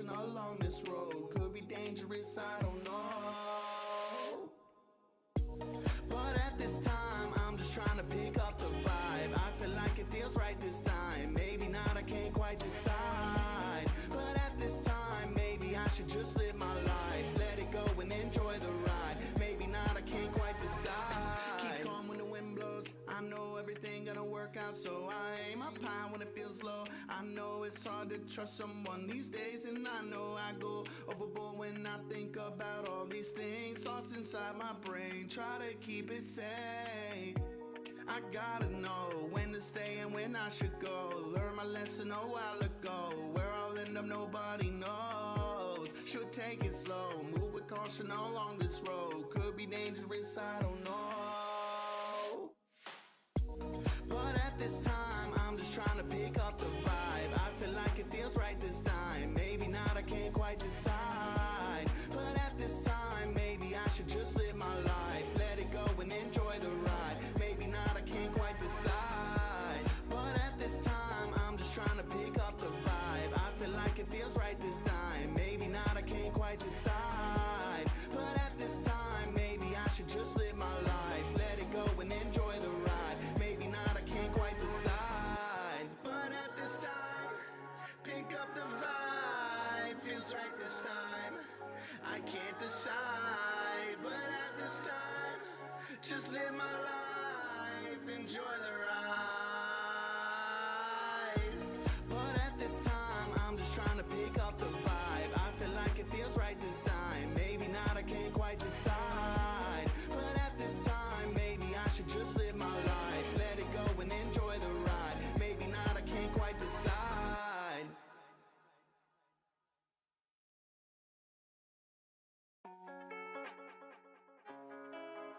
caution along this road. Could be dangerous, I don't know. But at this time, I'm just trying to pick up the vibe. I feel like it feels right this time. Maybe not, I can't quite decide. But at this time, maybe I should just live my life. Let it go and enjoy the ride. Maybe not, I can't quite decide. Keep calm when the wind blows. I know everything gonna work out, so I aim up high when it feels low. I know it's hard to trust someone these days, and I know I go overboard when I think about all these things. Thoughts inside my brain, try to keep it sane. I gotta know when to stay and when I should go. Learn my lesson a while ago. Where I'll end up, nobody knows. Should take it slow, move with caution along this road. Could be dangerous, I don't know. But at this time, I'm just trying to pick up the vibe. I feel like it feels right this time. Maybe not, I can't quite decide. But at this time, maybe I should just live my life. Let it go and enjoy the ride. Maybe not, I can't quite decide. But at this time, I'm just trying to pick up the vibe. I feel like it feels right this time. Maybe not, I can't quite decide. But at this time, maybe I should just live my life. Let it go and enjoy the ride. Maybe not, I can't quite decide. But at this time, pick up the vibe. Feels right this time. I can't decide. But at this time, just live my life. Enjoy the ride. But at this time, I'm just trying to pick up the vibe. I feel like it feels right this time. Maybe not, I can't quite decide. But at this time, maybe I should just live my life. Let it go and enjoy the ride. Maybe not, I can't quite decide.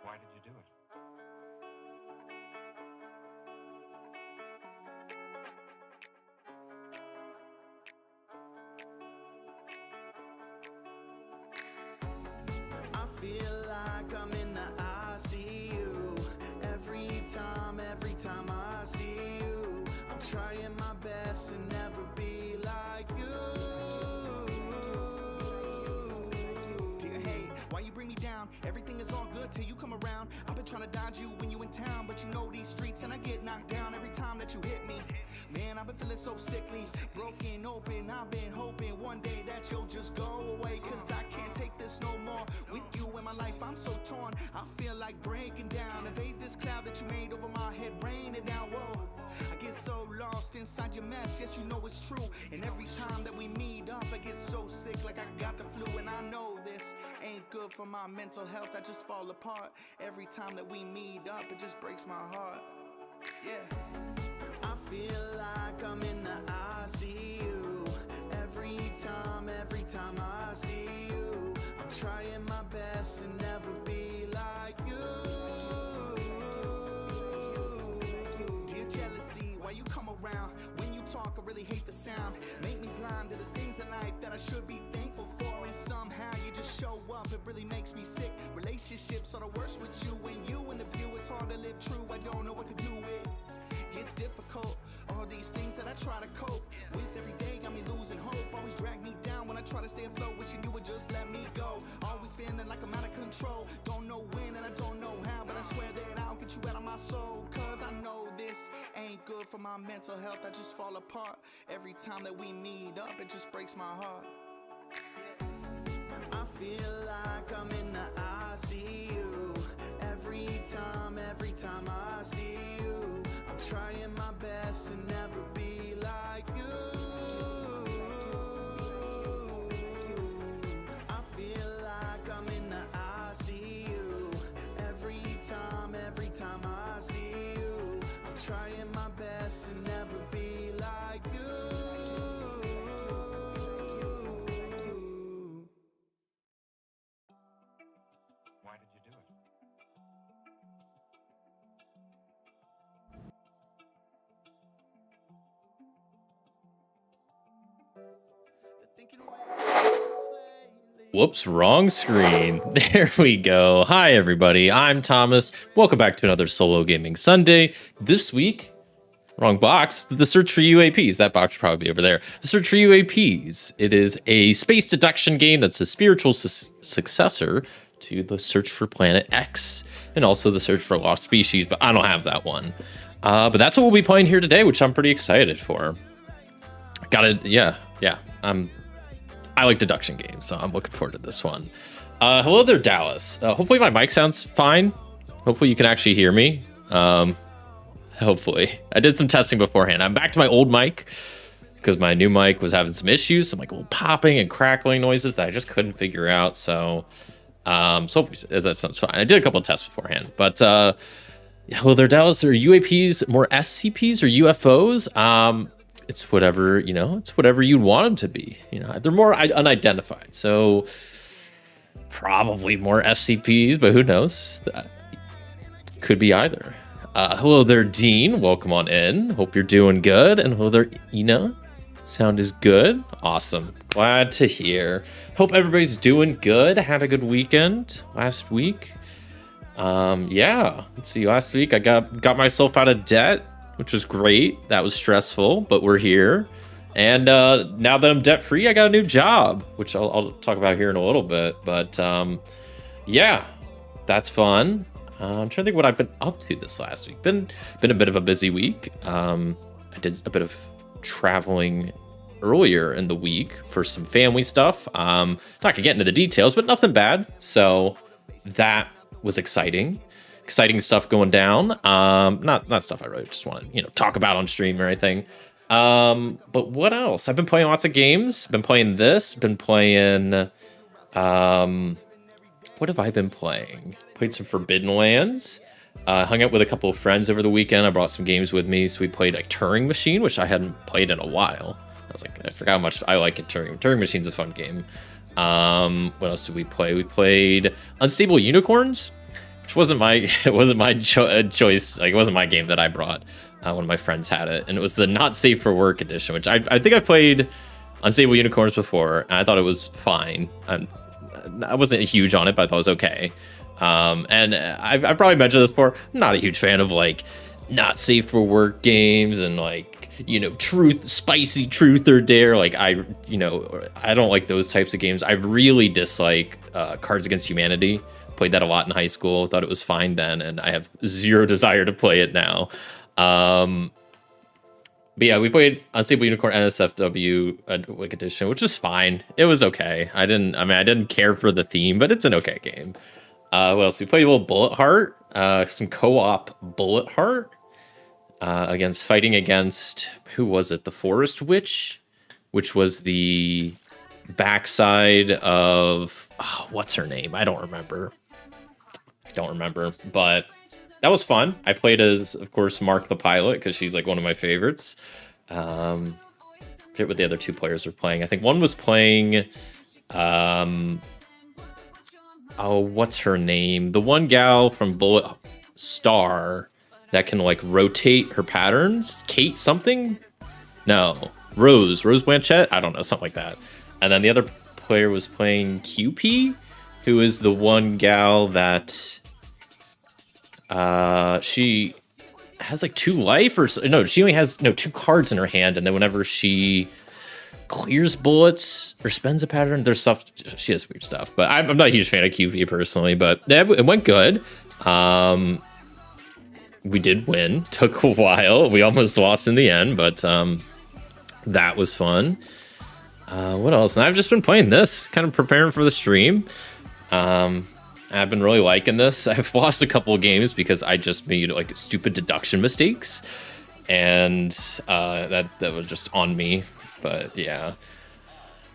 Why did you do it? I feel like I'm in the ICU. Every time I see you, I'm trying my best to never be like you. Dear hate, why you bring me down? Everything is all good till you come around. I've been trying to dodge you when you in town, but you know these streets and I get knocked down every time that you hit me. Man, I've been feeling so sickly, broken open. I've been hoping one day that you'll just go away, cause I can't take this no more. With you in my life, I'm so torn. I feel like breaking down. Evade this cloud that you made over my head, raining down. Whoa, I get so lost inside your mess. Yes, you know it's true. And every time that we meet up, I get so sick like I got the flu. And I know this ain't good for my mental health. I just fall apart. Every time that we meet up, it just breaks my heart. Yeah, I feel like I'm in the ICU. Every time I see you, I'm trying my best to never be like you. Dear jealousy, why you come around? When you talk, I really hate the sound. Make me blind to the things in life that I should be thankful for, and somehow you just show up. It really makes me sick. Relationships are the worst with you, and you in the view. It's hard to live true. I don't know what to do with. It's difficult, all these things that I try to cope with every day got me losing hope. Always drag me down when I try to stay afloat, wishing you would just let me go. Always feeling like I'm out of control, don't know when and I don't know how, but I swear that I'll get you out of my soul. Cause I know this ain't good for my mental health. I just fall apart every time that we meet up. It just breaks my heart. I feel like I'm in the ICU. Every time I see you, I'm trying my best to never be like you. I feel like I'm in the ICU. Every time I see you, I'm trying my best to never be like you. Why did you do it? Whoops, wrong screen. There we go. Hi, everybody. I'm Thomas. Welcome back to another Solo Gaming Sunday. This week, wrong box. The search for UAPs. That box should probably be over there. The search for UAPs. It is a space deduction game that's a spiritual successor to the search for Planet X and also the search for lost species, but I don't have that one. But that's what we'll be playing here today, which I'm pretty excited for. Yeah. I like deduction games, so I'm looking forward to this one. Hello there, Dallas. Hopefully my mic sounds fine. Hopefully you can actually hear me. Hopefully. I did some testing beforehand. I'm back to my old mic because my new mic was having some issues, some like little popping and crackling noises that I just couldn't figure out. So hopefully that sounds fine. I did a couple of tests beforehand, but hello there, Dallas. Are UAPs more SCPs or UFOs? It's whatever, it's whatever you'd want them to be. They're more unidentified. So probably more SCPs, but who knows? That could be either. Hello there, Dean. Welcome on in. Hope you're doing good. And hello there, Ina. Sound is good. Awesome. Glad to hear. Hope everybody's doing good. Had a good weekend last week. Yeah. Let's see. Last week I got myself out of debt, which was great. That was stressful, but we're here. And now that I'm debt free, I got a new job, which I'll talk about here in a little bit. But yeah, that's fun. I'm trying to think what I've been up to this last week. Been a bit of a busy week. I did a bit of traveling earlier in the week for some family stuff. Not gonna get into the details, but nothing bad. So that was exciting. Exciting stuff going down. Not stuff I really just want to talk about on stream or anything. But what else? I've been playing lots of games. Been playing this. Been playing. What have I been playing? Played some Forbidden Lands. Hung out with a couple of friends over the weekend. I brought some games with me, so we played like Turing Machine, which I hadn't played in a while. I forgot how much I like it. Turing Machine's a fun game. What else did we play? We played Unstable Unicorns, which wasn't my choice. Like, it wasn't my game that I brought. One of my friends had it, and it was the Not Safe for Work edition, which I think I played Unstable Unicorns before, and I thought it was fine. I wasn't huge on it, but I thought it was okay. And I've probably mentioned this before. I'm not a huge fan of like Not Safe for Work games and like spicy truth or dare. Like I don't like those types of games. I really dislike Cards Against Humanity. Played that a lot in high school. Thought it was fine then, and I have zero desire to play it now. But yeah, we played Unstable Unicorn NSFW Wick Edition, which was fine. It was okay. I didn't care for the theme, but it's an okay game. What else? We played a little Bullet Heart, some co-op Bullet Heart, fighting against, who was it? The Forest Witch, which was the backside of, what's her name? I don't remember, but that was fun. I played as, of course, Mark the Pilot, because she's like one of my favorites. I forget what the other two players were playing. I think one was playing, what's her name? The one gal from Bullet Star that can like rotate her patterns. Kate something? No. Rose Blanchett? I don't know, something like that. And then the other player was playing QP, who is the one gal that she has like 2 life she only has 2 cards in her hand, and then whenever she clears bullets or spends a pattern, there's stuff, she has weird stuff. But I'm not a huge fan of QP personally, but it went good. We did win. Took a while. We almost lost in the end, but that was fun. What else? And I've just been playing this, kind of preparing for the stream. I've been really liking this. I've lost a couple of games because I just made like stupid deduction mistakes, and that was just on me. But yeah,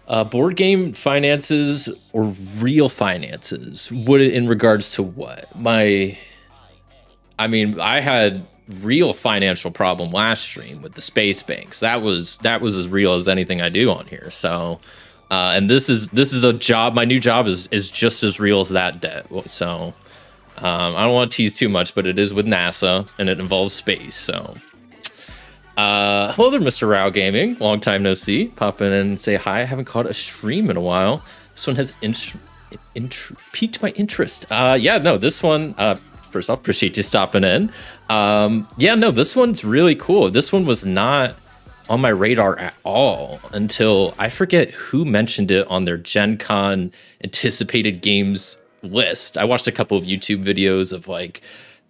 board game finances or real finances? What in regards to what? I had real financial problem last stream with the space banks. That was as real as anything I do on here. So. And this is a job. My new job is just as real as that debt. So I don't want to tease too much, but it is with NASA and it involves space. So hello there, Mr. Rao Gaming. Long time no see. Pop in and say hi. I haven't caught a stream in a while. This one has piqued my interest. This one First off, appreciate you stopping in. Yeah, no, this one's really cool. This one was not on my radar at all until I forget who mentioned it on their Gen Con anticipated games list. I watched a couple of YouTube videos of like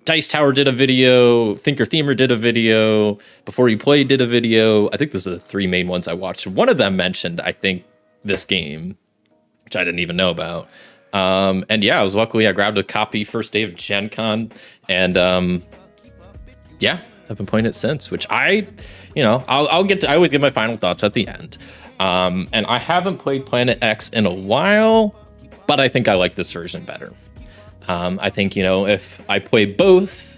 Dice Tower did a video, Thinker Themer did a video, Before You Play did a video. I think those are the three main ones I watched. One of them mentioned, I think, this game, which I didn't even know about. And yeah, I grabbed a copy first day of Gen Con, and yeah, I've been playing it since, which I always get my final thoughts at the end. And I haven't played Planet X in a while, but I think I like this version better. I think, if I play both,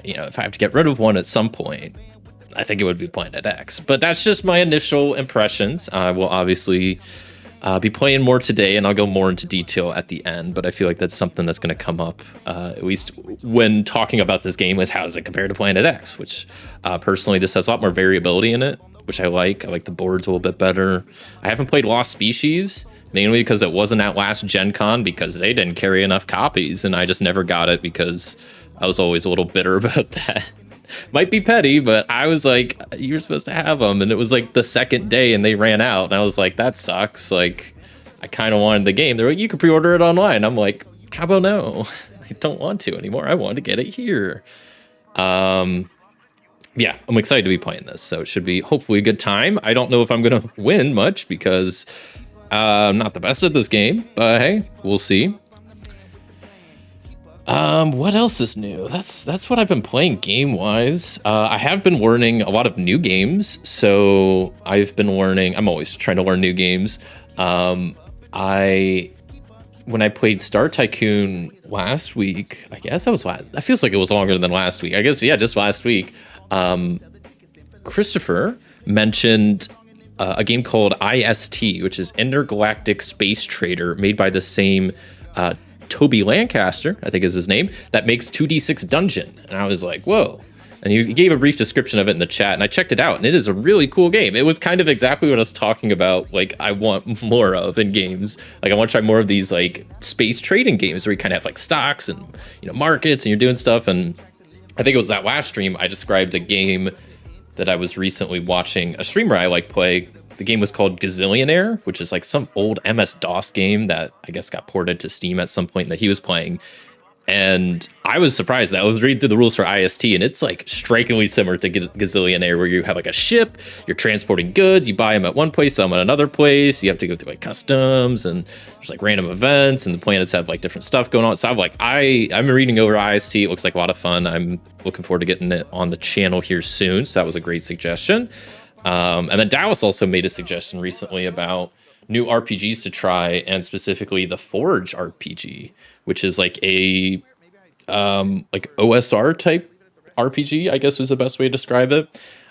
if I have to get rid of one at some point, I think it would be Planet X. But that's just my initial impressions. I will obviously be playing more today, and I'll go more into detail at the end. But I feel like that's something that's going to come up, at least when talking about this game, is how does it compare to Planet X, which personally, this has a lot more variability in it, which I like. I like the boards a little bit better. I haven't played Lost Species, mainly because it wasn't at last Gen Con because they didn't carry enough copies, and I just never got it because I was always a little bitter about that. Might be petty, but I was like, you're supposed to have them, and it was like the second day and they ran out, and I was like, that sucks. Like, I kind of wanted the game. They're like, you can pre-order it online. I'm like, how about no? I don't want to anymore. I want to get it here. Yeah, I'm excited to be playing this, so it should be hopefully a good time. I don't know if I'm gonna win much because I'm not the best at this game, but hey, we'll see. What else is new? That's what I've been playing game-wise. I have been learning a lot of new games, so I've been learning. I'm always trying to learn new games. When I played Star Tycoon last week, I guess that feels like it was longer than last week. I guess, yeah, just last week. Christopher mentioned a game called IST, which is Intergalactic Space Trader, made by the same Toby Lancaster, I think is his name, that makes 2D6 Dungeon. And I was like, whoa. And he gave a brief description of it in the chat, and I checked it out, and it is a really cool game. It was kind of exactly what I was talking about, like, I want more of in games. Like, I want to try more of these, like, space trading games where you kind of have, like, stocks and, markets, and you're doing stuff. And I think it was that last stream I described a game that I was recently watching a streamer I like play. The game was called Gazillionaire, which is like some old MS-DOS game that I guess got ported to Steam at some point that he was playing. And I was surprised that I was reading through the rules for IST, and it's like strikingly similar to Gazillionaire, where you have like a ship, you're transporting goods, you buy them at one place, sell them at another place, you have to go through like customs, and there's like random events, and the planets have like different stuff going on. So I'm reading over IST. It looks like a lot of fun. I'm looking forward to getting it on the channel here soon. So that was a great suggestion. And then Dallas also made a suggestion recently about new RPGs to try, and specifically the Forge RPG, which is like a like OSR type RPG, I guess is the best way to describe it.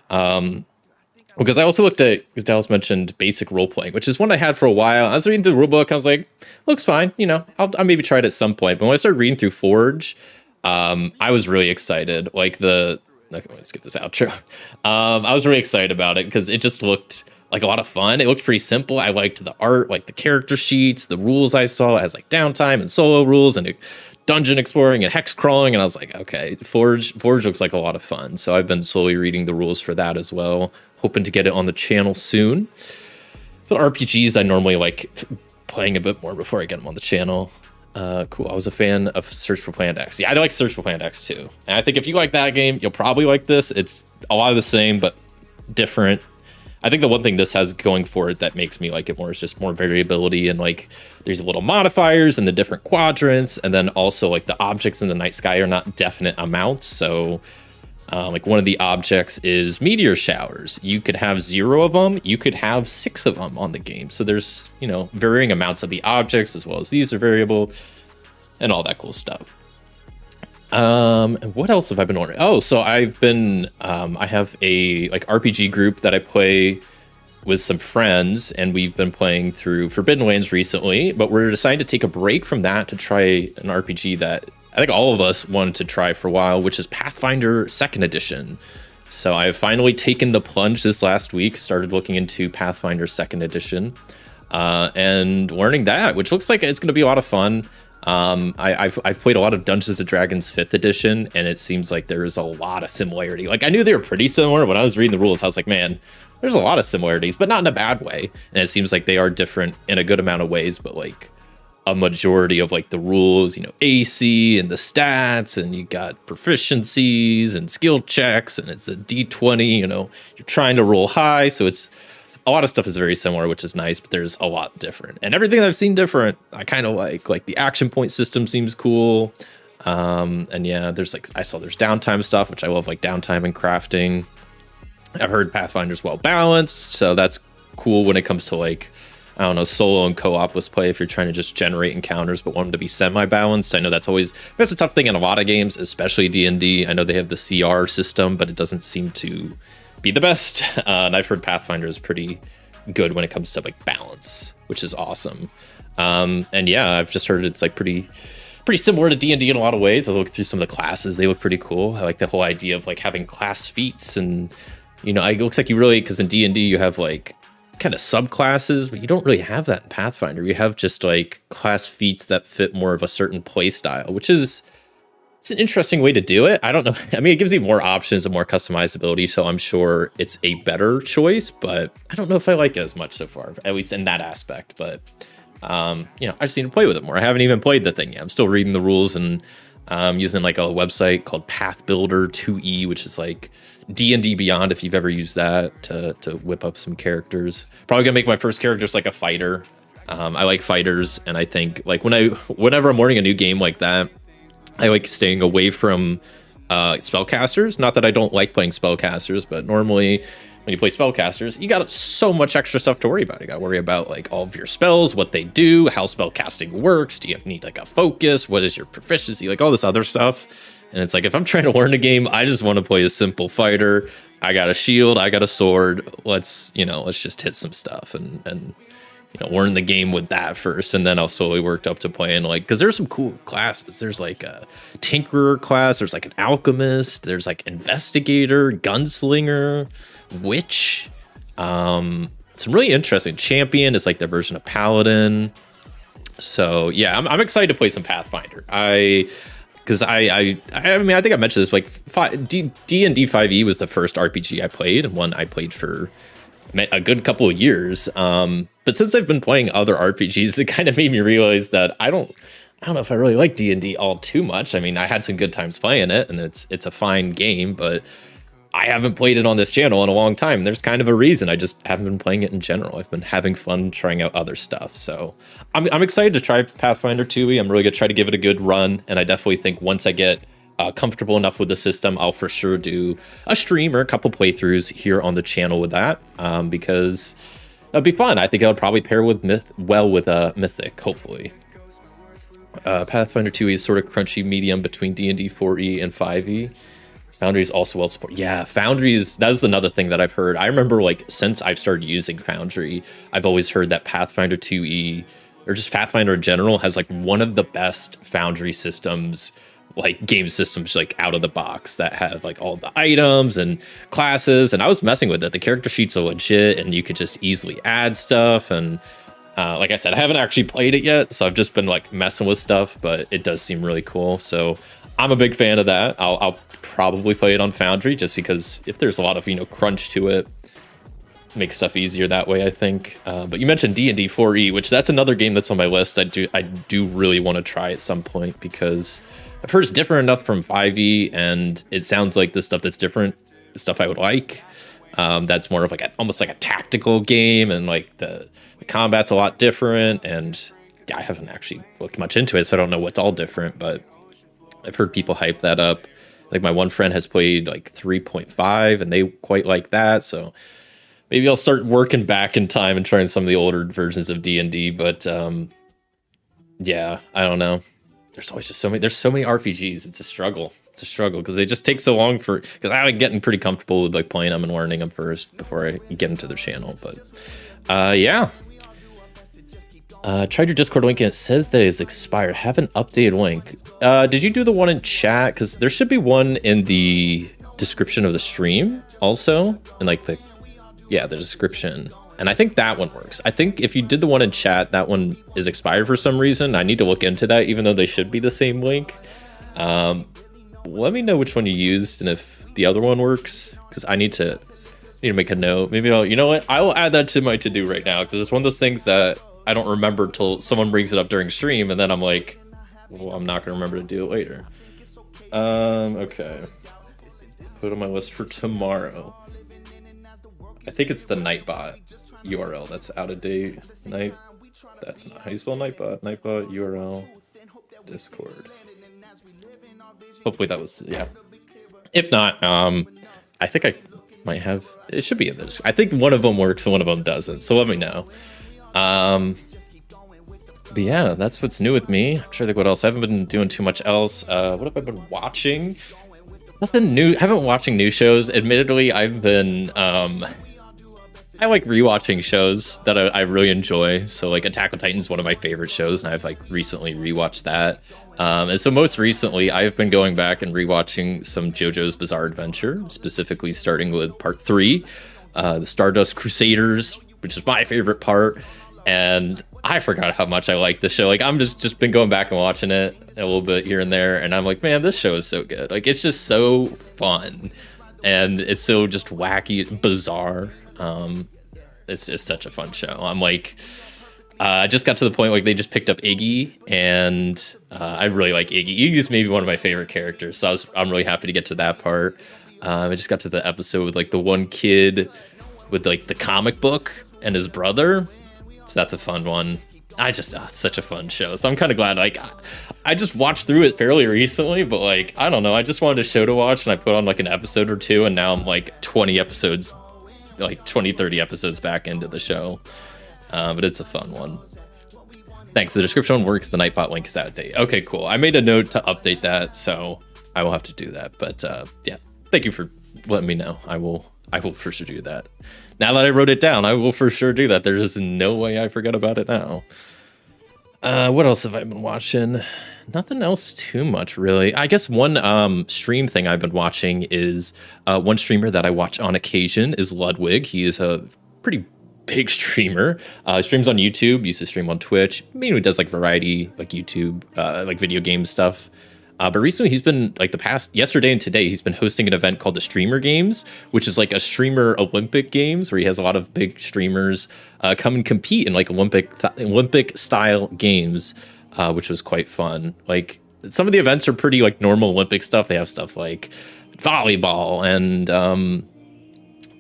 Because I also looked at, because Dallas mentioned basic role playing, which is one I had for a while. I was reading through the rulebook, I was like, looks fine, I'll maybe try it at some point. But when I started reading through Forge, I was really excited. Okay, let's get this outro. I was really excited about it because it just looked like a lot of fun. It looked pretty simple. I liked the art, like the character sheets, the rules I saw as like downtime and solo rules and dungeon exploring and hex crawling. And I was like, okay, Forge looks like a lot of fun. So I've been slowly reading the rules for that as well, hoping to get it on the channel soon. But RPGs, I normally like playing a bit more before I get them on the channel. Cool. I was a fan of Search for Planet X. Yeah, I like Search for Planet X too. And I think if you like that game, you'll probably like this. It's a lot of the same, but different. I think the one thing this has going for it that makes me like it more is just more variability, and like there's little modifiers in the different quadrants, and then also like the objects in the night sky are not definite amounts. So like one of the objects is meteor showers. You could have 0 of them. You could have 6 of them on the game. So there's, varying amounts of the objects, as well as these are variable and all that cool stuff. And what else have I been ordering? Oh, so I've been, I have a like RPG group that I play with some friends, and we've been playing through Forbidden Lands recently, but we're deciding to take a break from that to try an RPG that I think all of us wanted to try for a while, which is Pathfinder 2nd Edition. So I've finally taken the plunge this last week, started looking into Pathfinder 2nd Edition, and learning that, which looks like it's going to be a lot of fun. I've played a lot of Dungeons and Dragons 5th edition, and it seems like there is a lot of similarity. Like, I knew they were pretty similar when I was reading the rules. I was like, man, there's a lot of similarities, but not in a bad way. And it seems like they are different in a good amount of ways, but like a majority of like the rules, you know, AC and the stats, and you got proficiencies and skill checks, and it's a D20, you know, you're trying to roll high. So it's a lot of stuff is very similar, which is nice, but there's a lot different. And everything that I've seen different, I kind of like the action point system seems cool. And yeah, there's like, I saw there's downtime stuff, which I love, like downtime and crafting. I've heard Pathfinder's well balanced, so that's cool when it comes to like, I don't know, solo and co-op play if you're trying to just generate encounters but want them to be semi-balanced. I know that's a tough thing in a lot of games, especially D&D. I know they have the CR system, but it doesn't seem to be the best. And I've heard Pathfinder is pretty good when it comes to like balance, which is awesome. And yeah, I've just heard it's like pretty similar to D&D in a lot of ways. I looked through some of the classes; they look pretty cool. I like the whole idea of like having class feats, and you know, it looks like you really, because in D&D you have like kind of subclasses, but you don't really have that in Pathfinder. You have just like class feats that fit more of a certain play style, which is, it's an interesting way to do it. I don't know. I mean, it gives you more options and more customizability, so I'm sure it's a better choice, but I don't know if I like it as much so far, at least in that aspect. But you know, I just need to play with it more. I haven't even played the thing yet. I'm still reading the rules, and using like a website called Path Builder 2E, which is like D&D Beyond, if you've ever used that to whip up some characters. Probably gonna make my first character just like a fighter. I like fighters, and I think like whenever I'm learning a new game like that, I like staying away from spellcasters. Not that I don't like playing spellcasters, but normally when you play spellcasters, you got so much extra stuff to worry about. You got to worry about like all of your spells, what they do, how spellcasting works. Do you need like a focus? What is your proficiency? Like all this other stuff. And it's like, if I'm trying to learn a game, I just want to play a simple fighter. I got a shield, I got a sword. Let's just hit some stuff and you know, learn the game with that first, and then I'll slowly work up to playing like, because there's some cool classes. There's like a tinkerer class, there's like an alchemist, there's like investigator, gunslinger, witch. It's really interesting. Champion is like their version of paladin. So yeah, I'm excited to play some Pathfinder. Because I mean, I think I mentioned this, like D&D 5e was the first RPG I played, and one I played for a good couple of years. But since I've been playing other RPGs, it kind of made me realize that I don't know if I really like D&D all too much. I mean, I had some good times playing it, and it's a fine game, but I haven't played it on this channel in a long time. There's kind of a reason. I just haven't been playing it in general. I've been having fun trying out other stuff. So I'm excited to try Pathfinder 2e. I'm really going to try to give it a good run. And I definitely think once I get comfortable enough with the system, I'll for sure do a stream or a couple playthroughs here on the channel with that, because that'd be fun. I think it'll probably pair with Mythic, hopefully. Pathfinder 2e is sort of crunchy medium between D&D 4e and 5e. Foundry is also well supported. Yeah, Foundry that's another thing that I've heard. I remember like since I've started using Foundry, I've always heard that Pathfinder 2e, or just Pathfinder in general, has like one of the best Foundry systems, like game systems, like out of the box, that have like all the items and classes. And I was messing with it. The character sheets are legit, and you could just easily add stuff. And like I said, I haven't actually played it yet, so I've just been like messing with stuff, but it does seem really cool. So I'm a big fan of that. I'll probably play it on Foundry, just because if there's a lot of, you know, crunch to it, makes stuff easier that way, I think. But you mentioned D&D 4e, which that's another game that's on my list. I do really want to try at some point, because I've heard it's different enough from 5e, and it sounds like the stuff that's different is stuff I would like. That's more of like almost like a tactical game, and like the combat's a lot different, and I haven't actually looked much into it, so I don't know what's all different, but I've heard people hype that up. Like my one friend has played like 3.5, and they quite like that, so maybe I'll start working back in time and trying some of the older versions of D&D. But yeah, I don't know. There's always just so many RPGs. It's a struggle because they just take so long because I'm getting pretty comfortable with like playing them and learning them first before I get into the channel. But yeah. Tried your Discord link and it says that it's expired. Have an updated link. Did you do the one in chat? Because there should be one in the description of the stream also, and like the description. And I think that one works. I think if you did the one in chat, that one is expired for some reason. I need to look into that, even though they should be the same link. Let me know which one you used and if the other one works, because I need to make a note. Maybe I'll, you know what? I will add that to my to-do right now, because it's one of those things that I don't remember till someone brings it up during stream, and then I'm like, well, I'm not gonna remember to do it later. Okay. Put on my list for tomorrow. I think it's the Nightbot URL that's out of date. That's not how you spell Nightbot. Nightbot URL Discord. Hopefully that was, yeah. If not, I think I might have, it should be in this. I think one of them works and one of them doesn't, so let me know. But yeah, that's what's new with me. I'm trying to think what else. I haven't been doing too much else. What have I been watching? Nothing new. I haven't been watching new shows. Admittedly, I've been I like rewatching shows that I really enjoy. So like Attack on Titan is one of my favorite shows, and I've like recently rewatched that. And so most recently, I've been going back and rewatching some JoJo's Bizarre Adventure, specifically starting with part 3, the Stardust Crusaders, which is my favorite part. And I forgot how much I like the show. Like, I'm just been going back and watching it a little bit here and there, and I'm like, man, this show is so good. Like, it's just so fun, and it's so just wacky, bizarre. It's such a fun show. I'm like, I just got to the point like they just picked up Iggy, and I really like Iggy. Iggy's maybe one of my favorite characters, so I'm really happy to get to that part. I just got to the episode with like the one kid with like the comic book and his brother. So that's a fun one. It's such a fun show. So I'm kind of glad, like, I just watched through it fairly recently, but like, I don't know. I just wanted a show to watch, and I put on like an episode or two, and now I'm like 30 episodes back into the show. But it's a fun one. Thanks. The description one works. The Nightbot link is out of date. Okay, cool. I made a note to update that, so I will have to do that. But yeah, thank you for letting me know. I will for sure do that. Now that I wrote it down, I will for sure do that. There is no way I forget about it now. What else have I been watching? Nothing else too much, really. I guess one stream thing I've been watching is one streamer that I watch on occasion is Ludwig. He is a pretty big streamer. Streams on YouTube, used to stream on Twitch. Mainly does like variety, like YouTube, like video game stuff. But recently he's been like yesterday and today, he's been hosting an event called the Streamer Games, which is like a streamer Olympic games where he has a lot of big streamers come and compete in like Olympic style games, which was quite fun. Like some of the events are pretty like normal Olympic stuff. They have stuff like volleyball and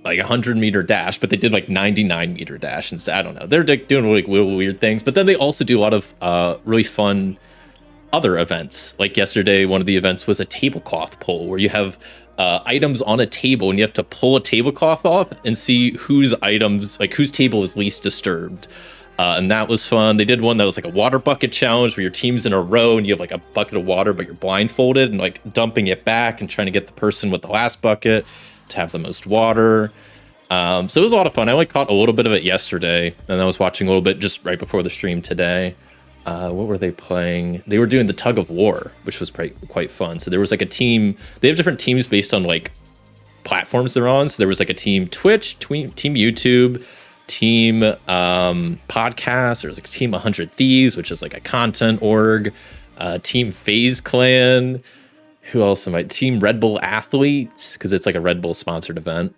like 100-meter dash, but they did like 99-meter dash instead. I don't know. They're like doing like little weird things, but then they also do a lot of really fun other events. Like yesterday, one of the events was a tablecloth pull where you have items on a table and you have to pull a tablecloth off and see whose table is least disturbed. And that was fun. They did one that was like a water bucket challenge where your team's in a row and you have like a bucket of water, but you're blindfolded and like dumping it back and trying to get the person with the last bucket to have the most water. So it was a lot of fun. I only caught a little bit of it yesterday, and I was watching a little bit just right before the stream today. What were they playing? They were doing the tug of war, which was quite fun. So there was like a team. They have different teams based on like platforms they're on. So there was like a team Twitch, team YouTube, team podcast. There was like a team 100 Thieves, which is like a content org. Team FaZe Clan. Who else am I? Team Red Bull Athletes, because it's like a Red Bull sponsored event.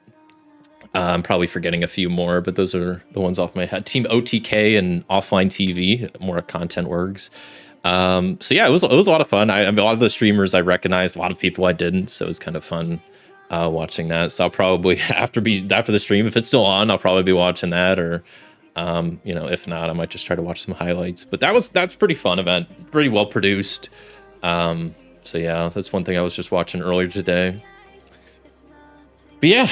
I'm probably forgetting a few more, but those are the ones off my head. Team OTK and Offline TV, more content orgs. So yeah, it was a lot of fun. I mean, a lot of the streamers I recognized, a lot of people I didn't, so it was kind of fun watching that. So I'll probably after the stream, if it's still on, I'll probably be watching that, or if not, I might just try to watch some highlights. But that's pretty fun event, pretty well produced. So yeah, that's one thing I was just watching earlier today. But yeah,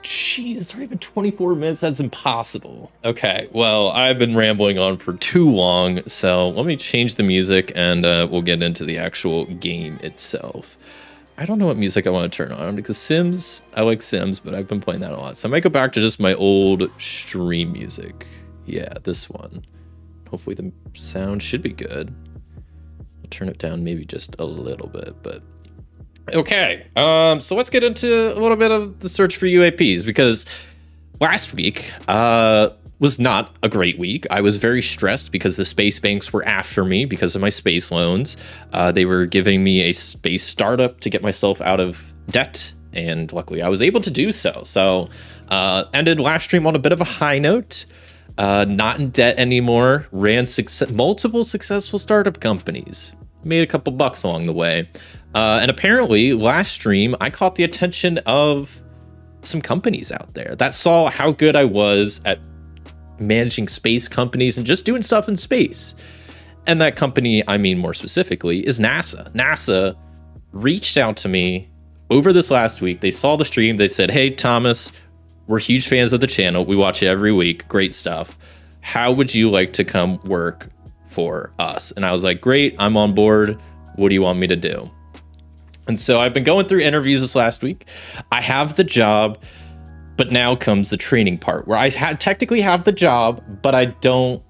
geez, it's already been 24 minutes. That's impossible. Okay, well, I've been rambling on for too long, so let me change the music and we'll get into the actual game itself. I don't know what music I want to turn on because Sims, I like Sims, but I've been playing that a lot. So I might go back to just my old stream music. Yeah, this one. Hopefully the sound should be good. I'll turn it down maybe just a little bit, but okay. So let's get into a little bit of the search for UAPs, because last week was not a great week. I was very stressed because the space banks were after me because of my space loans. They were giving me a space startup to get myself out of debt, and luckily I was able to do so. So ended last stream on a bit of a high note. Not in debt anymore. Ran multiple successful startup companies. Made a couple bucks along the way. And apparently last stream I caught the attention of some companies out there that saw how good I was at managing space companies and just doing stuff in space. And that company, I mean more specifically, is NASA. NASA reached out to me over this last week. They saw the stream. They said, "Hey, Thomas, we're huge fans of the channel. We watch it every week. Great stuff. How would you like to come work for us?" And I was like, "Great, I'm on board. What do you want me to do?" And so I've been going through interviews this last week. I have the job, but now comes the training part where I technically have the job, but I don't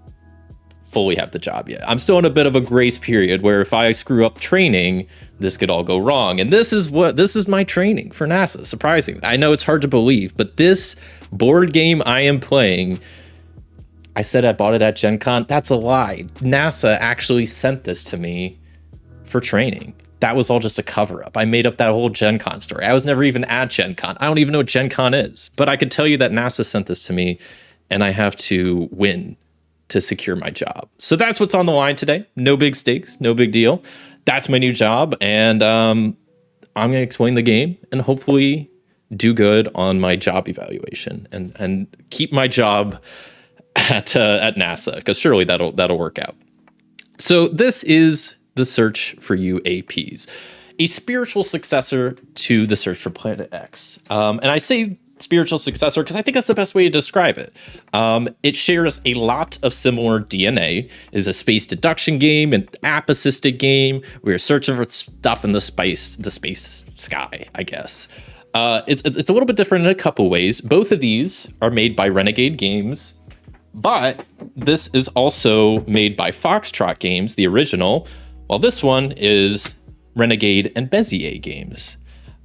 fully have the job yet. I'm still in a bit of a grace period where if I screw up training, this could all go wrong. And this is my training for NASA. Surprising. I know it's hard to believe, but this board game I am playing, I said I bought it at Gen Con. That's a lie. NASA actually sent this to me for training. That was all just a cover up. I made up that whole Gen Con story. I was never even at Gen Con. I don't even know what Gen Con is, but I could tell you that NASA sent this to me and I have to win to secure my job. So that's what's on the line today. No big stakes, no big deal. That's my new job. And I'm going to explain the game and hopefully do good on my job evaluation and keep my job at NASA, because surely that'll work out. So this is the search for UAPs, a spiritual successor to the search for Planet X. And I say spiritual successor because I think that's the best way to describe it. It shares a lot of similar DNA. It is a space deduction game, an app-assisted game. We're searching for stuff in the space sky, I guess. It's a little bit different in a couple ways. Both of these are made by Renegade Games, but this is also made by Foxtrot Games, the original, while this one is Renegade and Bezier Games.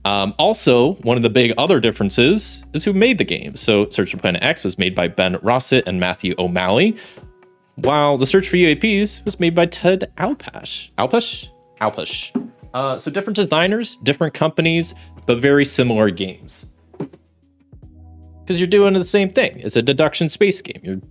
Also, one of the big other differences is who made the game. So Search for Planet X was made by Ben Rossett and Matthew O'Malley, while the Search for UAPs was made by Ted Alpash. So different designers, different companies, but very similar games. Because you're doing the same thing. It's a deduction space game. You're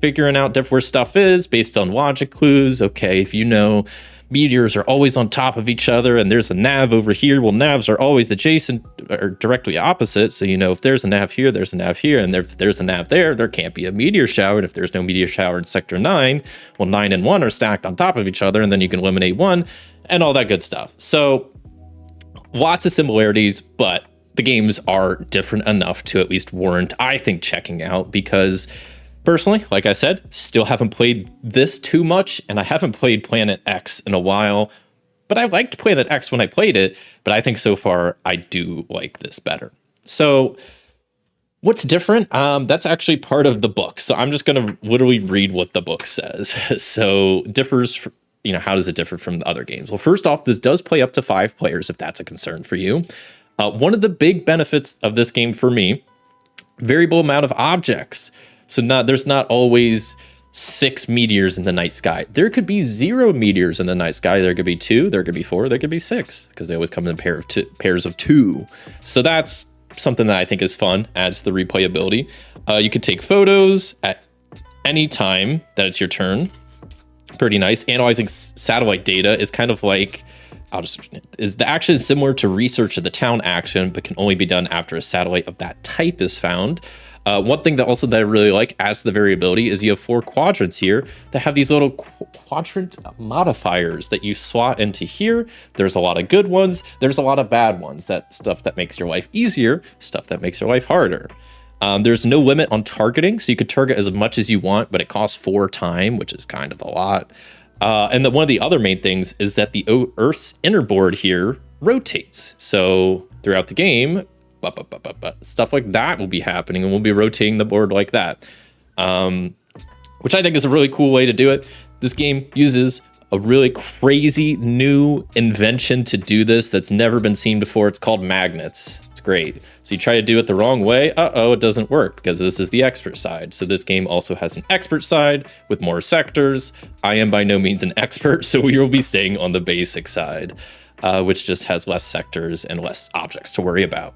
figuring out where stuff is based on logic clues. Okay, if you know meteors are always on top of each other and there's a nav over here, well, navs are always adjacent or directly opposite. So, you know, if there's a nav here, there's a nav here, and if there's a nav there can't be a meteor shower. And if there's no meteor shower in sector 9, well, 9 and 1 are stacked on top of each other, and then you can eliminate 1 and all that good stuff. So lots of similarities, but the games are different enough to at least warrant, I think, checking out, because personally, like I said, still haven't played this too much, and I haven't played Planet X in a while, but I liked Planet X when I played it, but I think so far I do like this better. So what's different? That's actually part of the book. So I'm just going to literally read what the book says. So differs, how does it differ from the other games? Well, first off, this does play up to 5 players if that's a concern for you. One of the big benefits of this game for me, variable amount of objects. So there's not always 6 meteors in the night sky. There could be 0 meteors in the night sky. There could be 2, there could be 4, there could be 6, because they always come in pairs of 2. So that's something that I think is fun, adds the replayability. You could take photos at any time that it's your turn. Pretty nice. Analyzing satellite data is kind of like, the action is similar to research of the town action, but can only be done after a satellite of that type is found. One thing that I really like adds to the variability is you have 4 quadrants here that have these little quadrant modifiers that you slot into here. There's a lot of good ones. There's a lot of bad ones. That stuff that makes your life easier, stuff that makes your life harder. There's no limit on targeting, so you could target as much as you want, but it costs 4 time, which is kind of a lot. And one of the other main things is that the Earth's inner board here rotates. So throughout the game, stuff like that will be happening, and we'll be rotating the board like that, which I think is a really cool way to do it. This game uses a really crazy new invention to do this that's never been seen before. It's called magnets. It's great. So you try to do it the wrong way, it doesn't work because this is the expert side. So this game also has an expert side with more sectors. I am by no means an expert, so we will be staying on the basic side, which just has less sectors and less objects to worry about.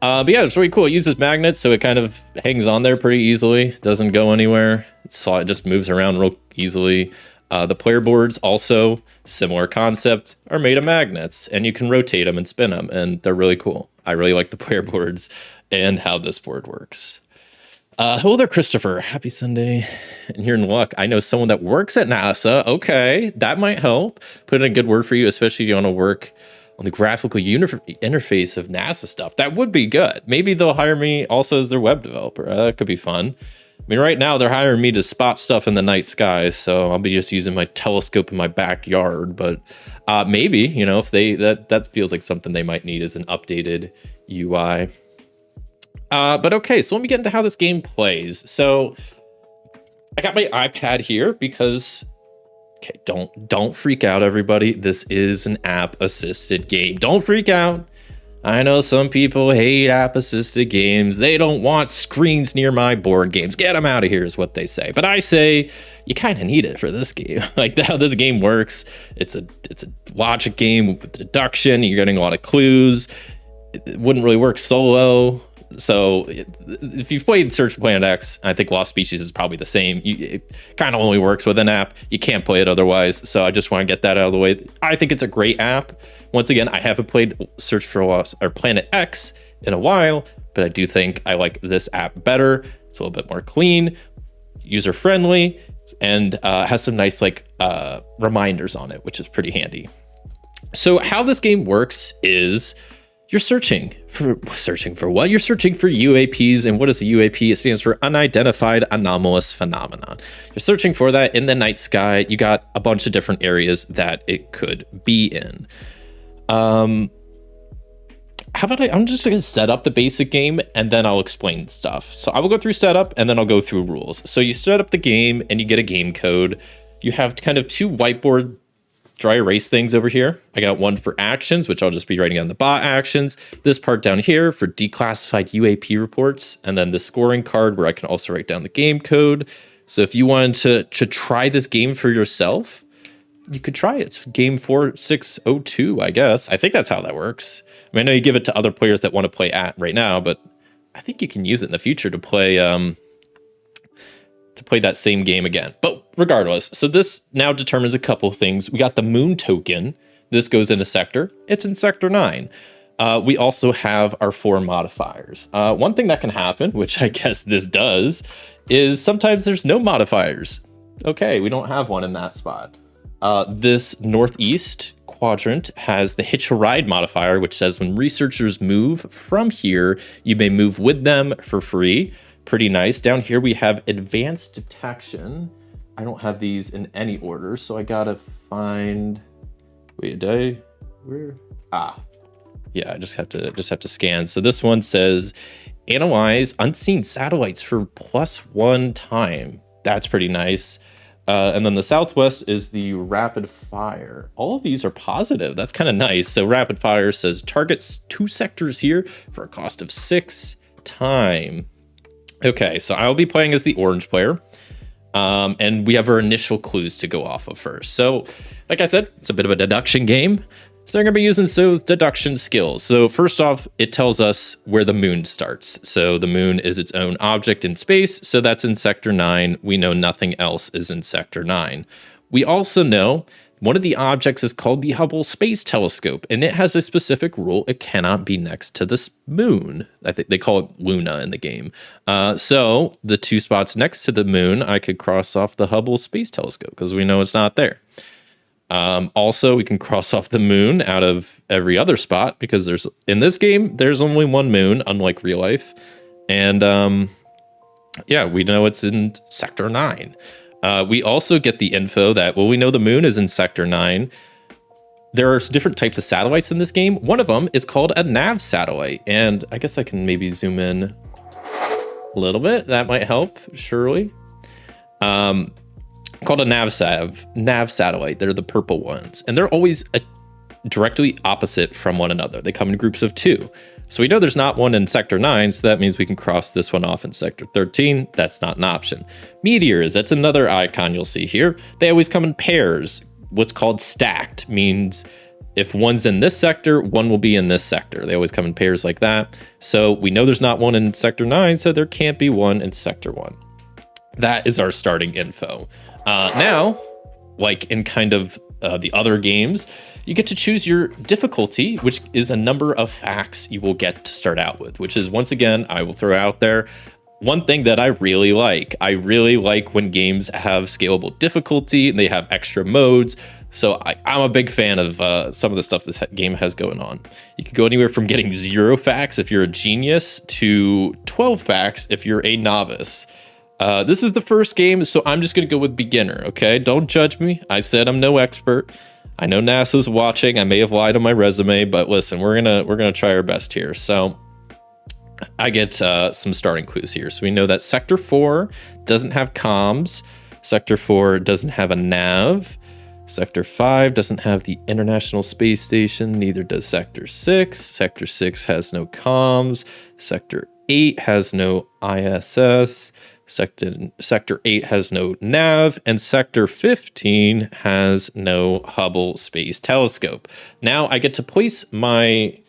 But yeah, it's really cool. It uses magnets, so it kind of hangs on there pretty easily. Doesn't go anywhere. It just moves around real easily. The player boards, also similar concept, are made of magnets, and you can rotate them and spin them, and they're really cool. I really like the player boards and how this board works. Hello there, Christopher. Happy Sunday. And you're in luck. I know someone that works at NASA. Okay, that might help. Put in a good word for you, especially if you want to work on the graphical interface of NASA stuff. That would be good. Maybe they'll hire me also as their web developer. That could be fun. I mean, right now they're hiring me to spot stuff in the night sky, so I'll be just using my telescope in my backyard. But maybe, you know, if that feels like something they might need as an updated UI. But okay, so let me get into how this game plays. So I got my iPad here because, okay, don't freak out, everybody. This is an app-assisted game. Don't freak out. I know some people hate app-assisted games. They don't want screens near my board games. Get them out of here is what they say. But I say you kind of need it for this game. Like how this game works. It's a logic game with deduction. You're getting a lot of clues. It wouldn't really work solo. So if you've played Search for Planet X, I think Lost Species is probably the same. It kind of only works with an app. You can't play it otherwise. So I just want to get that out of the way. I think it's a great app. Once again, I haven't played Search for Lost or Planet X in a while, but I do think I like this app better. It's a little bit more clean, user friendly, and has some nice reminders on it, which is pretty handy. So how this game works is you're searching for what? You're searching for UAPs. And what is a UAP? It stands for Unidentified Anomalous Phenomenon. You're searching for that in the night sky. You got a bunch of different areas that it could be in. How about I'm just going to set up the basic game and then I'll explain stuff. So I will go through setup and then I'll go through rules. So you set up the game and you get a game code. You have kind of two whiteboard dry erase things over here. I got one for actions, which I'll just be writing on the bot actions. This part down here for declassified UAP reports, and then the scoring card where I can also write down the game code. So if you wanted to try this game for yourself, you could try it. It's game 4602, I guess. I think that's how that works. I mean, I know you give it to other players that want to play at right now, but I think you can use it in the future to play that same game again. But regardless, so this now determines a couple of things. We got the moon token. This goes into sector. It's in sector 9. We also have our 4 modifiers. One thing that can happen, which I guess this does, is sometimes there's no modifiers. Okay, we don't have one in that spot. This northeast quadrant has the hitch a ride modifier, which says when researchers move from here, you may move with them for free. Pretty nice. Down here we have advanced detection. I don't have these in any order, so I gotta find. Wait, where? Yeah, I just have to scan. So this one says analyze unseen satellites for +1 time. That's pretty nice. And then the southwest is the rapid fire. All of these are positive. That's kind of nice. So rapid fire says targets 2 sectors here for a cost of 6 time. Okay, so I'll be playing as the orange player. And we have our initial clues to go off of first. So, like I said, it's a bit of a deduction game. So they're going to be using those deduction skills. So first off, it tells us where the moon starts. So the moon is its own object in space. So that's in sector 9. We know nothing else is in sector 9. We also know one of the objects is called the Hubble Space Telescope, and it has a specific rule. It cannot be next to this moon. I think they call it Luna in the game. So the 2 spots next to the moon, I could cross off the Hubble Space Telescope because we know it's not there. Also, we can cross off the moon out of every other spot because in this game, there's only one moon, unlike real life. And yeah, we know it's in sector 9. We also get the info that, well, we know the moon is in sector 9. There are different types of satellites in this game. One of them is called a nav satellite. And I guess I can maybe zoom in a little bit. That might help, surely. Called a nav satellite. They're the purple ones. And they're always directly opposite from one another. They come in groups of 2. So we know there's not one in Sector 9, so that means we can cross this one off in Sector 13. That's not an option. Meteors, that's another icon you'll see here. They always come in pairs. What's called stacked means if one's in this sector, one will be in this sector. They always come in pairs like that. So we know there's not one in Sector 9, so there can't be one in Sector 1. That is our starting info. Now, like in kind of the other games, you get to choose your difficulty, which is a number of facts you will get to start out with, which is, once again, I will throw out there one thing that I really like. I really like when games have scalable difficulty and they have extra modes. So I'm a big fan of some of the stuff this game has going on. You can go anywhere from getting 0 facts if you're a genius to 12 facts if you're a novice. This is the first game, so I'm just going to go with beginner, okay? Don't judge me. I said I'm no expert. I know NASA's watching. I may have lied on my resume, but listen, we're gonna try our best here. So I get some starting clues here. So we know that Sector 4 doesn't have comms. Sector 4 doesn't have a nav. Sector 5 doesn't have the International Space Station. Neither does Sector 6. Sector 6 has no comms. Sector 8 has no ISS. Sector 8 has no nav, and Sector 15 has no Hubble Space Telescope. Now I get to place I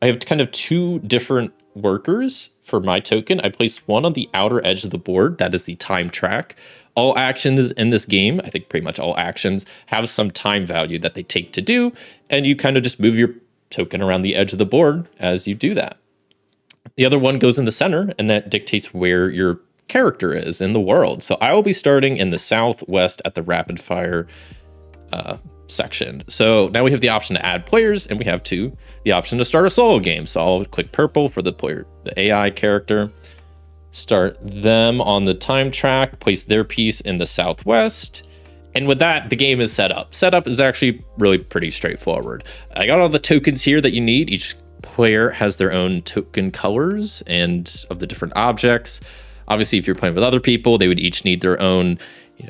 have kind of 2 different workers for my token. I place one on the outer edge of the board. That is the time track. All actions in this game, I think pretty much all actions, have some time value that they take to do, and you kind of just move your token around the edge of the board as you do that. The other one goes in the center, and that dictates where your character is in the world. So I will be starting in the southwest at the rapid fire section. So now we have the option to add players, and we have the option to start a solo game. So I'll click purple for the AI character, start them on the time track, place their piece in the southwest. And with that, the game is set up. Setup is actually really pretty straightforward. I got all the tokens here that you need. Each player has their own token colors and of the different objects. Obviously, if you're playing with other people, they would each need their own,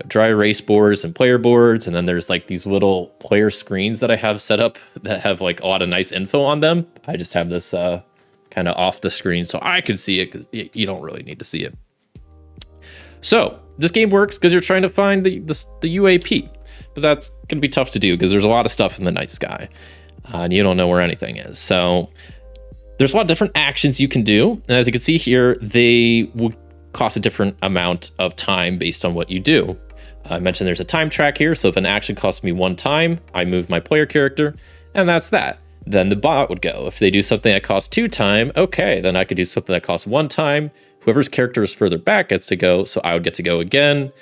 dry erase boards and player boards. And then there's like these little player screens that I have set up that have like a lot of nice info on them. I just have this kind of off the screen so I can see it, because you don't really need to see it. So this game works because you're trying to find the UAP, but that's going to be tough to do because there's a lot of stuff in the night sky and you don't know where anything is. So there's a lot of different actions you can do. And as you can see here, they will cost a different amount of time based on what you do. I mentioned there's a time track here. So if an action costs me 1 time, I move my player character, and that's that. Then the bot would go. If they do something that costs 2 time, okay, then I could do something that costs 1 time. Whoever's character is further back gets to go. So I would get to go again,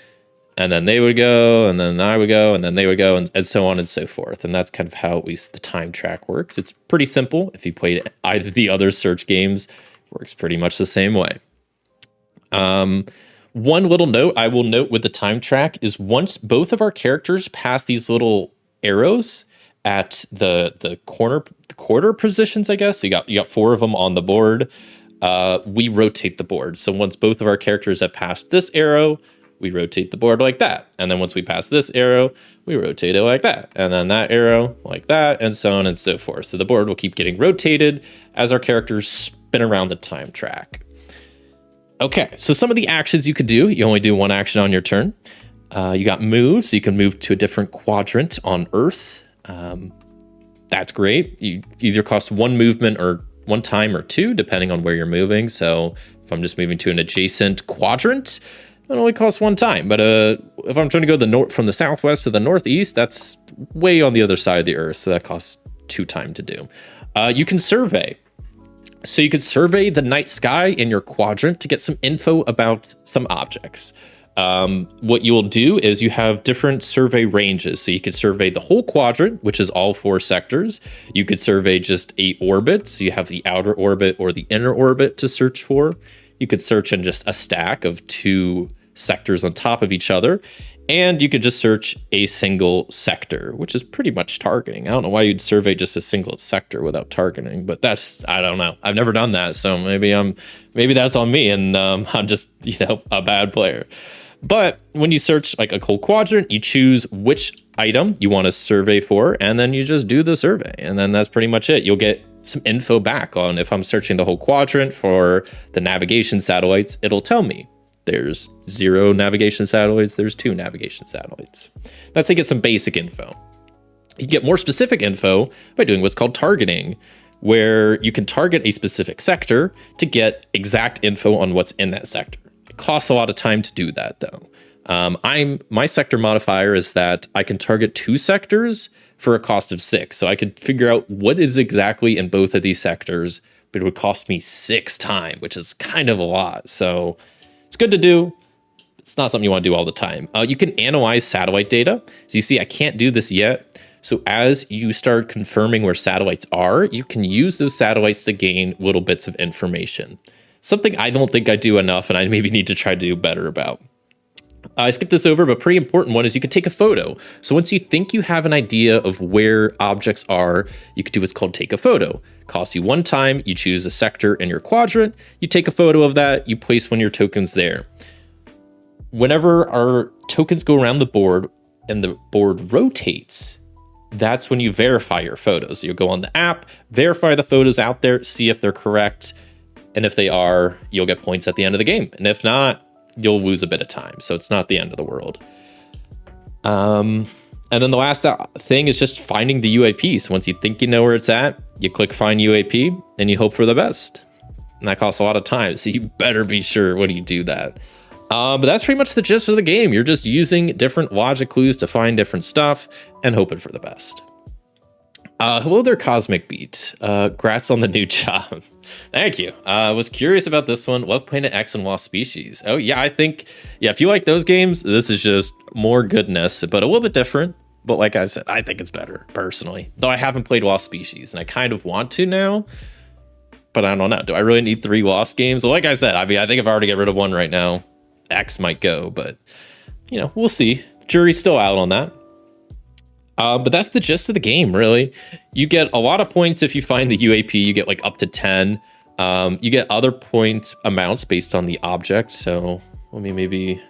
and then they would go, and then I would go, and then they would go, and so on and so forth. And that's kind of how at least the time track works. It's pretty simple. If you played either of the other search games, it works pretty much the same way. One little note I will note with the time track is once both of our characters pass these little arrows at the quarter positions, I guess. You got 4 of them on the board. We rotate the board. So once both of our characters have passed this arrow, we rotate the board like that. And then once we pass this arrow, we rotate it like that. And then that arrow like that, and so on and so forth. So the board will keep getting rotated as our characters spin around the time track. Okay, so some of the actions you could do, you only do 1 action on your turn. You got move, so you can move to a different quadrant on Earth. That's great. You either cost 1 movement or 1 time or 2, depending on where you're moving. So if I'm just moving to an adjacent quadrant, it only costs 1 time. But if I'm trying to go from the southwest to the northeast, that's way on the other side of the Earth, so that costs 2 time to do. You can survey. So you could survey the night sky in your quadrant to get some info about some objects. What you will do is you have different survey ranges. So you could survey the whole quadrant, which is all 4 sectors. You could survey just 8 orbits. So you have the outer orbit or the inner orbit to search for. You could search in just a stack of 2 sectors on top of each other. And you could just search a single sector, which is pretty much targeting. I don't know why you'd survey just a single sector without targeting, but I don't know. I've never done that, so maybe that's on me, and I'm just a bad player. But when you search like a whole quadrant, you choose which item you want to survey for, and then you just do the survey, and then that's pretty much it. You'll get some info back on if I'm searching the whole quadrant for the navigation satellites, it'll tell me there's 0 navigation satellites, there's 2 navigation satellites. That's to get some basic info. You get more specific info by doing what's called targeting, where you can target a specific sector to get exact info on what's in that sector. It costs a lot of time to do that though. My sector modifier is that I can target 2 sectors for a cost of 6. So I could figure out what is exactly in both of these sectors, but it would cost me 6 time, which is kind of a lot. So it's good to do. It's not something you want to do all the time. You can analyze satellite data. So you see, I can't do this yet. So as you start confirming where satellites are, you can use those satellites to gain little bits of information. Something I don't think I do enough, and I maybe need to try to do better about. I skipped this over, but pretty important one is you could take a photo. So once you think you have an idea of where objects are, you could do what's called take a photo. Costs you 1 time, you choose a sector in your quadrant, you take a photo of that, you place one of your tokens there. Whenever our tokens go around the board and the board rotates, that's when you verify your photos. You'll go on the app, verify the photos out there, see if they're correct. And if they are, you'll get points at the end of the game. And if not, you'll lose a bit of time. So it's not the end of the world. And then the last thing is just finding the UAP. So once you think you know where it's at, you click find UAP and you hope for the best. And that costs a lot of time. So you better be sure when you do that. But that's pretty much the gist of the game. You're just using different logic clues to find different stuff and hoping for the best. Hello there, Cosmic Beat. Congrats on the new job. Thank you. Was curious about this one. Love Planet X and Lost Species. Oh yeah, I think, if you like those games, this is just more goodness, but a little bit different. But like I said, I think it's better, personally. Though I haven't played Lost Species, and I kind of want to now. But I don't know. Do I really need 3 Lost games? Well, like I said, I think if I were to get rid of one right now, X might go. But, we'll see. The jury's still out on that. But that's the gist of the game, really. You get a lot of points if you find the UAP. You get up to 10. You get other point amounts based on the object. So let me maybe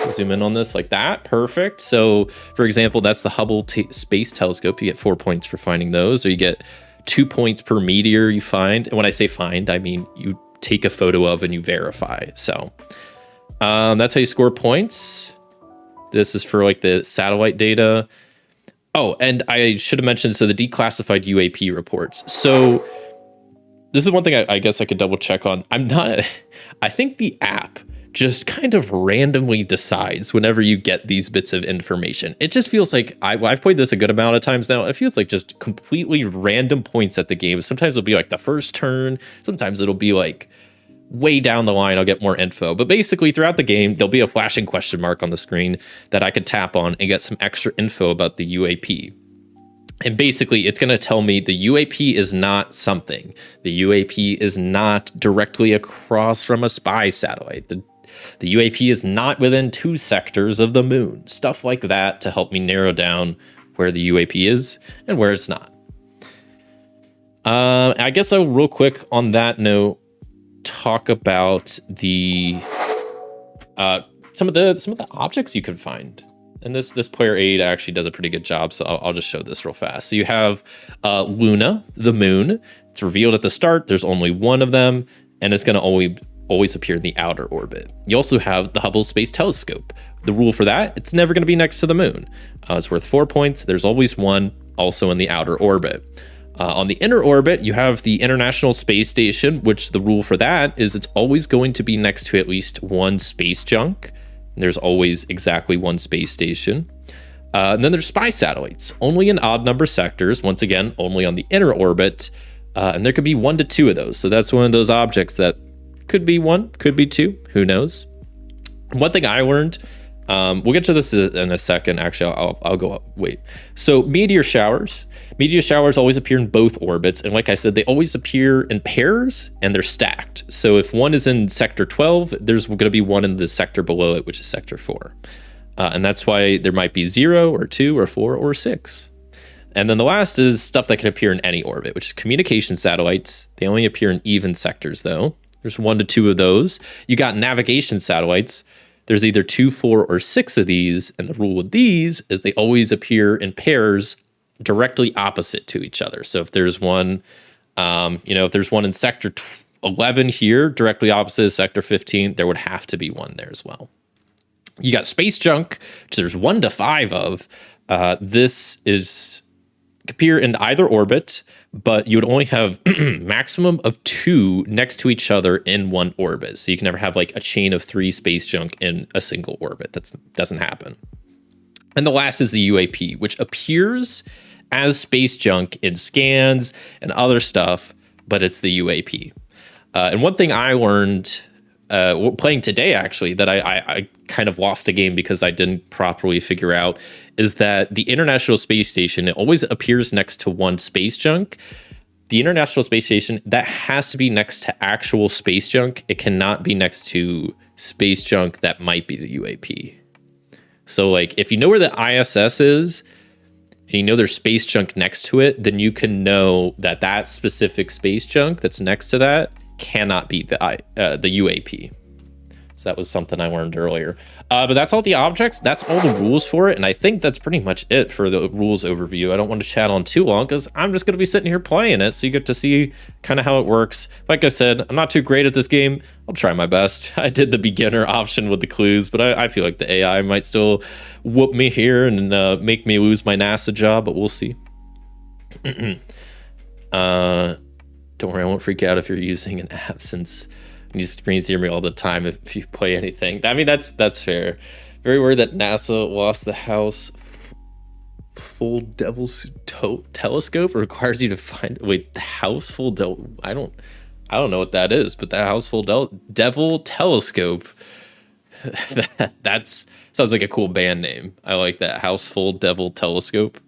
zoom in on this like that. Perfect. So for example, that's the Hubble Space Telescope. You get 4 points for finding those, or you get 2 points per meteor you find. And when I say find, I mean you take a photo of and you verify. So that's how you score points. This is for the satellite data. Oh, and I should have mentioned, so the declassified UAP reports. So this is one thing I guess I could double check on. I think the app just kind of randomly decides whenever you get these bits of information. It just feels like, I've played this a good amount of times now. It feels like just completely random points at the game. Sometimes it'll be the first turn. Sometimes it'll be way down the line, I'll get more info. But basically throughout the game, there'll be a flashing question mark on the screen that I could tap on and get some extra info about the UAP. And basically it's going to tell me the UAP is not something. The UAP is not directly across from a spy satellite. The UAP is not within 2 sectors of the moon. Stuff like that to help me narrow down where the UAP is and where it's not. I guess I'll real quick on that note talk about the some of the objects you can find. And this player aid actually does a pretty good job, so I'll just show this real fast. So you have Luna, the moon. It's revealed at the start. There's only one of them, and it's going to always appear in the outer orbit. You also have the Hubble Space Telescope. The rule for that, it's never going to be next to the moon. It's worth 4 points. There's always one also in the outer orbit. On the inner orbit, you have the International Space Station, which the rule for that is it's always going to be next to at least one space junk. There's always exactly one space station. And then there's spy satellites, only in odd number sectors, once again, only on the inner orbit. And there could be 1 to 2 of those. So that's one of those objects that could be 1, could be 2, who knows? One thing I learned, we'll get to this in a second. Actually, I'll go up. Wait. So meteor showers always appear in both orbits. And like I said, they always appear in pairs and they're stacked. So if one is in sector 12, there's going to be one in the sector below it, which is sector 4. And that's why there might be 0 or 2 or 4 or 6. And then the last is stuff that can appear in any orbit, which is communication satellites. They only appear in even sectors though. There's 1 to 2 of those. You got navigation satellites. There's either 2, 4, or 6 of these, and the rule with these is they always appear in pairs directly opposite to each other. So if there's one If there's one in sector 11 here, directly opposite of sector 15, there would have to be one there as well. You got space junk, which there's 1 to 5 of. This is appear in either orbit, but you would only have maximum of 2 next to each other in one orbit. So you can never have like a chain of 3 space junk in a single orbit. That doesn't happen. And the last is the UAP, which appears as space junk in scans and other stuff, but it's the UAP. And one thing I learned playing today, actually, that I kind of lost a game because I didn't properly figure out, is that the International Space Station, it always appears next to one space junk. The International Space Station, that has to be next to actual space junk. It cannot be next to space junk that might be the UAP. So, like, if you know where the ISS is, and you know there's space junk next to it, then you can know that that specific space junk that's next to that cannot be the UAP. So that was something I learned earlier. But that's all the objects. That's all the rules for it. And I think that's pretty much it for the rules overview. I don't want to chat on too long because I'm just going to be sitting here playing it. So you get to see kind of how it works. Like I said, I'm not too great at this game. I'll try my best. I did the beginner option with the clues, but I feel like the AI might still whoop me here and make me lose my NASA job, but we'll see. Don't worry, I won't freak out if you're using an app since you screens hear me all the time if you play anything. I mean, that's fair. Very worried that NASA lost the house full devil's telescope. It requires you to find the house full devil. I don't know what that is, but the house full devil telescope. That's sounds like a cool band name. I like that, house full devil telescope.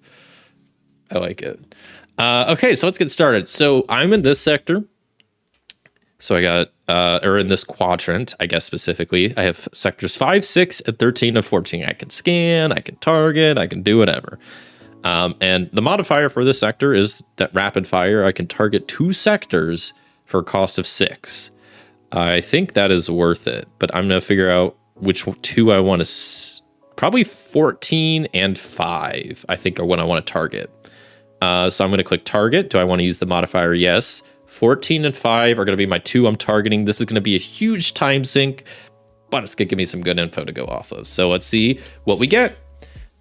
I like it. Okay, so let's get started. So I'm in this sector. So I got, or in this quadrant, I guess specifically, I have sectors 5, 6, and 13 and 14. I can scan, I can target, I can do whatever. And the modifier for this sector is that rapid fire. I can target 2 sectors for a cost of 6. I think that is worth it, but I'm going to figure out which 2 I want to, probably 14 and 5, I think are what I want to target. So I'm going to click target. Do I want to use the modifier? Yes. 14 and 5 are going to be my 2 I'm targeting. This is going to be a huge time sink, but it's going to give me some good info to go off of. So let's see what we get.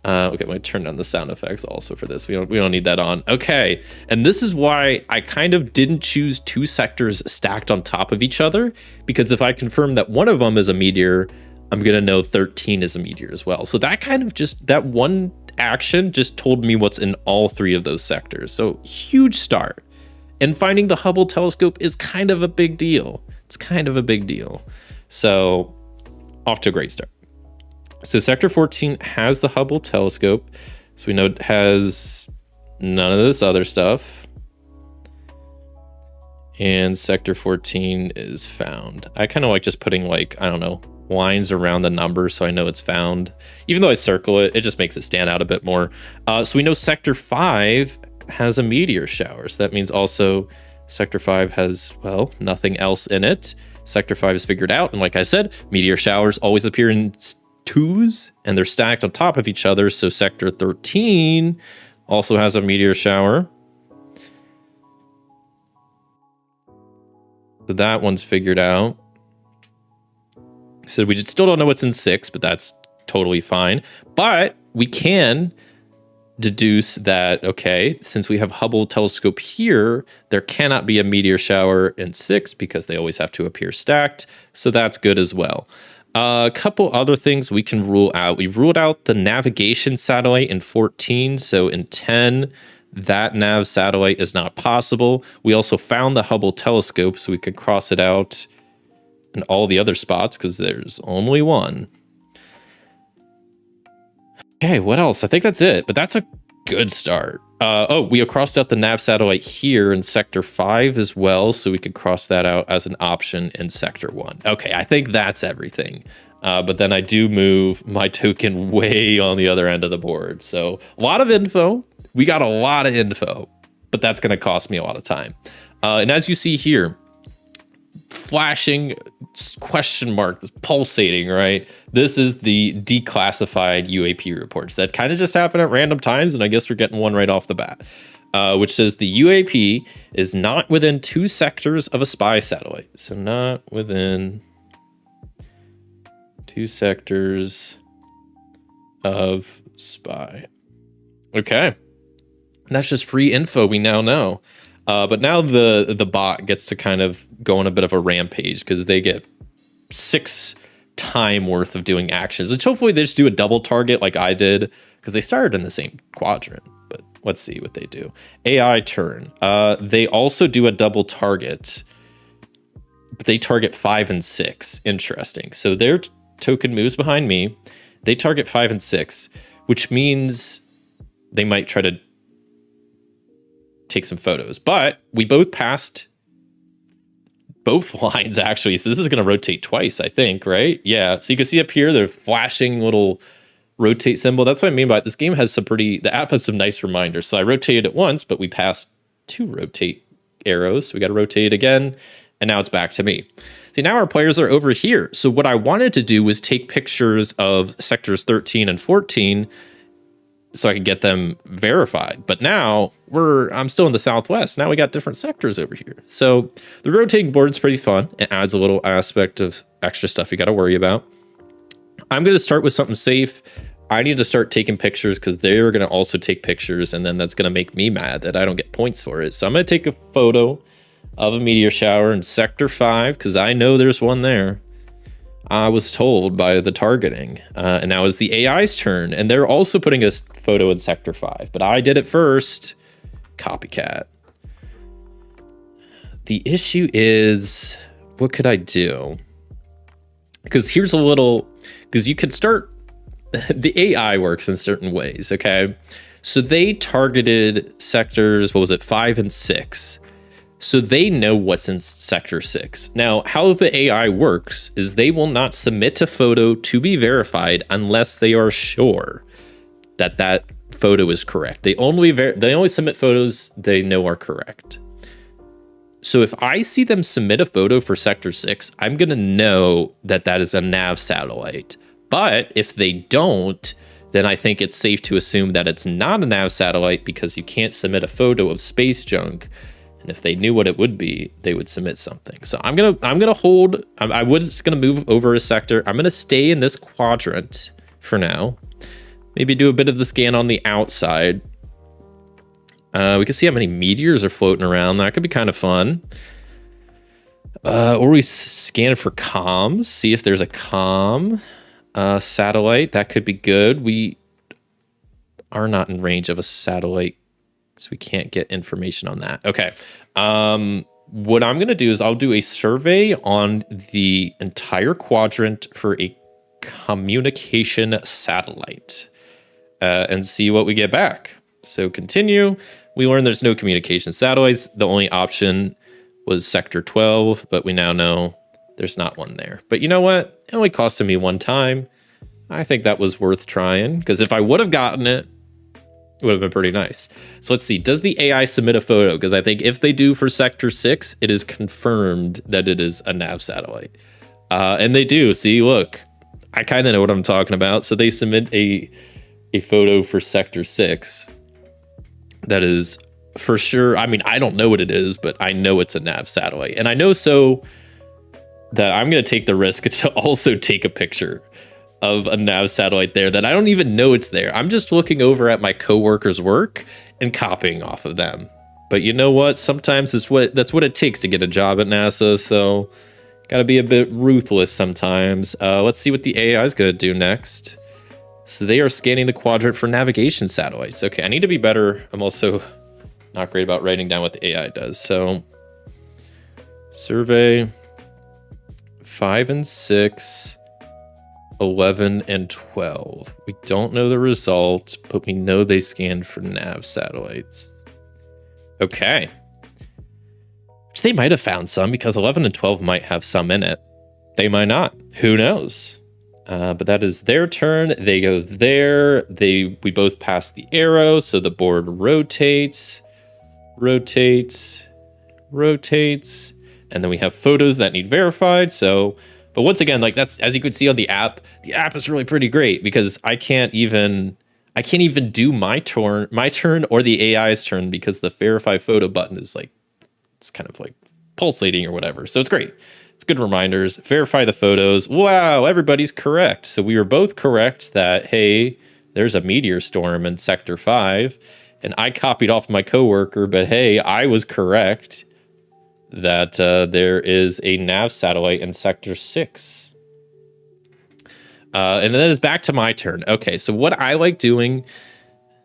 Okay, I'm going to turn down the sound effects also for this. We don't need that on. Okay, and this is why I kind of didn't choose 2 sectors stacked on top of each other, because if I confirm that one of them is a meteor, I'm going to know 13 is a meteor as well. So that kind of just, that one action just told me what's in all 3 of those sectors. So huge start. And finding the Hubble telescope is kind of a big deal. It's kind of a big deal. So off to a great start. So sector 14 has the Hubble telescope. So we know it has none of this other stuff. And sector 14 is found. I kind of like just putting lines around the number so I know it's found. Even though I circle it, it just makes it stand out a bit more. So we know sector 5 has a meteor shower. So that means also sector 5 has, nothing else in it. Sector 5 is figured out. And like I said, meteor showers always appear in 2s and they're stacked on top of each other. So sector 13 also has a meteor shower. So that one's figured out. So we still don't know what's in 6, but that's totally fine. But we can deduce that, okay, since we have Hubble telescope here, there cannot be a meteor shower in 6 because they always have to appear stacked. So that's good as well. A couple other things we can rule out. We ruled out the navigation satellite in 14. So in 10, that nav satellite is not possible. We also found the Hubble telescope, so we could cross it out in all the other spots because there's only one. Okay, what else? I think that's it, but that's a good start. We crossed out the nav satellite here in sector 5 as well, so we could cross that out as an option in sector 1. Okay, I think that's everything. But then I do move my token way on the other end of the board. So a lot of info. We got a lot of info, but that's going to cost me a lot of time. And as you see here, flashing question mark, this pulsating, right? This is the declassified UAP reports that kind of just happen at random times, and I guess we're getting one right off the bat. which says the UAP is not within 2 sectors of a spy satellite. So not within 2 sectors of spy. Okay. And that's just free info we now know. But now the bot gets to kind of go on a bit of a rampage because they get 6 time worth of doing actions, which hopefully they just do a double target like I did because they started in the same quadrant. But let's see what they do. AI turn. They also do a double target, but they target 5 and 6. Interesting. So their token moves behind me. They target 5 and 6, which means they might try to take some photos. But we both passed both lines, actually. So this is going to rotate twice, I think, right? Yeah. So you can see up here, the flashing little rotate symbol. That's what I mean by it. This game has the app has some nice reminders. So I rotated it once, but we passed 2 rotate arrows. So we got to rotate it again. And now it's back to me. See, now our players are over here. So what I wanted to do was take pictures of sectors 13 and 14 so I could get them verified. But now I'm still in the Southwest. Now we got different sectors over here. So the rotating board is pretty fun. It adds a little aspect of extra stuff you got to worry about. I'm going to start with something safe. I need to start taking pictures because they're going to also take pictures. And then that's going to make me mad that I don't get points for it. So I'm going to take a photo of a meteor shower in sector 5 because I know there's one there. I was told by the targeting. And now it's the AI's turn. And they're also putting a photo in sector 5. But I did it first. Copycat. The issue is, what could I do? Because here's a little... Because you could start... The AI works in certain ways, okay? So they targeted sectors, 5 and 6. So they know what's in sector 6. Now, how the AI works is they will not submit a photo to be verified unless they are sure that that photo is correct. They only submit photos they know are correct. So if I see them submit a photo for sector 6, I'm going to know that that is a nav satellite. But if they don't, then I think it's safe to assume that it's not a nav satellite because you can't submit a photo of space junk. And if they knew what it would be, they would submit something. So I'm gonna hold. I was gonna move over a sector. I'm gonna stay in this quadrant for now. Maybe do a bit of the scan on the outside. We can see how many meteors are floating around. That could be kind of fun. Or we scan for comms. See if there's a comm satellite. That could be good. We are not in range of a satellite, so we can't get information on that. Okay. What I'm going to do is I'll do a survey on the entire quadrant for a communication satellite and see what we get back. So continue. We learned there's no communication satellites. The only option was sector 12, but we now know there's not one there. But you know what? It only costed me 1 time. I think that was worth trying because if I would have gotten it, it would have been pretty nice. So let's see. Does the AI submit a photo? Because I think if they do for sector 6, it is confirmed that it is a nav satellite. And they do. See, look, I kind of know what I'm talking about. So they submit a photo for sector 6. That is for sure. I mean, I don't know what it is, but I know it's a nav satellite. And I know so that I'm going to take the risk to also take a picture of a nav satellite there that I don't even know it's there. I'm just looking over at my coworkers' work and copying off of them. But you know what? Sometimes that's what it takes to get a job at NASA. So gotta be a bit ruthless sometimes. Let's see what the AI is gonna do next. So they are scanning the quadrant for navigation satellites. Okay, I need to be better. I'm also not great about writing down what the AI does. So survey 5 and 6. 11 and 12. We don't know the result, but we know they scanned for nav satellites. Okay. Which they might have found some because 11 and 12 might have some in it. They might not. Who knows? But that is their turn. They go there. We both pass the arrow, so the board rotates, and then we have photos that need verified. But once again, like that's, as you could see on the app is really pretty great because I can't even, I can't even do my turn or the AI's turn because the verify photo button is like, it's kind of like pulsating or whatever. So it's great. It's good reminders. Verify the photos. Wow, everybody's correct. So we were both correct that, hey, there's a meteor storm in Sector 5. And I copied off my coworker, but hey, I was correct that there is a nav satellite in Sector 6. And then it's back to my turn. Okay, so what I like doing,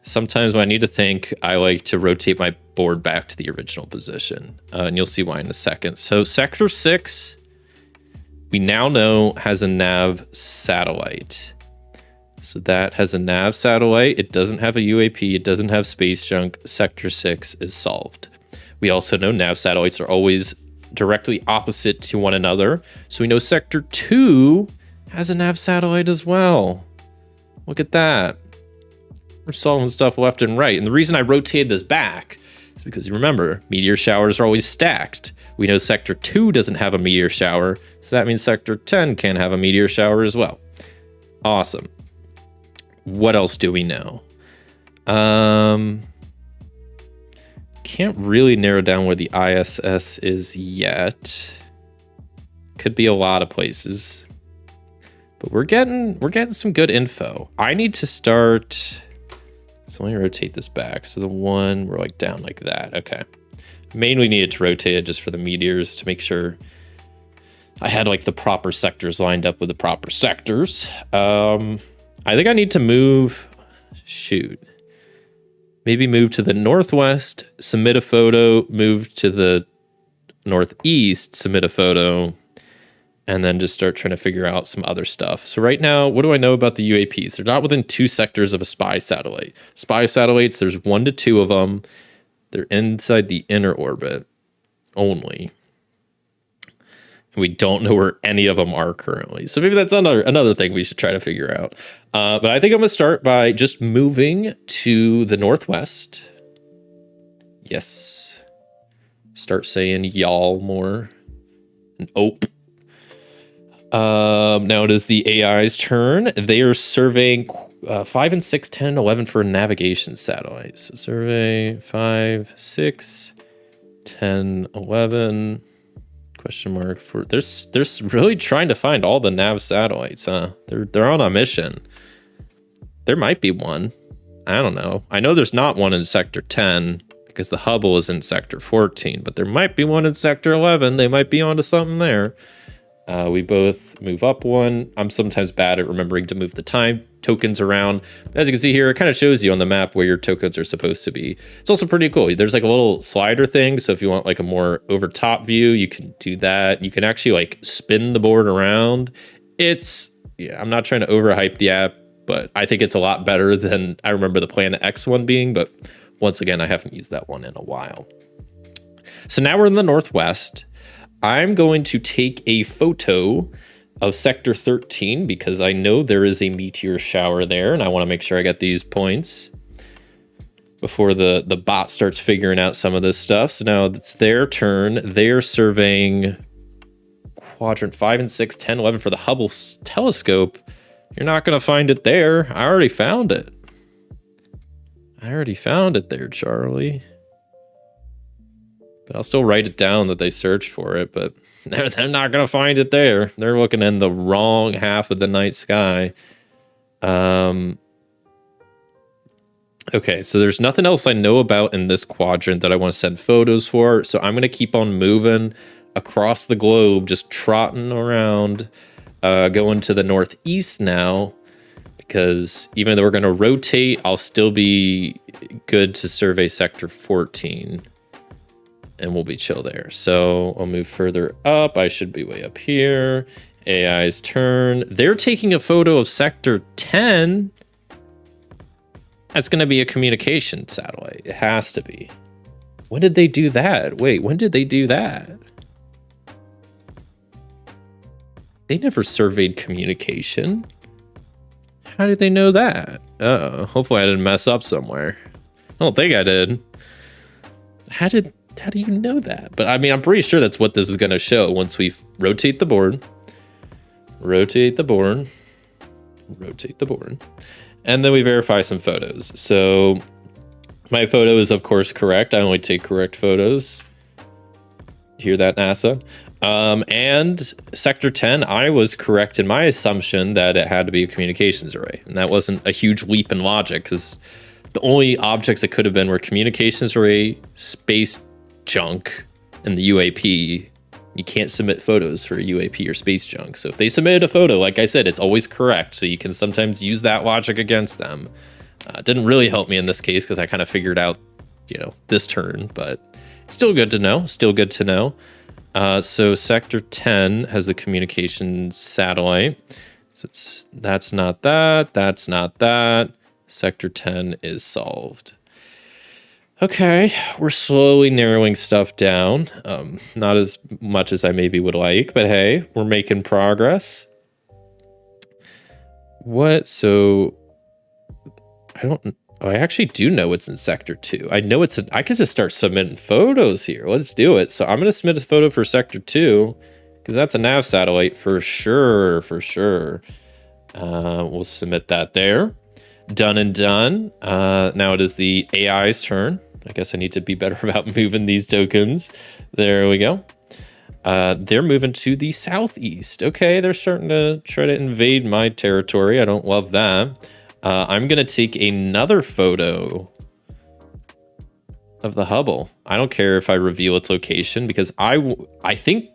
sometimes when I need to think, I like to rotate my board back to the original position. And you'll see why in a second. So Sector 6, we now know has a nav satellite. So that has a nav satellite. It doesn't have a UAP. It doesn't have space junk. Sector 6 is solved. We also know nav satellites are always directly opposite to one another. So we know Sector 2 has a nav satellite as well. Look at that. We're solving stuff left and right. And the reason I rotated this back is because you remember, meteor showers are always stacked. We know Sector 2 doesn't have a meteor shower, so that means Sector 10 can have a meteor shower as well. Awesome. What else do we know? Can't really narrow down where the ISS is yet. Could be a lot of places. But we're getting some good info. I need to start. So let me rotate this back. So the one, we're like down like that. Okay. Mainly needed to rotate it just for the meteors to make sure I had like the proper sectors lined up with the proper sectors. I think I need to move, maybe move to the northwest, submit a photo, move to the northeast, submit a photo, and then just start trying to figure out some other stuff. So right now, what do I know about the UAPs? They're not within 2 sectors of a spy satellite. Spy satellites, there's 1 to 2 of them. They're inside the inner orbit only. We don't know where any of them are currently. So maybe that's another thing we should try to figure out. But I think I'm going to start by just moving to the northwest. Yes. Start saying y'all more. And ope. Now it is the AI's turn. They are surveying 5 and 6, 10, and 11 for navigation satellites. So survey 5, 6, 10, 11. Question mark for they're really trying to find all the nav satellites, huh? They're on a mission. There might be one. I don't know. I know there's not one in Sector 10 because the Hubble is in Sector 14, but there might be one in Sector 11. They might be onto something there. We both move up 1. I'm sometimes bad at remembering to move the time tokens around. As you can see here, it kind of shows you on the map where your tokens are supposed to be. It's also pretty cool. There's like a little slider thing. So if you want like a more over top view, you can do that. You can actually like spin the board around. I'm not trying to overhype the app, but I think it's a lot better than I remember the Planet X one being. But once again, I haven't used that one in a while. So now we're in the northwest. I'm going to take a photo of Sector 13 because I know there is a meteor shower there and I want to make sure I get these points before the bot starts figuring out some of this stuff. So now it's their turn. They're surveying quadrant 5 and 6, 10, 11 for the Hubble telescope. You're not going to find it there. I already found it. There, Charlie. But I'll still write it down that they searched for it, but they're not going to find it there. They're looking in the wrong half of the night sky. Okay, so there's nothing else I know about in this quadrant that I want to send photos for, so I'm going to keep on moving across the globe, just trotting around, going to the northeast now, because even though we're going to rotate, I'll still be good to survey Sector 14. And we'll be chill there. So I'll move further up. I should be way up here. AI's turn. They're taking a photo of Sector 10. That's going to be a communication satellite. It has to be. When did they do that? Wait, when did they do that? They never surveyed communication. How did they know that? Uh-oh. Hopefully I didn't mess up somewhere. I don't think I did. How do you know that? But I mean, I'm pretty sure that's what this is going to show once we rotate the board. And then we verify some photos. So my photo is, of course, correct. I only take correct photos. Hear that, NASA? And Sector 10, I was correct in my assumption that it had to be a communications array. And that wasn't a huge leap in logic, because the only objects it could have been were communications array, space junk, and the UAP. You can't submit photos for a UAP or space junk. So if they submitted a photo, like I said, it's always correct. So you can sometimes use that logic against them. It didn't really help me in this case because I kind of figured out, this turn, but still good to know. Still good to know. So Sector 10 has the communication satellite. So that's not that. That's not that. Sector 10 is solved. Okay, we're slowly narrowing stuff down. Not as much as I maybe would like, but hey, we're making progress. What? So I actually do know what's in Sector 2. I know I could just start submitting photos here. Let's do it. So I'm going to submit a photo for Sector 2 because that's a nav satellite for sure, we'll submit that there. Done and done. Now it is the AI's turn. I guess I need to be better about moving these tokens. There we go. They're moving to the southeast. Okay, they're starting to try to invade my territory. I don't love that. I'm going to take another photo of the Hubble. I don't care if I reveal its location because I think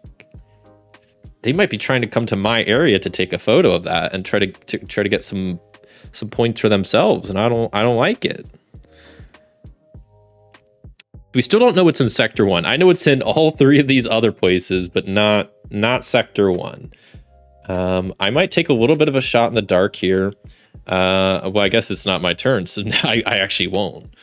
they might be trying to come to my area to take a photo of that and try to get some points for themselves, and I don't like it. We still don't know what's in Sector 1. I know it's in all three of these other places, but not Sector 1. I might take a little bit of a shot in the dark here. Well, I guess it's not my turn, so I actually won't.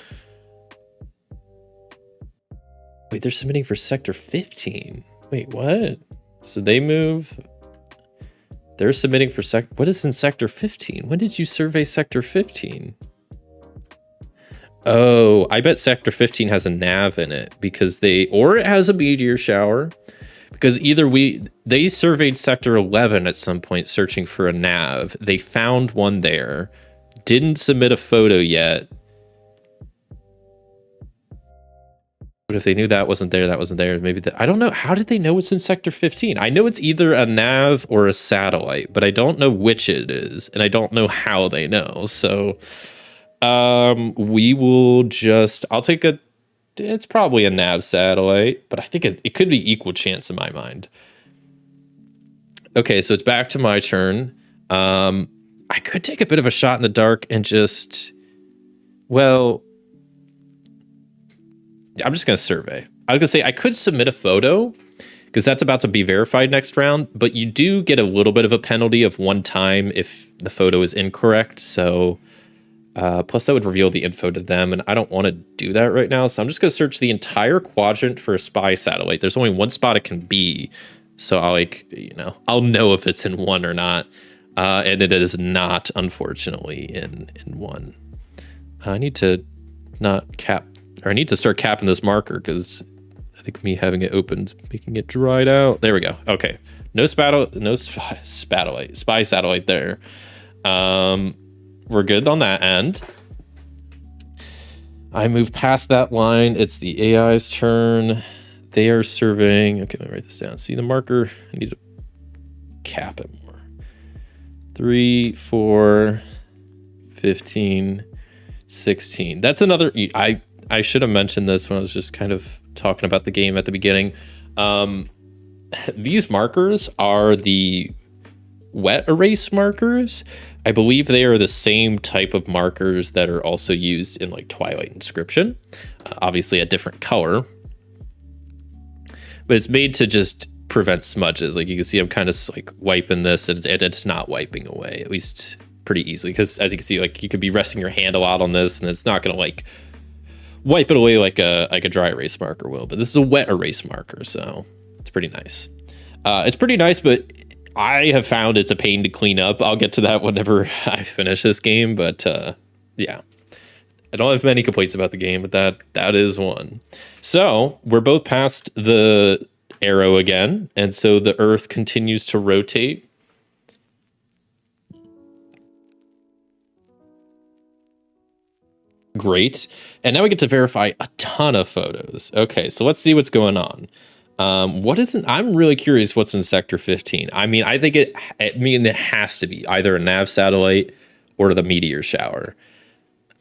Wait, they're submitting for Sector 15. Wait, what? So they move. They're submitting for what is in Sector 15? When did you survey Sector 15? Oh, I bet Sector 15 has a nav in it because or it has a meteor shower, because they surveyed Sector 11 at some point searching for a nav. They found one there, didn't submit a photo yet. But if they knew that wasn't there, maybe I don't know. How did they know it's in Sector 15? I know it's either a nav or a satellite, but I don't know which it is, and I don't know how they know. So we will I'll take it's probably a nav satellite, but I think it could be equal chance in my mind. Okay, so it's back to my turn. I could take a bit of a shot in the dark and I'm just going to survey. I was going to say I could submit a photo because that's about to be verified next round, but you do get a little bit of a penalty of one time if the photo is incorrect. So plus that would reveal the info to them, and I don't want to do that right now. So I'm just going to search the entire quadrant for a spy satellite. There's only one spot it can be. So I'll know if it's in one or not. And it is not, unfortunately, in one. I need to start capping this marker because I think me having it opened, making it dried out. There we go. Okay. No spy satellite there. We're good on that end. I move past that line. It's the AI's turn. They are surveying. Okay, let me write this down. See the marker? I need to cap it more. 3, 4, 15, 16. That's another. I should have mentioned this when I was just kind of talking about the game at the beginning. These markers are the wet erase markers. I believe they are the same type of markers that are also used in like Twilight Inscription. Obviously a different color. But it's made to just prevent smudges. Like you can see I'm kind of like wiping this and it's not wiping away, at least pretty easily. Because as you can see, like you could be resting your hand a lot on this and it's not going to like wipe it away like a dry erase marker will. But this is a wet erase marker, so it's pretty nice. It's pretty nice, but I have found it's a pain to clean up. I'll get to that whenever I finish this game, but yeah. I don't have many complaints about the game, but that is one. So we're both past the arrow again, and so the Earth continues to rotate. Great. And now we get to verify a ton of photos. Okay, so let's see what's going on. I'm really curious what's in sector 15. I mean, it has to be either a nav satellite or the meteor shower.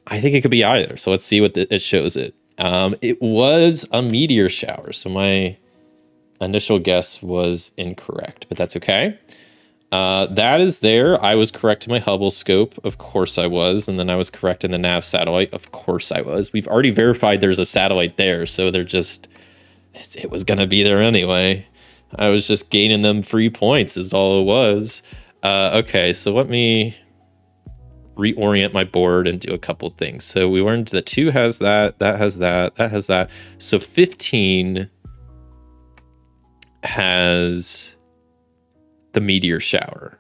I think it could be either. So let's see what it shows it. It was a meteor shower. So my initial guess was incorrect, but that's okay. That is there. I was correct in my Hubble scope. Of course I was. And then I was correct in the nav satellite. Of course I was. We've already verified there's a satellite there. So it was going to be there anyway. I was just gaining them free points is all it was. Okay, so let me reorient my board and do a couple things. So we learned that 2 has that has that has that. So 15 has the meteor shower.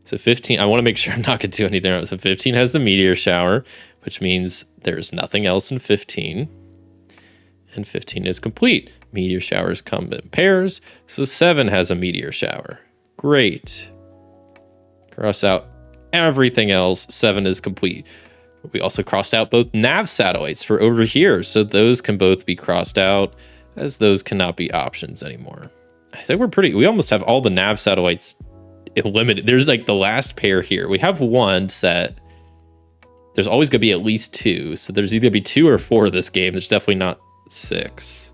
So 15, I want to make sure I'm not going to do anything else. So 15 has the meteor shower, which means there's nothing else in 15. And 15 is complete. Meteor showers come in pairs. So 7 has a meteor shower. Great. Cross out everything else. 7 is complete. We also crossed out both nav satellites for over here. So those can both be crossed out, as those cannot be options anymore. I think we almost have all the nav satellites eliminated. There's like the last pair here. We have 1 set. There's always going to be at least 2. So there's either going to be 2 or 4 of this game. There's definitely not 6.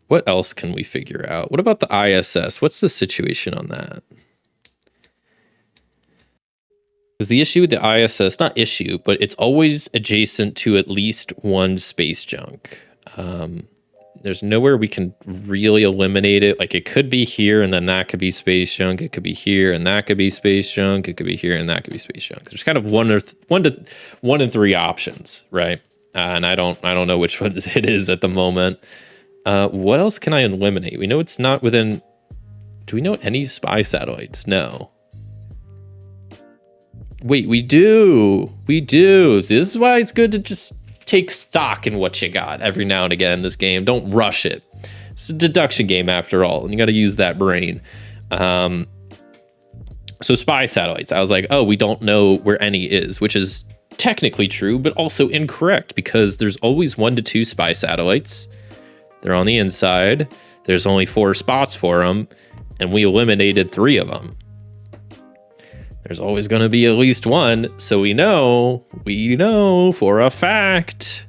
What else can we figure out? What about the ISS? What's the situation on that? Because the issue with the ISS, not issue, but it's always adjacent to at least 1 space junk. There's nowhere we can really eliminate it. Like it could be here and then that could be space junk. It could be here and that could be space junk. It could be here and that could be space junk. There's kind of one in 3 options, right? And I don't know which one it is at the moment. What else can I eliminate? We know it's not within. Do we know any spy satellites? No. Wait, we do. We do. So this is why it's good to just take stock in what you got every now and again in this game. Don't rush it. It's a deduction game after all, and you got to use that brain. So spy satellites. I was like, oh, we don't know where any is, which is technically true, but also incorrect because there's always 1 to 2 spy satellites. They're on the inside. There's only 4 spots for them, and we eliminated 3 of them. There's always going to be at least 1, so we know for a fact,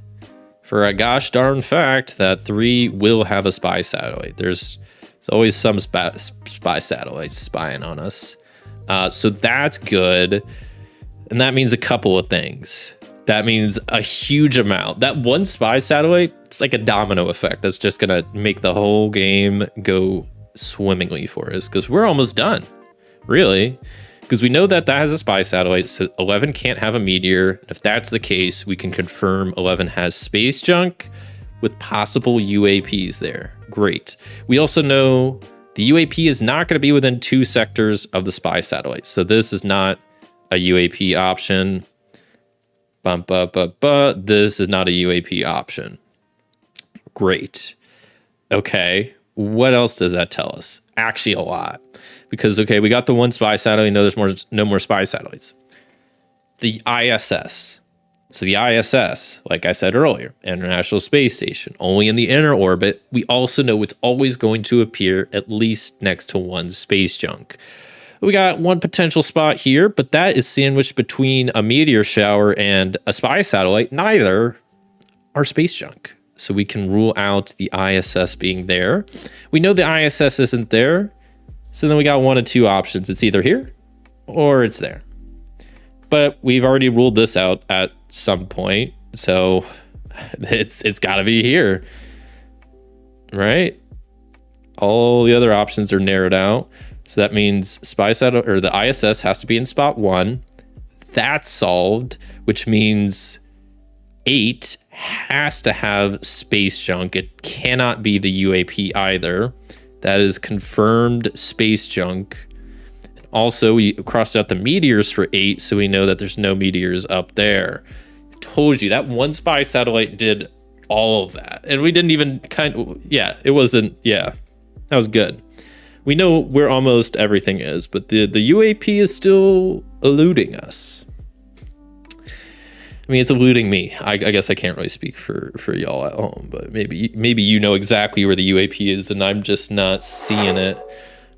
for a gosh darn fact, that 3 will have a spy satellite. There's always some spy satellites spying on us. So that's good, and that means a couple of things. That means a huge amount. That 1 spy satellite, it's like a domino effect. That's just going to make the whole game go swimmingly for us, because we're almost done, really. Because we know that has a spy satellite, so 11 can't have a meteor. If that's the case, we can confirm 11 has space junk with possible UAPs there. Great. We also know the UAP is not going to be within 2 sectors of the spy satellite. So this is not a UAP option. This is not a UAP option. Great. Okay. What else does that tell us? Actually, a lot. Because, okay, we got the 1 spy satellite. We know there's no more spy satellites. The ISS. So the ISS, like I said earlier, International Space Station, only in the inner orbit. We also know it's always going to appear at least next to 1 space junk. We got 1 potential spot here, but that is sandwiched between a meteor shower and a spy satellite. Neither are space junk. So we can rule out the ISS being there. We know the ISS isn't there. So then we got 1 of 2 options. It's either here or it's there. But we've already ruled this out at some point. So it's got to be here. Right? All the other options are narrowed out. So that means spy satellite or the ISS has to be in spot 1. That's solved, which means 8 has to have space junk. It cannot be the UAP either. That is confirmed space junk. Also, we crossed out the meteors for 8, so we know that there's no meteors up there. I told you, that 1 spy satellite did all of that. And we didn't even it wasn't, that was good. We know where almost everything is, but the UAP is still eluding us. I mean, it's eluding me. I guess I can't really speak for y'all at home, but maybe you know exactly where the UAP is, and I'm just not seeing it.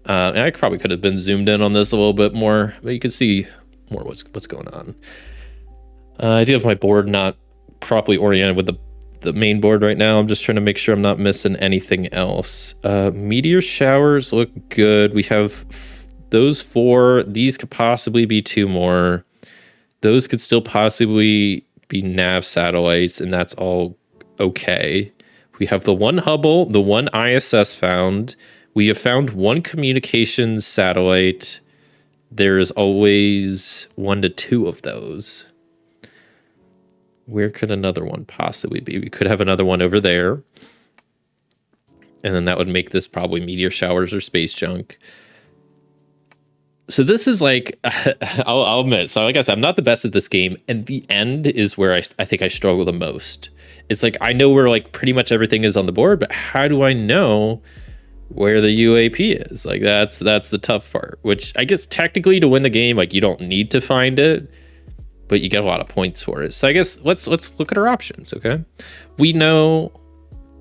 And I probably could have been zoomed in on this a little bit more, but you can see more what's going on. I do have my board not properly oriented with the main board right now. I'm just trying to make sure I'm not missing anything else. Meteor showers look good. We have those 4. These could possibly be 2 more. Those could still possibly be nav satellites, and that's all okay. We have the 1 Hubble, the 1 ISS found. We have found 1 communications satellite. There's always 1 to 2 of those. Where could another one possibly be? We could have another one over there. And then that would make this probably meteor showers or space junk. So this is like, I'll admit, so like I said, I'm not the best at this game. And the end is where I think I struggle the most. It's like, I know where like pretty much everything is on the board, but how do I know where the UAP is? Like that's the tough part, which I guess technically to win the game, like you don't need to find it, but you get a lot of points for it. So I guess let's look at our options, okay? We know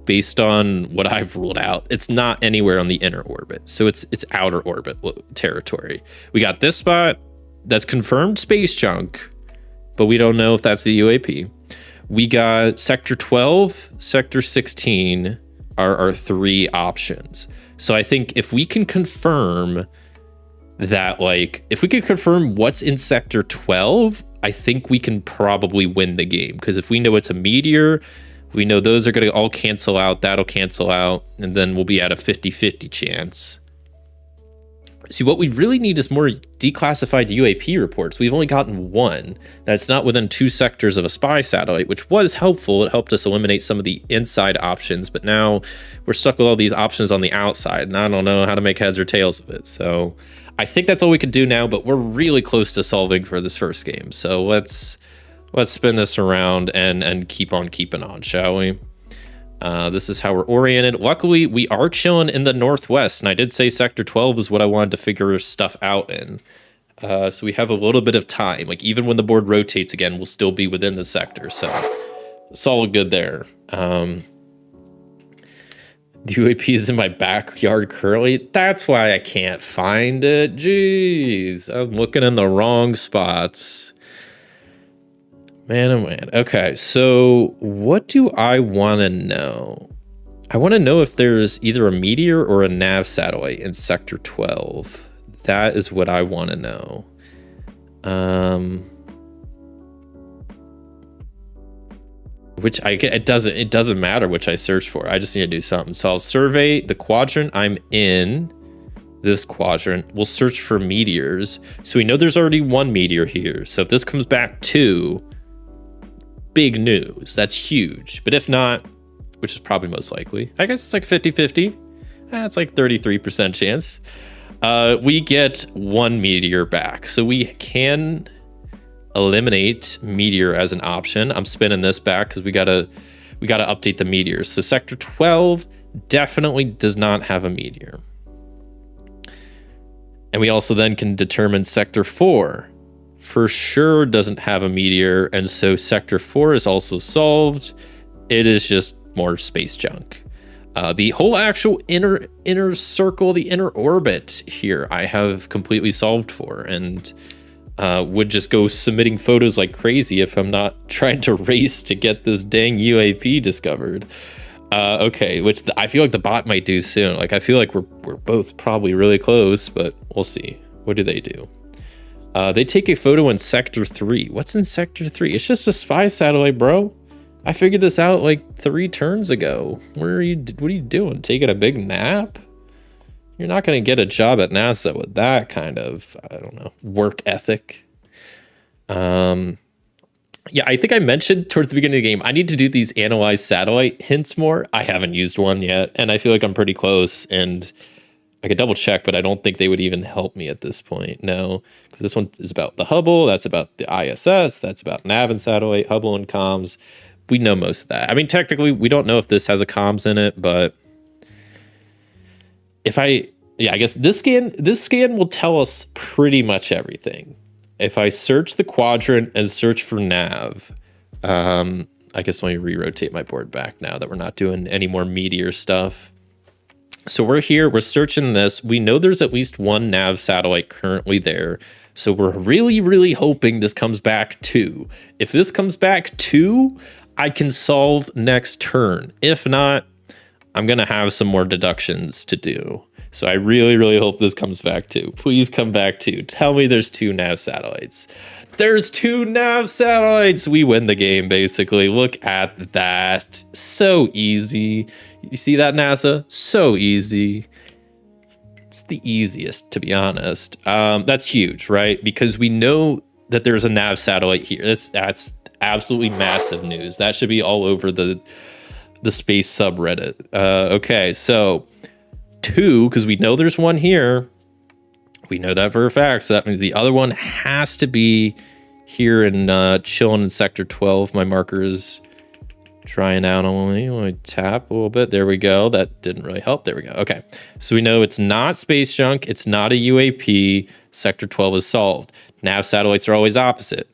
based on what I've ruled out, it's not anywhere on the inner orbit. So it's outer orbit territory. We got this spot that's confirmed space junk, but we don't know if that's the UAP. We got sector 12, sector 16 are our 3 options. So I think if we can confirm that, like, if we can confirm what's in sector 12, I think we can probably win the game. Because if we know it's a meteor, we know those are going to all cancel out. That'll cancel out. And then we'll be at a 50-50 chance. See, what we really need is more declassified UAP reports. We've only gotten 1. That's not within 2 sectors of a spy satellite, which was helpful. It helped us eliminate some of the inside options. But now we're stuck with all these options on the outside. And I don't know how to make heads or tails of it. So I think that's all we could do now. But we're really close to solving for this first game. So let's spin this around and keep on keeping on, shall we? This is how we're oriented. Luckily, we are chilling in the northwest, and I did say sector 12 is what I wanted to figure stuff out in. So we have a little bit of time. Like, even when the board rotates again, we'll still be within the sector. So it's all good there. The UAP is in my backyard currently. That's why I can't find it. Jeez, I'm looking in the wrong spots. Man, oh man. Okay, so what do I want to know? I want to know if there's either a meteor or a nav satellite in sector 12. That is what I want to know. It doesn't matter which I search for. I just need to do something. So I'll survey the quadrant I'm in. This quadrant. We'll search for meteors. So we know there's already 1 meteor here. So if this comes back 2, big news. That's huge. But if not, which is probably most likely, I guess it's like 50-50. That's like 33% chance. We get 1 meteor back. So we can eliminate meteor as an option. I'm spinning this back because we gotta update the meteors. So sector 12 definitely does not have a meteor. And we also then can determine sector 4 for sure doesn't have a meteor, and so sector 4 is also solved. It is just more space junk. The whole actual inner circle, the inner orbit here, I have completely solved for, and would just go submitting photos like crazy if I'm not trying to race to get this dang UAP discovered. Okay, which I feel like the bot might do soon. Like, I feel like we're both probably really close, but we'll see. What do they do? They take a photo in sector 3. What's in sector 3? It's just a spy satellite, bro. I figured this out like 3 turns ago. What are you doing? Taking a big nap? You're not going to get a job at NASA with that kind of, I don't know, work ethic. Yeah, I think I mentioned towards the beginning of the game, I need to do these analyze satellite hints more. I haven't used one yet, and I feel like I'm pretty close, and I could double check, but I don't think they would even help me at this point. No, because this one is about the Hubble. That's about the ISS. That's about nav and satellite, Hubble and comms. We know most of that. I mean, technically, we don't know if this has a comms in it, but I guess this scan will tell us pretty much everything. if I search the quadrant and search for nav, I guess let me re-rotate my board back now that we're not doing any more meteor stuff. So we're here, we're searching this. We know there's at least one nav satellite currently there. So we're really, really hoping this comes back 2. If this comes back 2, I can solve next turn. If not, I'm going to have some more deductions to do. So I really, really hope this comes back 2. Please come back 2. Tell me there's 2 nav satellites. There's 2 nav satellites. We win the game, basically. Look at that. So easy. You see that, NASA? So easy. It's the easiest, to be honest. That's huge, right? Because we know that there's a nav satellite here. That's absolutely massive news. That should be all over the space subreddit. Okay, so 2, because we know there's one here. We know that for a fact. So that means the other one has to be here in chilling in sector 12. My marker is trying out only. Let me tap a little bit. There we go. That didn't really help. There we go. Okay. So we know it's not space junk. It's not a UAP. Sector 12 is solved. Nav satellites are always opposite.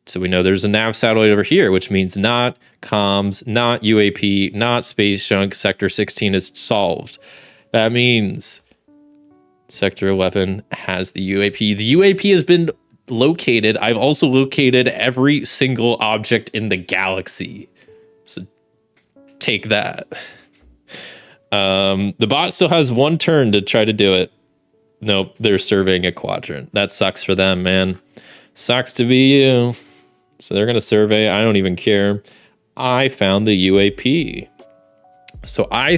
So we know there's a nav satellite over here, which means not comms, not UAP, not space junk. Sector 16 is solved. That means Sector 11 has the UAP. The UAP has been located. I've also located every single object in the galaxy. So take that. The bot still has 1 turn to try to do it. Nope, they're surveying a quadrant. That sucks for them, man. Sucks to be you. So they're going to survey. I don't even care. I found the UAP. So I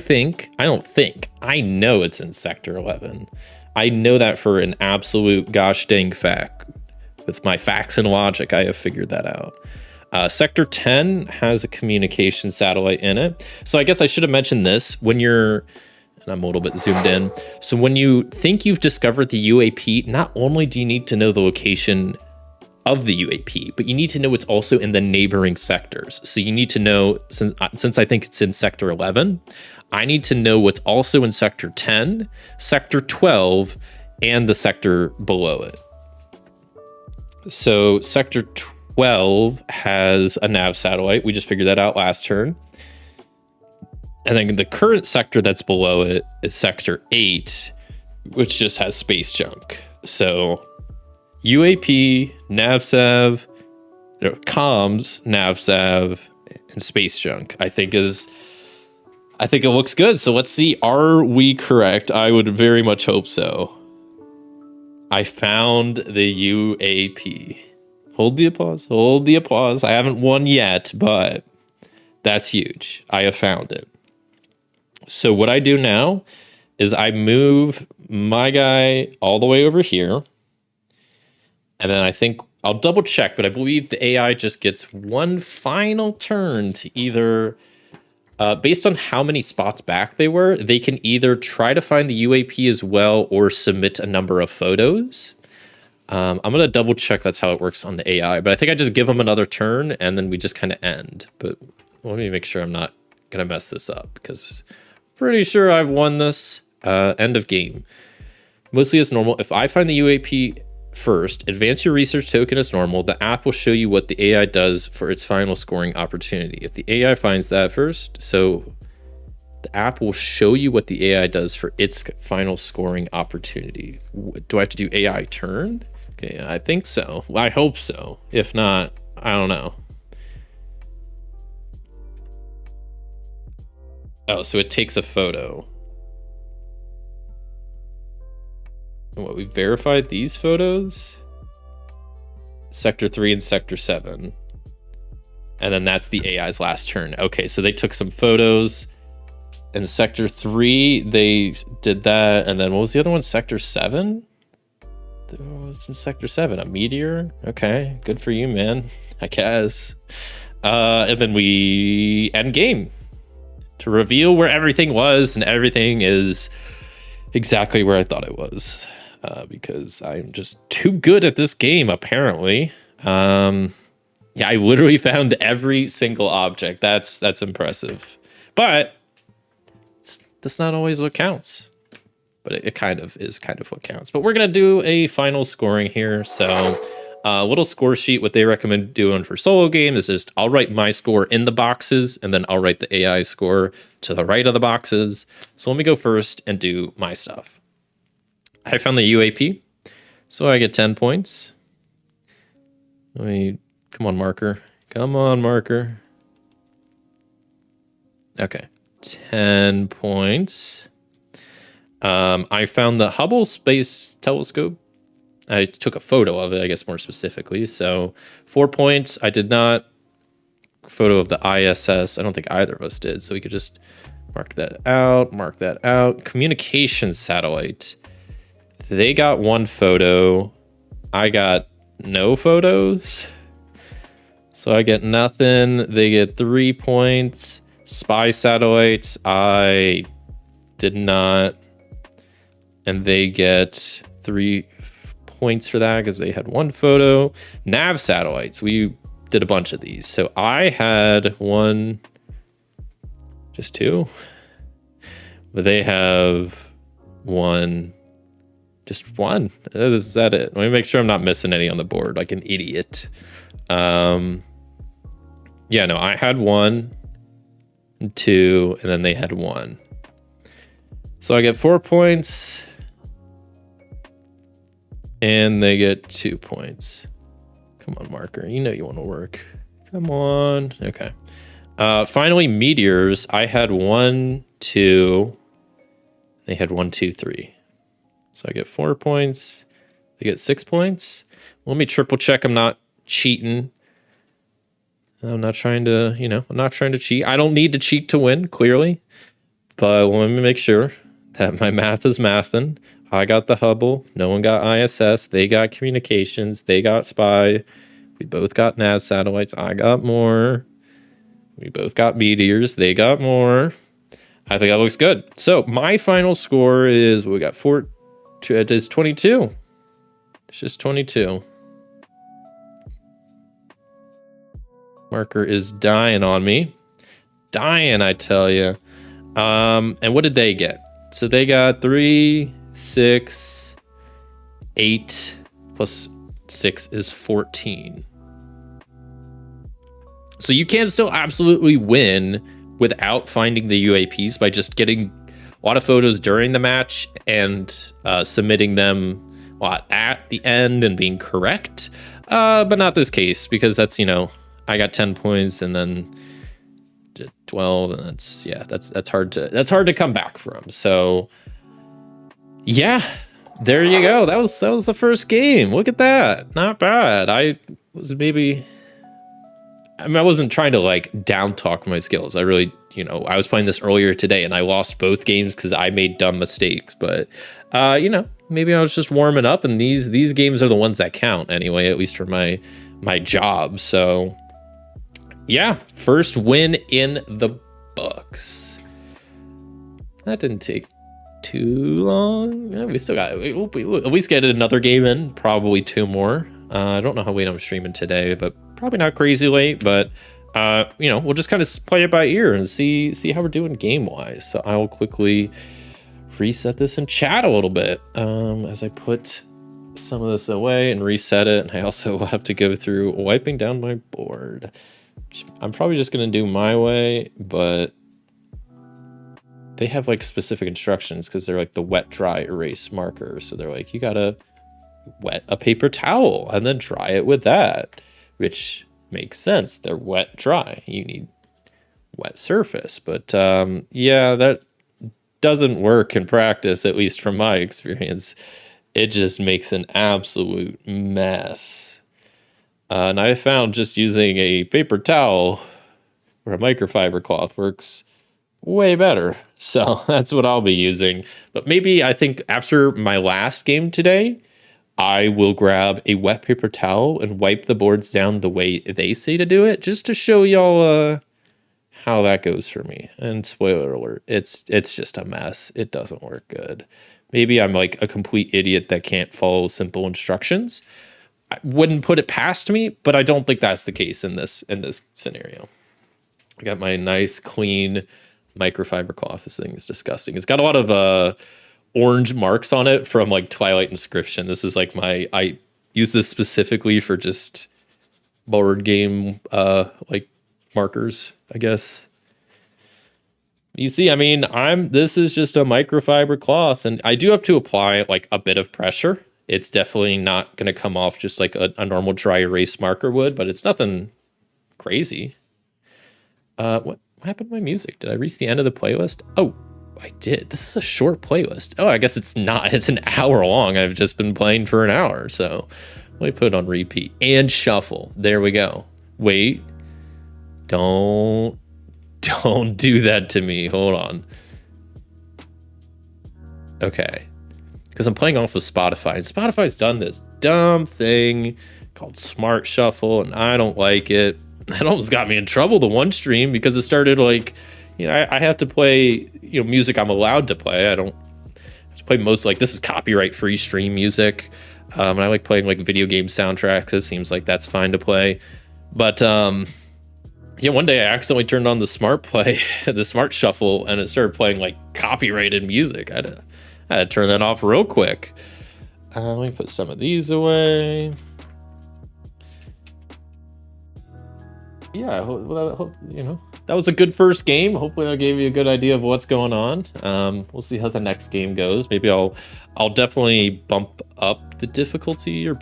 know it's in Sector 11. I know that for an absolute gosh dang fact. With my facts and logic, I have figured that out. Sector 10 has a communication satellite in it. So I guess I should have mentioned this when you're, and I'm a little bit zoomed in. So when you think you've discovered the UAP, not only do you need to know the location of the UAP, but you need to know it's also in the neighboring sectors. So you need to know, since I think it's in Sector 11, I need to know what's also in Sector 10, Sector 12, and the sector below it. So Sector 12 has a nav satellite. We just figured that out last turn. And then the current sector that's below it is Sector 8, which just has space junk. So UAP, NavSav, comms, NavSav, and space junk, I think it looks good. So let's see, are we correct? I would very much hope so. I found the UAP. Hold the applause. Hold the applause. I haven't won yet, but that's huge. I have found it. So what I do now is I move my guy all the way over here. And then I think I'll double check, but I believe the AI just gets 1 final turn to either, based on how many spots back they were, they can either try to find the UAP as well or submit a number of photos. I'm going to double check that's how it works on the AI, but I think I just give them another turn and then we just kind of end. But let me make sure I'm not going to mess this up because I'm pretty sure I've won this. End of game. Mostly as normal. If I find the UAP first, advance your research token as normal. The app will show you what the AI does for its final scoring opportunity. If the AI finds that first, so the app will show you what the AI does for its final scoring opportunity. Do I have to do AI turn? Okay, I think so. I hope so. If not, I don't know. Oh, so it takes a photo. And what, we verified these photos? Sector 3 and Sector 7. And then that's the AI's last turn. Okay, so they took some photos. In Sector 3, they did that. And then what was the other one? Sector 7? What's in Sector 7? A meteor? Okay, good for you, man. I guess. And then we end game to reveal where everything was, and everything is exactly where I thought it was. Because I'm just too good at this game, apparently. Yeah, I literally found every single object. That's impressive. But that's not always what counts. but it kind of is kind of what counts. But we're going to do a final scoring here. So little score sheet, what they recommend doing for solo game is just I'll write my score in the boxes, and then I'll write the AI score to the right of the boxes. So let me go first and do my stuff. I found the UAP, so I get 10 points. Come on, marker. Come on, marker. Okay, 10 points. I found the Hubble Space Telescope. I took a photo of it, I guess more specifically. So 4 points. I did not photo of the ISS. I don't think either of us did. So we could just mark that out, mark that out. Communications satellite. They got 1 photo. I got no photos. So I get nothing. They get 3 points. Spy satellites, I did not. And they get 3 points for that because they had 1 photo. Nav satellites, we did a bunch of these. So I had 1, just 2. But they have 1, just 1. Is that it? Let me make sure I'm not missing any on the board like an idiot. Yeah, no, I had 1, 2, and then they had 1. So I get 4 points, and they get 2 points. Come on, marker. You know you want to work. Come on. Okay. Finally, meteors. I had 1, 2. They had 1, 2, 3. So I get 4 points. They get 6 points. Let me triple check. I'm not cheating. I'm not trying to, I'm not trying to cheat. I don't need to cheat to win, clearly. But let me make sure that my math is mathin'. I got the Hubble. No one got ISS. They got communications. They got spy. We both got nav satellites. I got more. We both got meteors. They got more. I think that looks good. So my final score is, we got 4. It is 22. It's just 22. Marker is dying on me. Dying, I tell you. And what did they get? So they got 3, 6, 8 plus 6 is 14. So you can still absolutely win without finding the UAPs by just getting a lot of photos during the match and submitting them at the end and being correct. But not this case, because that's, I got 10 points and then 12, and that's hard to come back from. So yeah, there you go. That was the first game. Look at that. Not bad. I wasn't trying to down talk my skills. I really, I was playing this earlier today and I lost both games because I made dumb mistakes. But maybe I was just warming up, and these games are the ones that count anyway, at least for my job. So yeah, first win in the books. That didn't take too long. Yeah, we still got, we'll at least get another game in, probably 2 more. I don't know how late I'm streaming today, but probably not crazy late. But we'll just kind of play it by ear and see how we're doing game wise. So I will quickly reset this and chat a little bit as I put some of this away and reset it. And I also have to go through wiping down my board. I'm probably just going to do my way, but they have specific instructions because they're the wet, dry, erase marker. So they're you got to wet a paper towel and then dry it with that, which makes sense. They're wet, dry. You need wet surface. But yeah, that doesn't work in practice, at least from my experience. It just makes an absolute mess. And I found just using a paper towel or a microfiber cloth works way better. So that's what I'll be using. But maybe I think after my last game today, I will grab a wet paper towel and wipe the boards down the way they say to do it, just to show y'all how that goes for me. And spoiler alert, it's just a mess. It doesn't work good. Maybe I'm a complete idiot that can't follow simple instructions. I wouldn't put it past me, but I don't think that's the case in this scenario. I got my nice clean microfiber cloth. This thing is disgusting. It's got a lot of orange marks on it from like Twilight Inscription. This is like I use this specifically for just board game like markers, I guess. You see, I mean, this is just a microfiber cloth, and I do have to apply like a bit of pressure. It's definitely not going to come off just like a normal dry erase marker would, but it's nothing crazy. What happened to my music? Did I reach the end of the playlist? Oh, I did. This is a short playlist. Oh, I guess it's not. It's an hour long. I've just been playing for an hour, so let me put it on repeat and shuffle. There we go. Wait. Don't do that to me. Hold on. Okay. Because I'm playing off of Spotify, and Spotify's done this dumb thing called Smart Shuffle, and I don't like it. That almost got me in trouble the one stream because it started like, I have to play, music I'm allowed to play. I don't have to play most, like, this is copyright free stream music. And I like playing like video game soundtracks. It seems like that's fine to play. But one day I accidentally turned on the the Smart Shuffle, and it started playing like copyrighted music. I had to turn that off real quick. Let me put some of these away. Yeah, I hope, that was a good first game. Hopefully I gave you a good idea of what's going on. We'll see how the next game goes. Maybe I'll definitely bump up the difficulty, or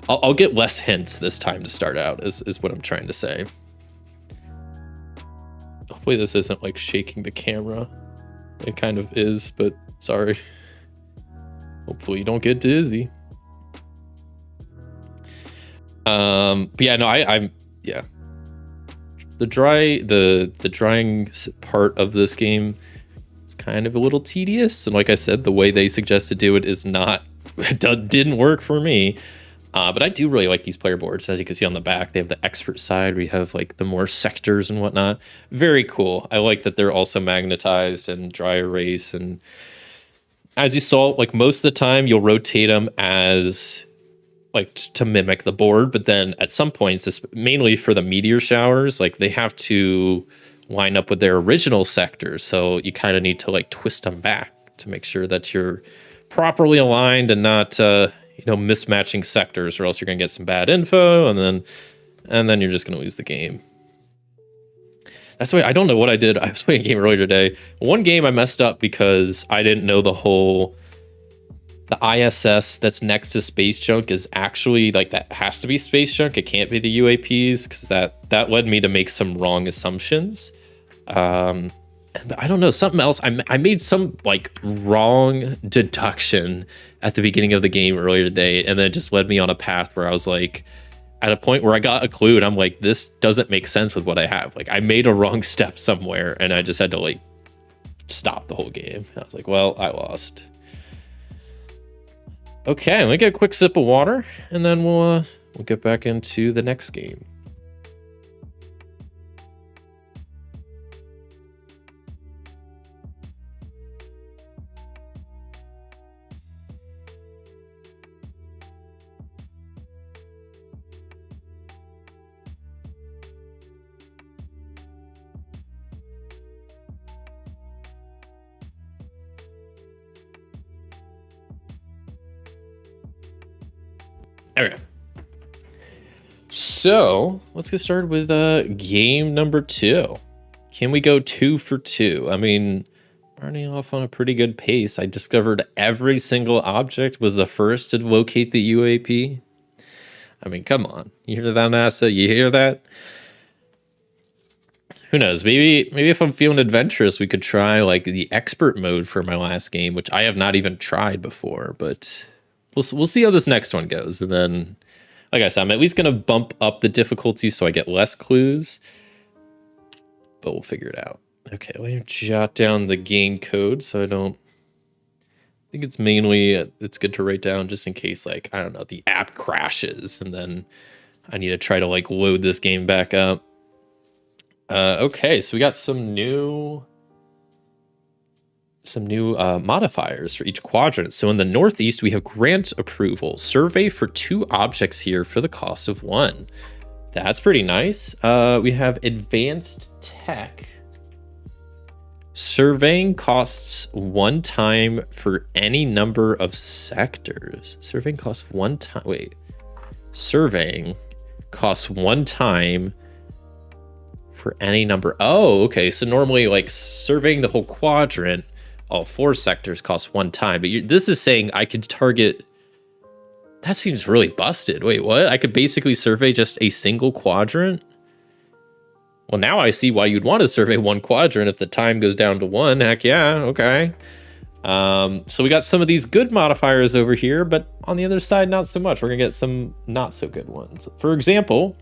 I'll get less hints this time to start out, is what I'm trying to say. Hopefully this isn't like shaking the camera. It kind of is, but sorry. Hopefully you don't get dizzy. But yeah, no, I'm the drying part of this game is kind of a little tedious, and like I said, the way they suggest to do it is not didn't work for me. But I do really like these player boards. As you can see on the back, they have the expert side where you have like the more sectors and whatnot. Very cool. I like that they're also magnetized and dry erase, and as you saw, like most of the time you'll rotate them as like to mimic the board, but then at some points, this mainly for the meteor showers, like they have to line up with their original sectors, so you kind of need to like twist them back to make sure that you're properly aligned and not mismatching sectors, or else you're gonna get some bad info, and then you're just gonna lose the game. That's why I don't know what I did. I was playing a game earlier today. One game I messed up because I didn't know the ISS that's next to space junk is actually like, that has to be space junk. It can't be the UAPs, because that led me to make some wrong assumptions. But I don't know, something else. I made some like wrong deduction at the beginning of the game earlier today, and then it just led me on a path where I was like, at a point where I got a clue, and I'm like, this doesn't make sense with what I have. Like, I made a wrong step somewhere, and I just had to like stop the whole game. I was like, well, I lost. Okay, let me get a quick sip of water, and then we'll get back into the next game. Okay. So let's get started with game number 2. Can we go 2 for 2? I mean, running off on a pretty good pace. I discovered every single object was the first to locate the UAP. I mean, come on. You hear that, NASA? You hear that? Who knows? Maybe if I'm feeling adventurous, we could try like the expert mode for my last game, which I have not even tried before, but we'll see how this next one goes. And then, like I said, I'm at least going to bump up the difficulty so I get less clues, but we'll figure it out. Okay, let me jot down the game code so I don't... I think it's mainly, it's good to write down just in case, like, I don't know, the app crashes and then I need to try to like load this game back up. Okay, so we got some new modifiers for each quadrant. So in the Northeast, we have grant approval. Survey for 2 objects here for the cost of 1. That's pretty nice. We have advanced tech. Surveying costs 1 time for any number of sectors. Surveying costs 1 time. Wait. Surveying costs 1 time for any number. Oh, okay. So normally, like, surveying the whole quadrant, all 4 sectors costs 1 time. But this is saying I could target. That seems really busted. Wait, what? I could basically survey just a single quadrant? Well, now I see why you'd want to survey 1 quadrant if the time goes down to 1. Heck yeah, okay. So we got some of these good modifiers over here, but on the other side, not so much. We're gonna get some not so good ones. For example,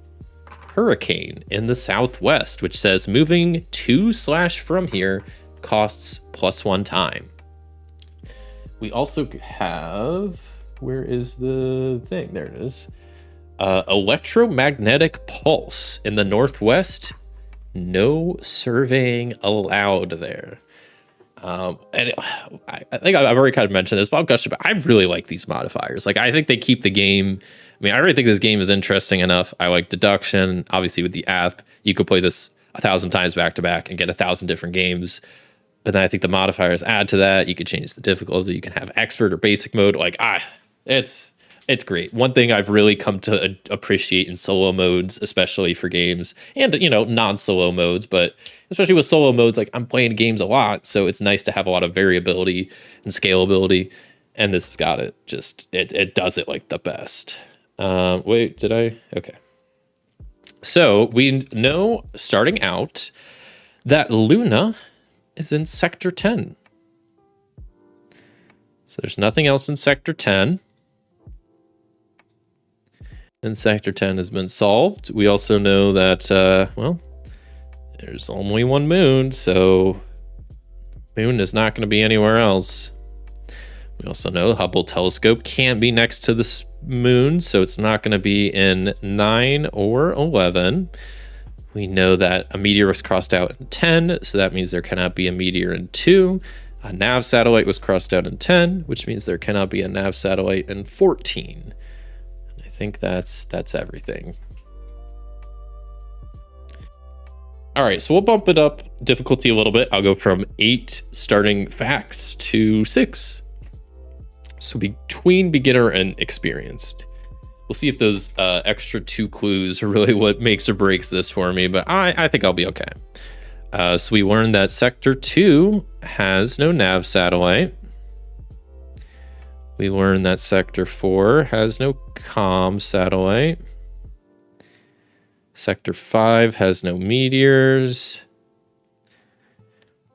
hurricane in the southwest, which says moving to/from here costs +1 time. We also have, where is the thing? There it is. Electromagnetic pulse in the northwest. No surveying allowed there. I think I've already kind of mentioned this, Bob Gushing, but I really like these modifiers. Like, I think they keep the game. I mean, I really think this game is interesting enough. I like deduction. Obviously, with the app, you could play this 1,000 times back to back and get 1,000 different games. But then I think the modifiers add to that. You could change the difficulty. You can have expert or basic mode. Like, it's great. One thing I've really come to appreciate in solo modes, especially for games, and, you know, non-solo modes, but especially with solo modes, like, I'm playing games a lot, so it's nice to have a lot of variability and scalability, and this has got it. Just, it does it, like, the best. Wait, did I? Okay. So, we know, starting out, that Luna is in Sector 10. So there's nothing else in Sector 10. And Sector 10 has been solved. We also know that, well, there's only 1 moon, so moon is not going to be anywhere else. We also know the Hubble telescope can't be next to the moon, so it's not going to be in 9 or 11. We know that a meteor was crossed out in 10, so that means there cannot be a meteor in 2. A nav satellite was crossed out in 10, which means there cannot be a nav satellite in 14. I think that's everything. All right, so we'll bump it up difficulty a little bit. I'll go from 8 starting facts to 6. So between beginner and experienced. We'll see if those extra 2 clues are really what makes or breaks this for me, but I think I'll be okay. So we learned that Sector 2 has no nav satellite. We learned that Sector 4 has no comm satellite. Sector 5 has no meteors.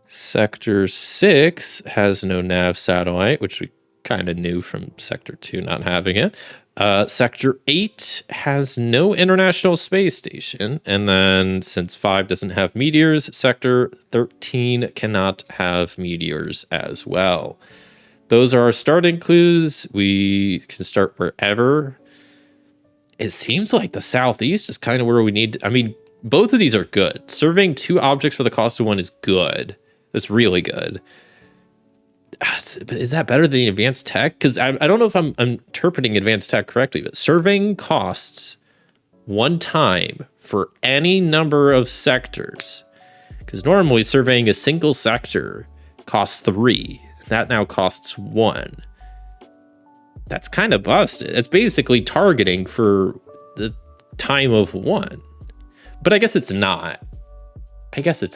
Sector 6 has no nav satellite, which we kind of knew from Sector 2 not having it. Sector 8 has no International Space Station. And then since 5 doesn't have meteors, Sector 13 cannot have meteors as well. Those are our starting clues. We can start wherever. It seems like the southeast is kind of where we need. I mean, both of these are good. Surveying 2 objects for the cost of 1 is good. It's really good. Is that better than advanced tech? Because I don't know if I'm interpreting advanced tech correctly, but surveying costs 1 time for any number of sectors. Because normally surveying a single sector costs 3. That now costs 1. That's kind of busted. It's basically targeting for the time of 1. But I guess it's not. Because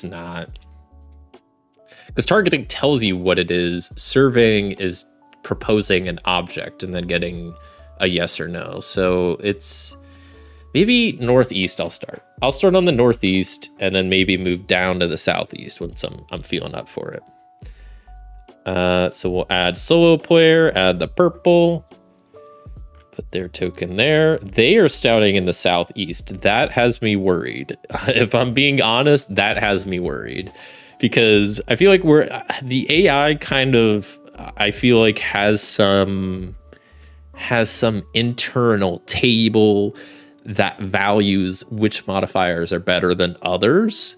targeting tells you what it is. Surveying is proposing an object and then getting a yes or no. So it's maybe northeast I'll start. I'll start on the northeast and then maybe move down to the southeast once I'm feeling up for it. So we'll add solo player, add the purple, put their token there. They are scouting in the southeast. That has me worried. If I'm being honest, that has me worried because I feel like the AI kind of, I feel like has some internal table that values which modifiers are better than others.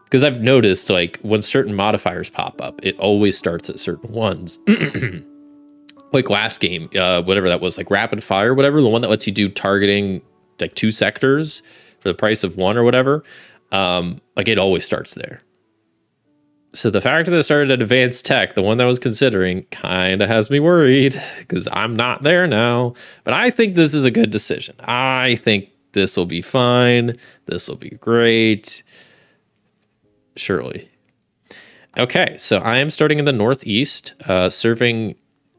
Because I've noticed, like, when certain modifiers pop up, it always starts at certain ones. Like last game, whatever that was, like rapid fire, whatever, the one that lets you do targeting like 2 sectors for the price of 1 or whatever. Like it always starts there. So the fact that it started at advanced tech, the one that I was considering, kind of has me worried because I'm not there now. But I think this is a good decision. I think this will be fine. This will be great. Surely. Okay, so I am starting in the Northeast, serving.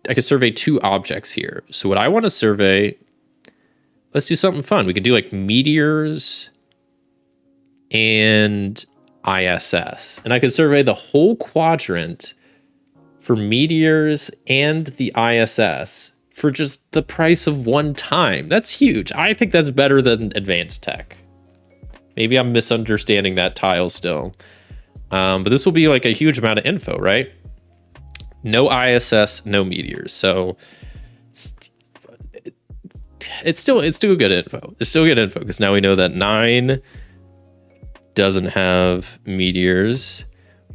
I could survey 2 objects here. So what I want to survey, let's do something fun. We could do like meteors and ISS. And I could survey the whole quadrant for meteors and the ISS for just the price of 1 time. That's huge. I think that's better than advanced tech. Maybe I'm misunderstanding that tile still. But this will be like a huge amount of info, right? No ISS, no meteors. So it's still good info. It's still good info because now we know that 9 doesn't have meteors,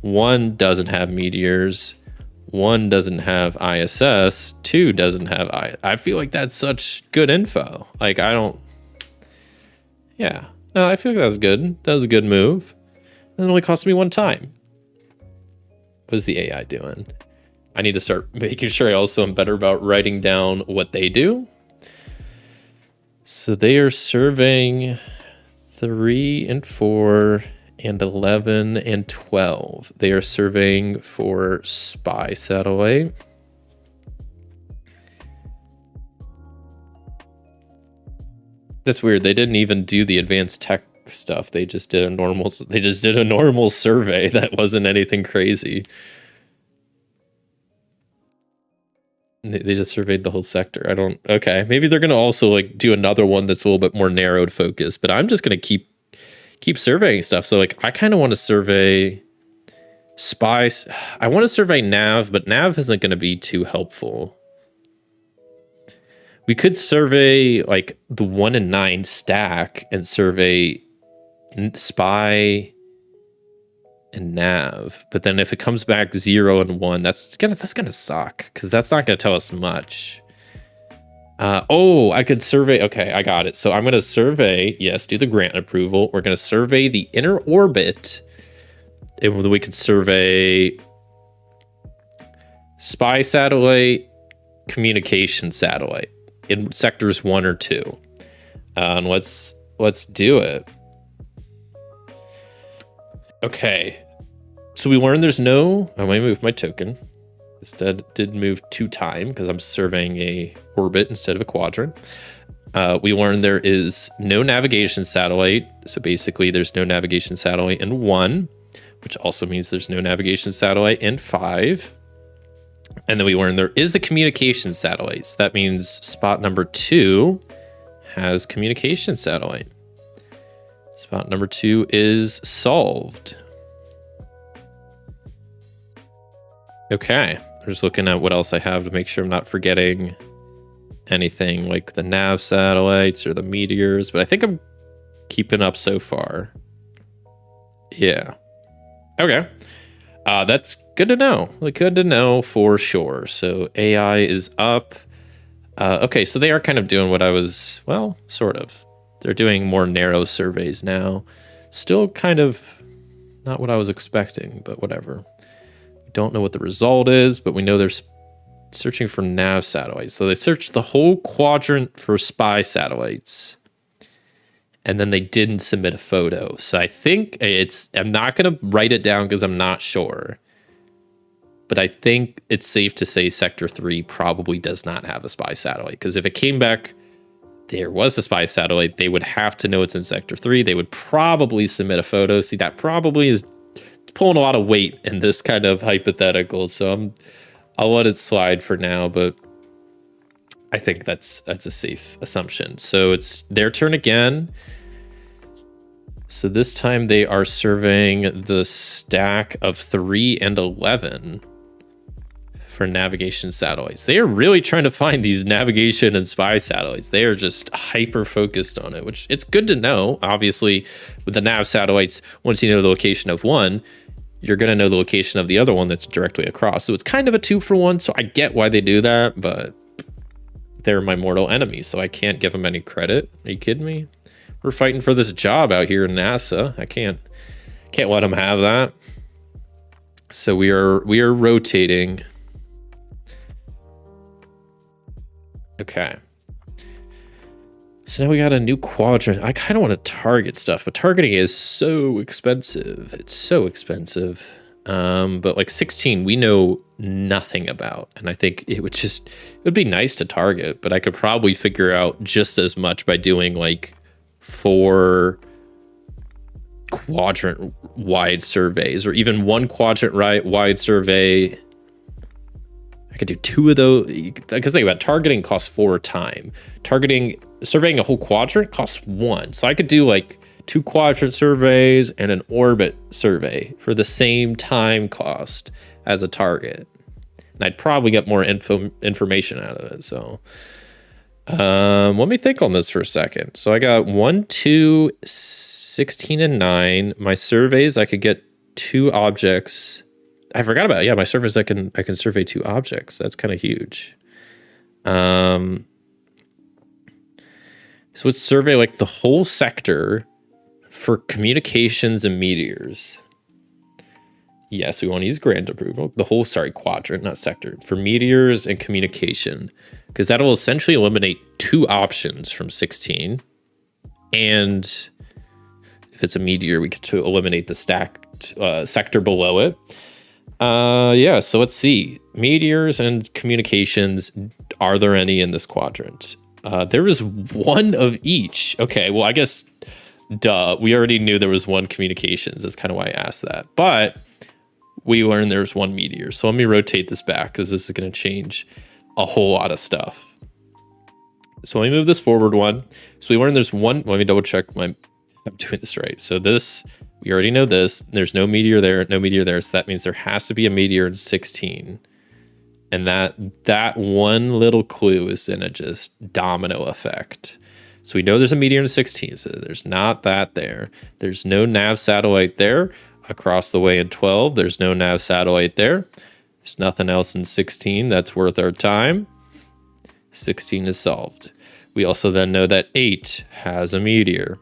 1 doesn't have meteors, 1 doesn't have ISS, 2 doesn't have I feel like that's such good info. Like no, I feel like that was good. That was a good move. It only cost me 1 time. What is the AI doing? I need to start making sure I also am better about writing down what they do. So they are surveying 3 and 4 and 11 and 12. They are surveying for spy satellite. That's weird. They didn't even do the advanced tech stuff. They just did a normal survey that wasn't anything crazy. They just surveyed the whole sector. Okay, maybe they're gonna also like do another one that's a little bit more narrowed focus, but I'm just gonna keep surveying stuff. So like I kind of want to survey spies. I want to survey nav, but nav isn't gonna be too helpful. We could survey like the 1 and 9 stack and survey spy and nav, but then if it comes back 0 and 1, that's gonna suck because that's not gonna tell us much. I could survey. Okay, I got it. So I'm gonna survey. Yes, do the grant approval. We're gonna survey the inner orbit, and we could survey spy satellite, communication satellite in sectors 1 or 2. And let's do it. Okay, so we learned there's no. I might move my token. Instead, did move 2 times because I'm surveying a orbit instead of a quadrant. We learned there is no navigation satellite. So basically, there's no navigation satellite in 1, which also means there's no navigation satellite in 5. And then we learned there is a communication satellite. So that means spot number 2 has communication satellite. Spot number 2 is solved. Okay, I'm just looking at what else I have to make sure I'm not forgetting anything like the nav satellites or the meteors, but I think I'm keeping up so far. Yeah. Okay. That's good to know. Like, good to know for sure. So AI is up. Okay, so they are kind of doing what I was, well, sort of. They're doing more narrow surveys now. Still kind of not what I was expecting, but whatever. We don't know what the result is, but we know they're searching for nav satellites. So they searched the whole quadrant for spy satellites. And then they didn't submit a photo. So I think I'm not going to write it down because I'm not sure. But I think it's safe to say Sector 3 probably does not have a spy satellite. Because if it came back, there was a spy satellite, they would have to know it's in Sector 3. They would probably submit a photo. See, that probably is pulling a lot of weight in this kind of hypothetical. So I'll let it slide for now. But I think that's a safe assumption. So it's their turn again. So this time they are surveying the stack of 3 and 11 for navigation satellites. They are really trying to find these navigation and spy satellites. They are just hyper focused on it, which it's good to know. Obviously, with the nav satellites, once you know the location of one, you're going to know the location of the other one that's directly across. So it's kind of a 2-for-1. So I get why they do that, but they're my mortal enemy, so I can't give them any credit. Are you kidding me? We're fighting for this job out here in NASA. I can't let them have that. So we are rotating. Okay. So now we got a new quadrant. I kind of want to target stuff, but targeting is so expensive. It's so expensive. But like 16, we know nothing about. And I think it would be nice to target, but I could probably figure out just as much by doing like 4 quadrant wide surveys, or even 1 quadrant wide survey. I could do 2 of those, because think about it, targeting costs 4 time. Surveying a whole quadrant costs 1. So I could do like 2 quadrant surveys and an orbit survey for the same time cost as a target. And I'd probably get more information out of it. So let me think on this for a second. So I got 1, 2, 16, and 9. My surveys, I could get 2 objects. I forgot about it. Yeah, my surveys, I can survey 2 objects. That's kind of huge. So let's survey like the whole sector for communications and meteors. Yes, we want to use grant approval. The whole, quadrant, not sector, for meteors and communication, because that'll essentially eliminate 2 options from 16. And if it's a meteor, we get to eliminate the stacked sector below it. Yeah, so let's see. Meteors and communications, are there any in this quadrant? There is 1 of each. Okay, well, I guess, duh, we already knew there was 1 communications. That's kind of why I asked that. But we learned there's 1 meteor. So let me rotate this back, because this is going to change a whole lot of stuff. So let me move this forward 1. So we learned there's 1. Let me double check I'm doing this right. So this, we already know this. There's no meteor there, no meteor there. So that means there has to be a meteor in 16. And that one little clue is in a just domino effect. So we know there's a meteor in 16, so there's not that there. There's no nav satellite there. Across the way in 12, there's no nav satellite there. There's nothing else in 16 that's worth our time. 16 is solved. We also then know that 8 has a meteor.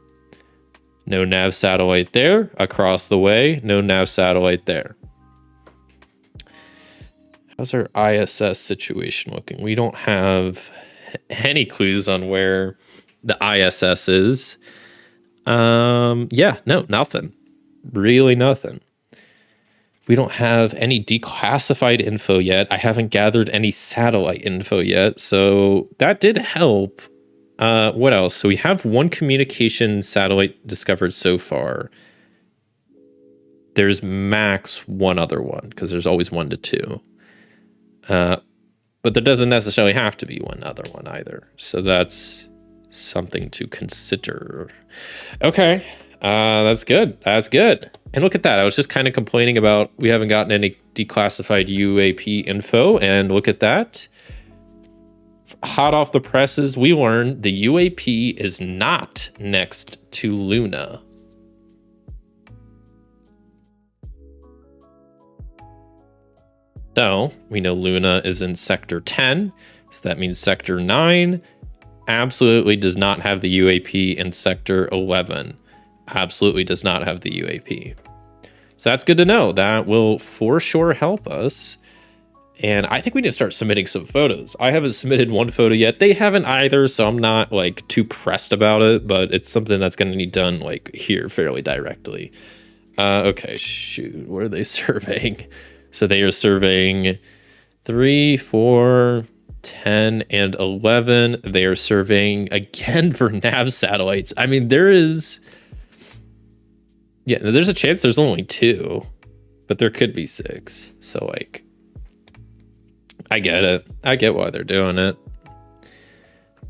No nav satellite there. Across the way, no nav satellite there. How's our ISS situation looking? We don't have any clues on where the ISS is. Yeah, no, nothing. Really nothing. We don't have any declassified info yet. I haven't gathered any satellite info yet, so that did help. What else? So we have 1 communication satellite discovered so far. There's max 1 other one, because there's always 1 to 2. But there doesn't necessarily have to be 1 other one either. So that's something to consider. Okay, that's good. That's good. And look at that. I was just kind of complaining about we haven't gotten any declassified UAP info. And look at that. Hot off the presses, we learned the UAP is not next to Luna. So we know Luna is in sector 10. So that means sector 9 absolutely does not have the UAP, and sector 11 absolutely does not have the UAP. So that's good to know. That will for sure help us. And I think we need to start submitting some photos. I haven't submitted 1 photo yet. They haven't either, so I'm not like too pressed about it, but it's something that's going to need done like here fairly directly. Okay, shoot. What are they surveying? So they are surveying 3, 4, 10, and 11. They are surveying again for nav satellites. I mean, there's a chance there's only 2, but there could be 6. So like, I get it. I get why they're doing it.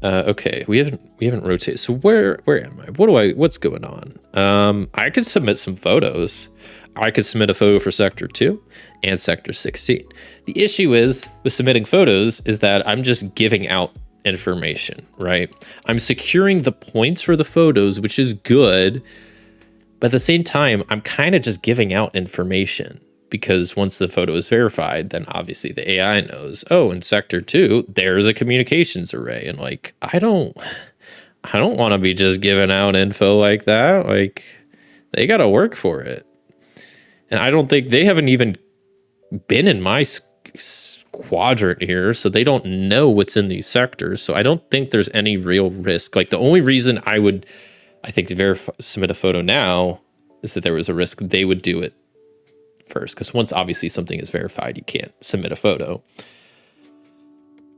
Okay, we haven't rotated. So where am I? What's going on? I could submit some photos. I could submit a photo for sector 2 and sector 16. The issue is with submitting photos is that I'm just giving out information, right? I'm securing the points for the photos, which is good. But at the same time, I'm kind of just giving out information, because once the photo is verified, then obviously the AI knows, oh, in sector 2, there's a communications array. And like, I don't want to be just giving out info like that. Like, they got to work for it. And I don't think they haven't even been in my quadrant here, so they don't know what's in these sectors. So I don't think there's any real risk. Like the only reason I think to submit a photo now is that there was a risk they would do it first, because once obviously something is verified, you can't submit a photo.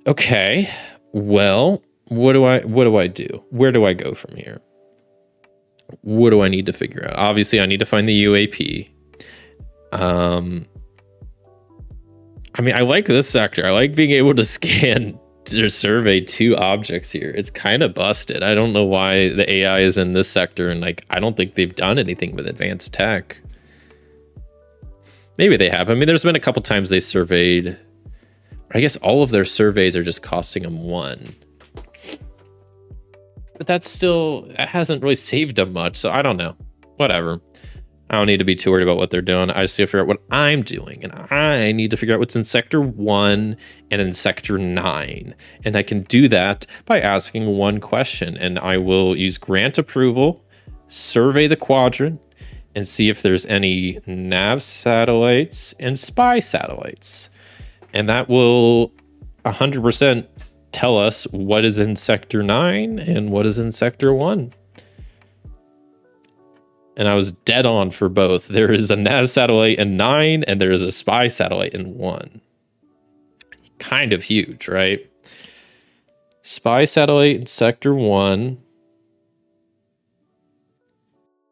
Okay, well, what do I do? Where do I go from here? What do I need to figure out? Obviously, I need to find the UAP. I mean, I like this sector. I like being able to scan or survey 2 objects here. It's kind of busted. I don't know why the AI is in this sector, and like I don't think they've done anything with advanced tech. Maybe they have. I mean, there's been a couple times they surveyed. I guess all of their surveys are just costing them 1. But that hasn't really saved them much, so I don't know. Whatever. I don't need to be too worried about what they're doing. I just need to figure out what I'm doing. And I need to figure out what's in Sector 1 and in Sector 9. And I can do that by asking one question. And I will use grant approval, survey the quadrant, and see if there's any nav satellites and spy satellites. And that will 100% tell us what is in Sector 9 and what is in Sector 1. And I was dead on for both. There is a nav satellite in 9 and there is a spy satellite in 1. Kind of huge, right? Spy satellite in Sector 1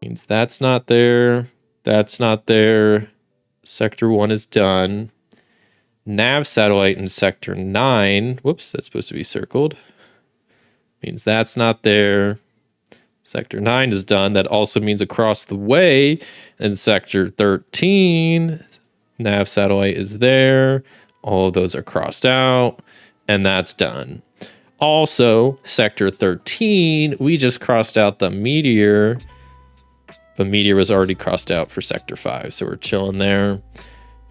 means that's not there. That's not there. Sector 1 is done. Nav satellite in Sector 9. Whoops, that's supposed to be circled. Means that's not there. Sector 9 is done. That also means across the way in Sector 13, nav satellite is there. All of those are crossed out, and that's done. Also, Sector 13, we just crossed out the meteor. The meteor was already crossed out for Sector 5, so we're chilling there.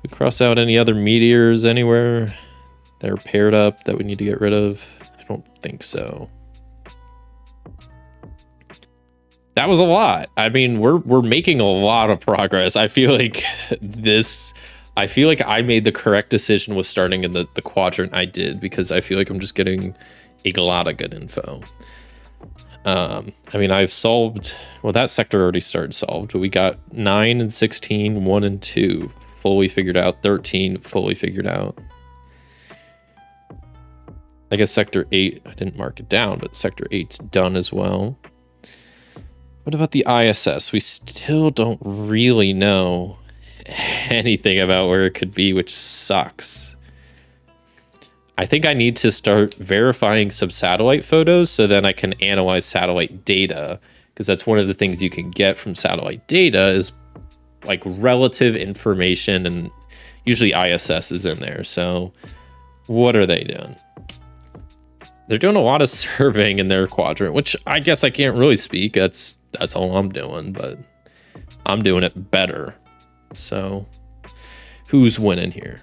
We cross out any other meteors anywhere that are paired up that we need to get rid of? I don't think so. That was a lot. I mean, we're making a lot of progress. I feel like I made the correct decision with starting in the quadrant I did, because I feel like I'm just getting a lot of good info. I mean, I've solved, well, that sector already started solved, but we got 9 and 16, 1 and 2 fully figured out, 13 fully figured out. I guess Sector 8, I didn't mark it down, but Sector 8's done as well. What about the ISS? We still don't really know anything about where it could be, which sucks. I think I need to start verifying some satellite photos so then I can analyze satellite data, because that's one of the things you can get from satellite data is like relative information, and usually ISS is in there. So what are they doing? They're doing a lot of surveying in their quadrant, which I guess I can't really speak. That's all I'm doing, but I'm doing it better. So who's winning here?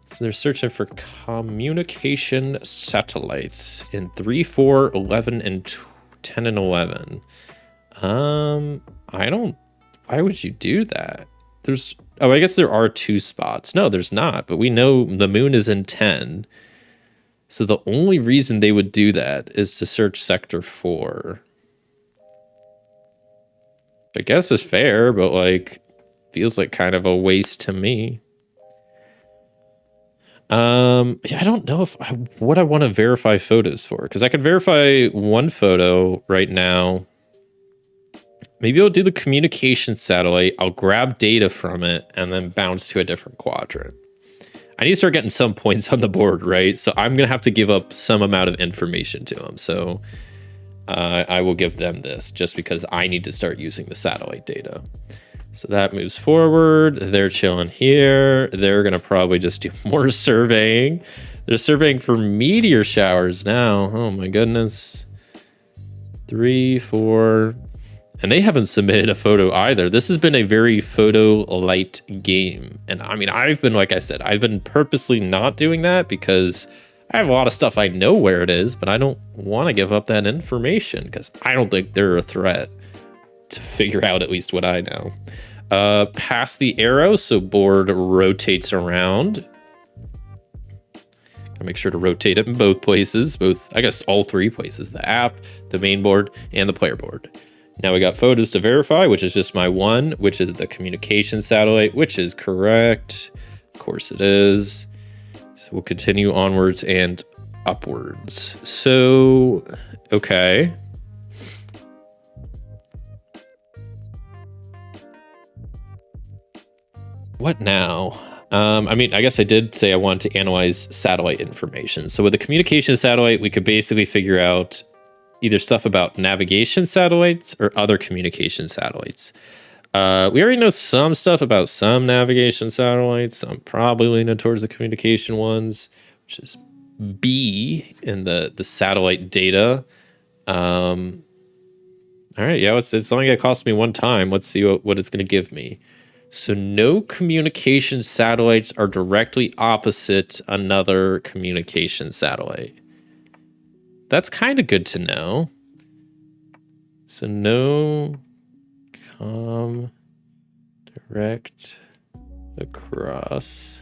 So they're searching for communication satellites in 3, 4, 11, and 10 and 11. Why would you do that? I guess there are 2 spots. No, there's not, but we know the moon is in 10. So the only reason they would do that is to search Sector 4. I guess is fair, but like feels like kind of a waste to me. I don't know what I want to verify photos for, because I could verify one photo right now. Maybe I'll do the communication satellite. I'll grab data from it and then bounce to a different quadrant. I need to start getting some points on the board, right? So I'm going to have to give up some amount of information to them. So I will give them this just because I need to start using the satellite data. So that moves forward. They're chilling here. They're going to probably just do more surveying. They're surveying for meteor showers now. Oh my goodness. 3, 4. And they haven't submitted a photo either. This has been a very photo light game. And I mean, like I said, I've been purposely not doing that because I have a lot of stuff I know where it is, but I don't want to give up that information because I don't think they're a threat to figure out at least what I know. Past the arrow, so board rotates around. I'll make sure to rotate it in both places, I guess all three places, the app, the main board, and the player board. Now we got photos to verify, which is just my one, which is the communication satellite, which is correct. Of course it is. So we'll continue onwards and upwards. So, okay. What now? I mean, I guess I did say I wanted to analyze satellite information. So with the communication satellite, we could basically figure out either stuff about navigation satellites or other communication satellites. We already know some stuff about some navigation satellites. I'm probably leaning towards the communication ones, which is B in the satellite data. All right, yeah, it's only gonna cost me one time. Let's see what it's gonna give me. So no communication satellites are directly opposite another communication satellite. That's kind of good to know. So no direct across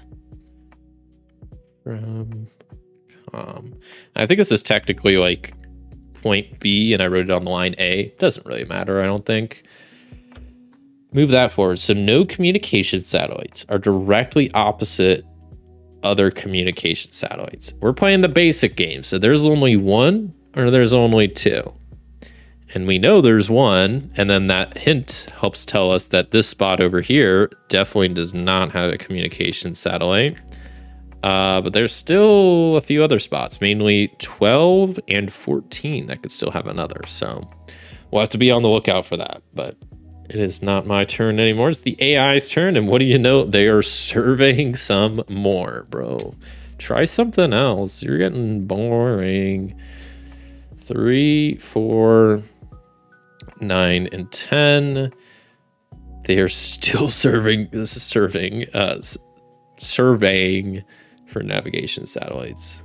from com. I think this is technically like point B and I wrote it on the line A. Doesn't really matter, I don't think. Move that forward. So no communication satellites are directly opposite other communication satellites. We're playing the basic game. So there's only one or there's only two. And we know there's one. And then that hint helps tell us that this spot over here definitely does not have a communication satellite. But there's still a few other spots, mainly 12 and 14 that could still have another. So we'll have to be on the lookout for that. But it is not my turn anymore. It's the AI's turn. And what do you know? They are surveying some more, bro. Try something else. You're getting boring. 3, 4, 9, and 10. They are still surveying for navigation satellites.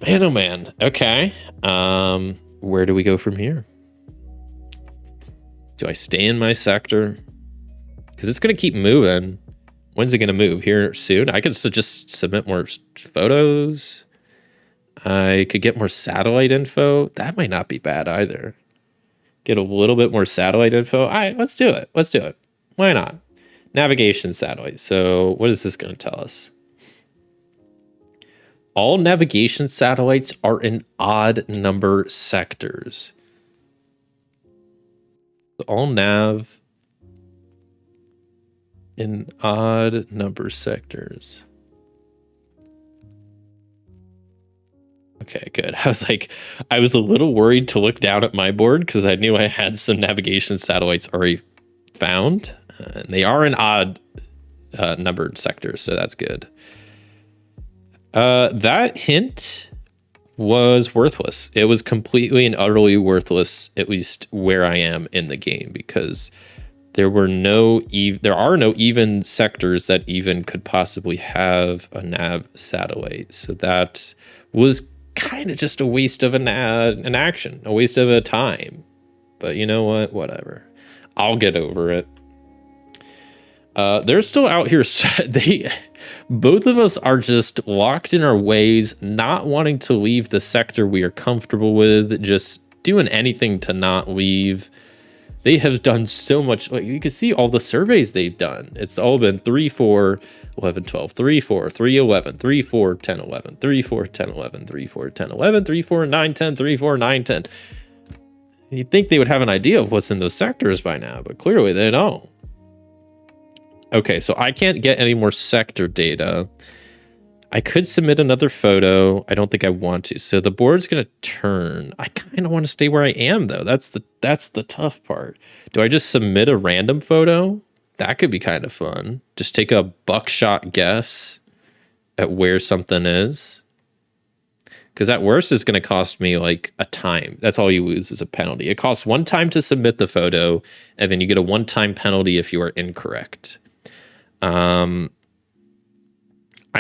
Man, oh man. Okay. Where do we go from here? Do I stay in my sector? Because it's going to keep moving. When's it going to move? Here soon? I could just submit more photos. I could get more satellite info. That might not be bad either. Get a little bit more satellite info. All right, let's do it. Let's do it. Why not? Navigation satellite. So what is this going to tell us? All navigation satellites are in odd number sectors. All nav in odd number sectors. Okay, good. I was a little worried to look down at my board because I knew I had some navigation satellites already found. And they are in odd numbered sectors, so that's good. That hint was worthless. It was completely and utterly worthless, at least where I am in the game, because there are no even sectors that even could possibly have a nav satellite. So that was kind of just a waste of an action, a waste of a time. But you know what? Whatever. I'll get over it. They're still out here. Both of us are just locked in our ways, not wanting to leave the sector we are comfortable with, just doing anything to not leave. They have done so much. Like, you can see all the surveys they've done. It's all been 3, 4, 11, 12, 3, 4, 3, 11, 3, 4, 10, 11, 3, 4, 10, 11, 3, 4, 10, 11, 3, 4, 9, 10, 3, 4, 9, 10. You'd think they would have an idea of what's in those sectors by now, but clearly they don't. Okay, so I can't get any more sector data. I could submit another photo. I don't think I want to. So the board's gonna turn. I kind of want to stay where I am though. That's the tough part. Do I just submit a random photo? That could be kind of fun. Just take a buckshot guess at where something is. Because at worst, it's gonna cost me like a time. That's all you lose is a penalty. It costs 1 time to submit the photo, and then you get a 1-time penalty if you are incorrect. I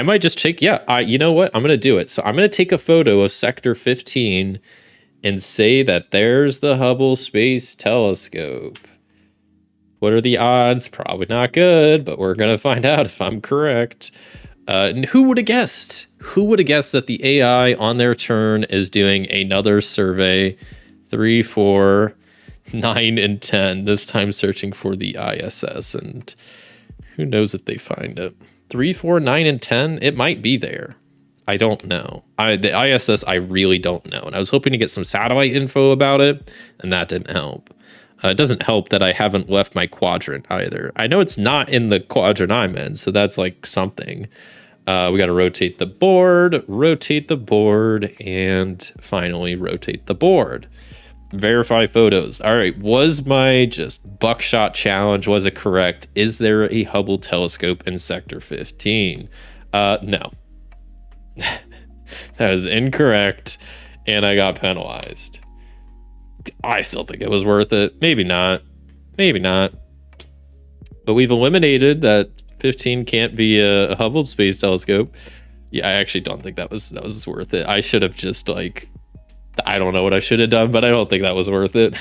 might just take, you know what? I'm going to do it. So I'm going to take a photo of Sector 15 and say that there's the Hubble Space Telescope. What are the odds? Probably not good, but we're going to find out if I'm correct. And who would have guessed? Who would have guessed that the AI on their turn is doing another survey? 3, 4, 9, and 10. This time searching for the ISS. And who knows if they find it. 3, 4, 9, and 10? It might be there. I don't know. The ISS, I really don't know. And I was hoping to get some satellite info about it, and that didn't help. It doesn't help that I haven't left my quadrant either. I know it's not in the quadrant I'm in, so that's like something. We got to rotate the board, and finally rotate the board. Verify photos. All right, was my just buckshot challenge, was it correct? Is there a Hubble telescope in Sector 15? No. That was incorrect, and I got penalized. I still think it was worth it. Maybe not. Maybe not. But we've eliminated that 15 can't be a Hubble Space Telescope. Yeah, I actually don't think that was worth it. I should have just like, I don't know what I should have done, but I don't think that was worth it.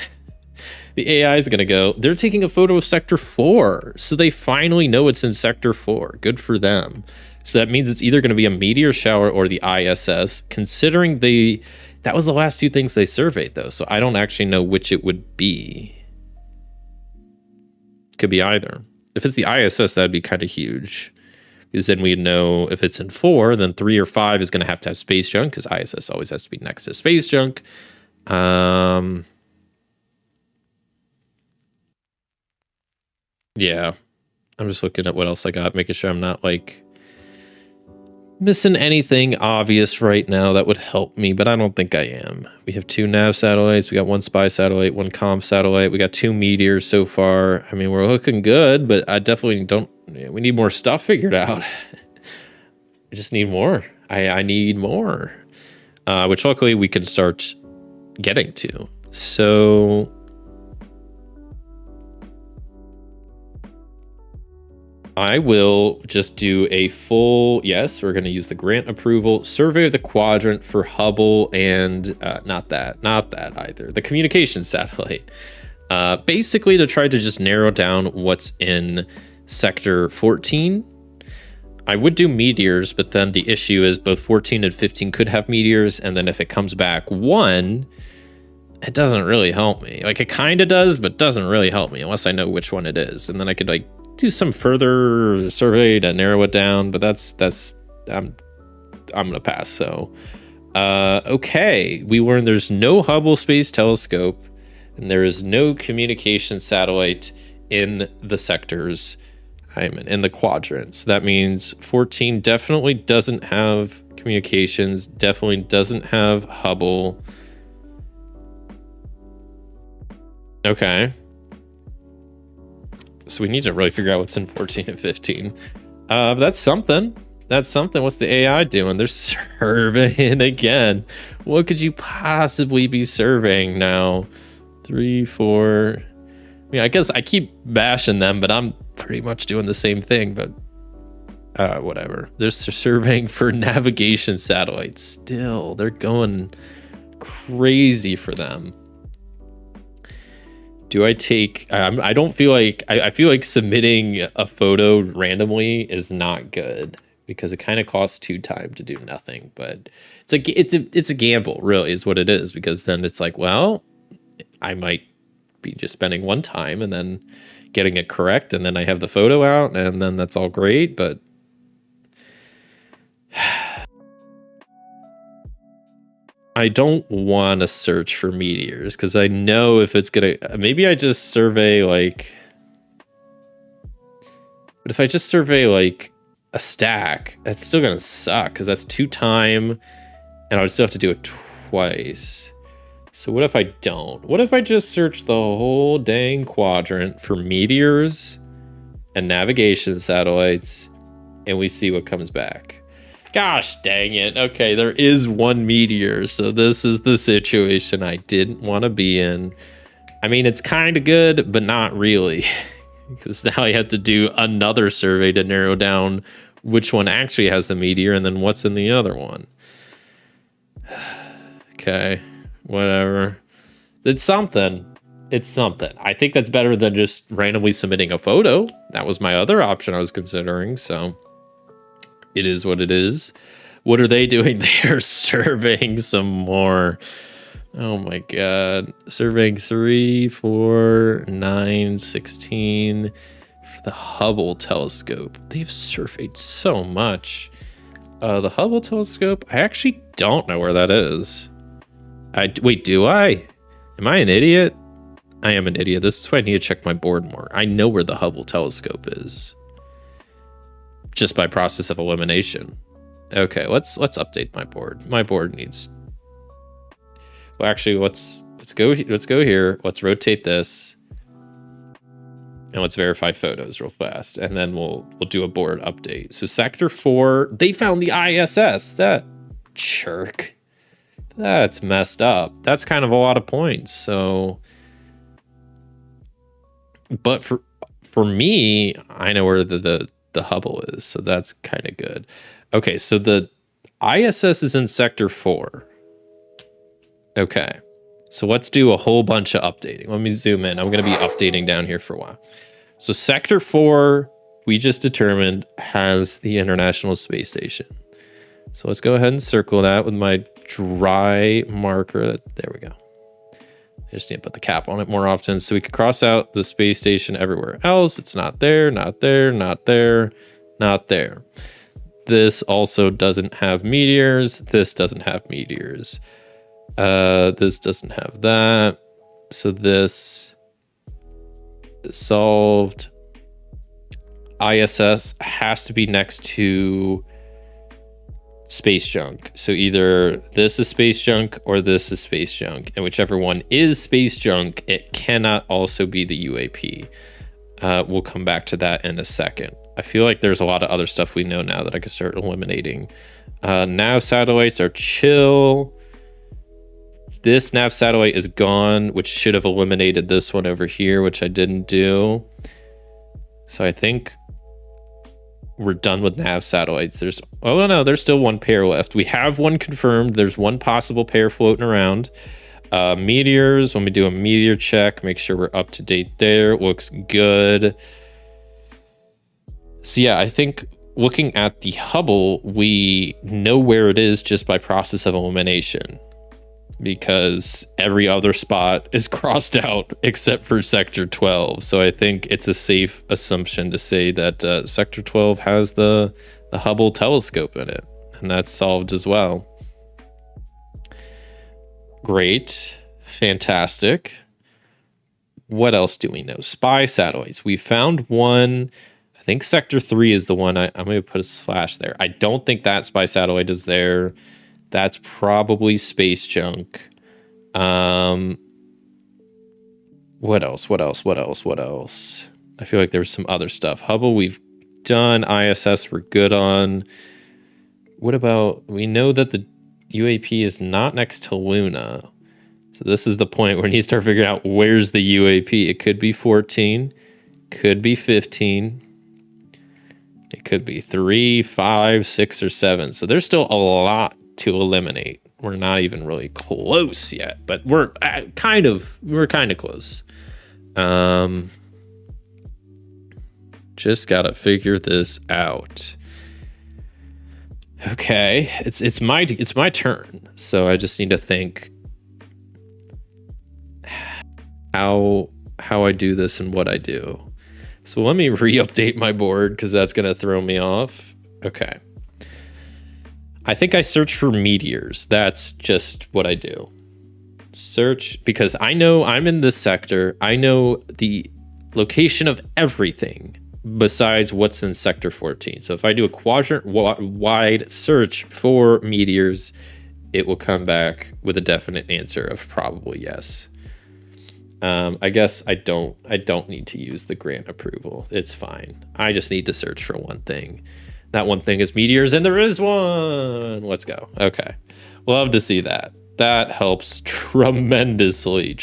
The AI is going to go, they're taking a photo of Sector 4. So they finally know it's in Sector 4. Good for them. So that means it's either going to be a meteor shower or the ISS, considering that was the last two things they surveyed, though. So I don't actually know which it would be. Could be either. If it's the ISS, that'd be kind of huge. Because then we'd know if it's in 4, then 3 or 5 is going to have space junk, because ISS always has to be next to space junk. Yeah. I'm just looking at what else I got, making sure I'm not like missing anything obvious right now that would help me, but I don't think I am. We have 2 nav satellites. We got 1 spy satellite, 1 comm satellite. We got 2 meteors so far. I mean, we're looking good, but I definitely don't. We need more stuff figured out. I just need more. I need more, which luckily we can start getting to. So I will just do a full, yes, we're going to use the grant approval, survey of the quadrant for Hubble and not that either, the communication satellite. Basically to try to just narrow down what's in Sector 14. I would do meteors, but then the issue is both 14 and 15 could have meteors, and then if it comes back 1, it doesn't really help me. Like, it kind of does, but doesn't really help me unless I know which one it is. And then I could, like, do some further survey to narrow it down, but I'm gonna pass. So okay, we learned there's no Hubble Space Telescope and there is no communication satellite in the sectors I'm in the quadrants. So that means 14 definitely doesn't have communications, definitely doesn't have Hubble. Okay. So we need to really figure out what's in 14 and 15. That's something. That's something. What's the AI doing? They're surveying again. What could you possibly be surveying now? 3, 4. I mean, I guess I keep bashing them, but I'm pretty much doing the same thing, but whatever. They're surveying for navigation satellites. Still, they're going crazy for them. Do I take, I don't feel like, I feel like submitting a photo randomly is not good because it kind of costs 2 time to do nothing, but it's a gamble really is what it is, because then it's like, well, I might be just spending 1 time and then getting it correct. And then I have the photo out and then that's all great, but I don't want to search for meteors because I know if it's gonna, maybe I just survey like, but if I just survey like a stack, that's still gonna suck because that's 2 time and I would still have to do it twice. So what if I don't? What if I just search the whole dang quadrant for meteors and navigation satellites and we see what comes back? Gosh dang it. Okay, there is 1 meteor, so this is the situation I didn't want to be in. I mean, it's kind of good, but not really. Because now I have to do another survey to narrow down which one actually has the meteor and then what's in the other one. Okay, whatever. It's something. It's something. I think that's better than just randomly submitting a photo. That was my other option I was considering. So it is what it is. What are they doing? They are surveying some more. Oh my God. Surveying 3, 4, 9, 16 for the Hubble telescope. They've surveyed so much. The Hubble telescope, I actually don't know where that is. Wait, do I? Am I an idiot? I am an idiot. This is why I need to check my board more. I know where the Hubble telescope is. Just by process of elimination. Okay, let's update my board. My board needs. Well, actually, let's go here. Let's rotate this, and let's verify photos real fast, and then we'll do a board update. So sector 4, they found the ISS. That jerk. That's messed up. That's kind of a lot of points. So, but for me, I know where the Hubble is, so that's kind of good. Okay, so the ISS is in sector 4. Okay, so let's do a whole bunch of updating. Let me zoom in. I'm going to be updating down here for a while. So sector 4, we just determined, has the International Space Station. So let's go ahead and circle that with my dry marker. There we go. I just need to put the cap on it more often so we can cross out the space station everywhere else. It's not there, not there, not there, not there. This also doesn't have meteors. This doesn't have meteors. This doesn't have that. So this is solved. ISS has to be next to space junk. So either this is space junk or this is space junk. And whichever one is space junk, it cannot also be the UAP. We'll come back to that in a second. I feel like there's a lot of other stuff we know now that I can start eliminating. Nav satellites are chill. This nav satellite is gone, which should have eliminated this one over here, which I didn't do. So I think we're done with nav satellites. There's still one pair left. We have one confirmed. There's one possible pair floating around. Meteors, when we do a meteor check, make sure we're up to date there. Looks good. So yeah, I think looking at the Hubble, we know where it is just by process of elimination, because every other spot is crossed out except for sector 12. So I think it's a safe assumption to say that sector 12 has the Hubble telescope in it, and that's solved as well. Great. Fantastic. What else do we know? Spy satellites. We found one. I think sector 3 is the one. I'm going to put a slash there. I don't think that spy satellite is there. That's probably space junk. What else? I feel like there's some other stuff. Hubble, we've done. ISS, we're good on. What about, we know that the UAP is not next to Luna. So this is the point where you need to start figuring out where's the UAP. It could be 14, could be 15. It could be 3, 5, 6, or 7. So there's still a lot to eliminate. We're not even really close yet, but we're kind of close. Just gotta figure this out. Okay, it's my turn. So I just need to think how I do this and what I do. So let me re-update my board because that's gonna throw me off. Okay. I think I search for meteors. That's just what I do. Search, because I know I'm in this sector. I know the location of everything besides what's in sector 14. So if I do a quadrant wide search for meteors, it will come back with a definite answer of probably yes. I guess I don't need to use the grant approval. It's fine. I just need to search for one thing. That one thing is meteors, and there is one. Let's go. Okay. Love to see that. That helps tremendously.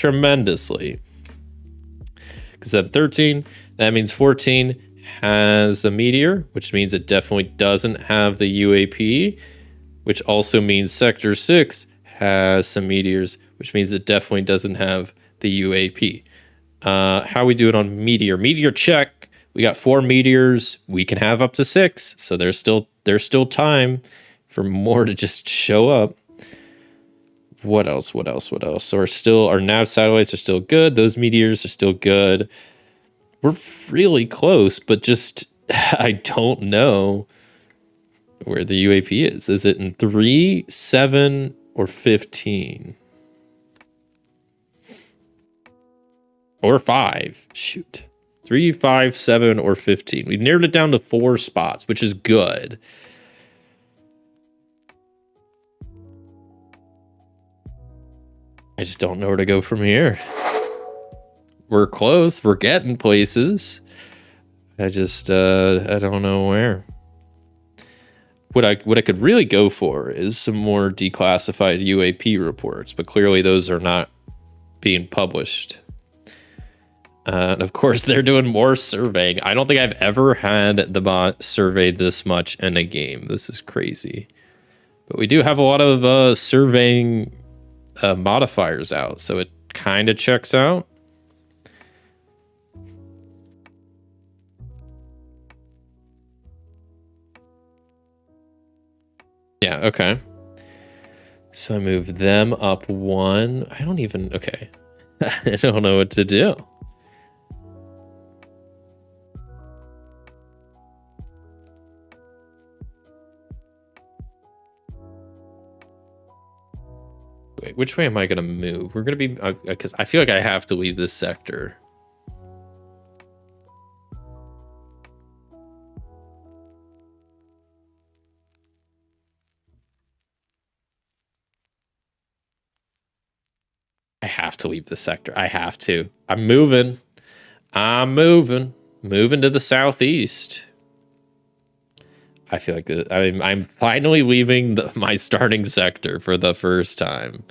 Because then 13, that means 14 has a meteor, which means it definitely doesn't have the UAP, which also means sector 6 has some meteors, which means it definitely doesn't have the UAP. How we doing on meteor? Meteor check. We got 4 meteors. We can have up to 6, so there's still time for more to just show up. What else? So our nav satellites are still good. Those meteors are still good. We're really close, but just I don't know where the UAP is. Is it in 3, 7, or 15? Or 5. Shoot. 3, 5, 7, or 15. We've narrowed it down to 4 spots, which is good. I just don't know where to go from here. We're close. We're getting places. I just I don't know where. What I could really go for is some more declassified UAP reports, but clearly those are not being published. And of course, they're doing more surveying. I don't think I've ever had the bot surveyed this much in a game. This is crazy. But we do have a lot of surveying modifiers out, so it kind of checks out. Yeah, okay. So I move them up 1. I don't even... Okay. I don't know what to do. Wait, which way am I going to move? We're going to be... Because I feel like I have to leave this sector. I have to leave the sector. I have to. I'm moving. Moving to the southeast. I feel like I'm finally leaving my starting sector for the first time.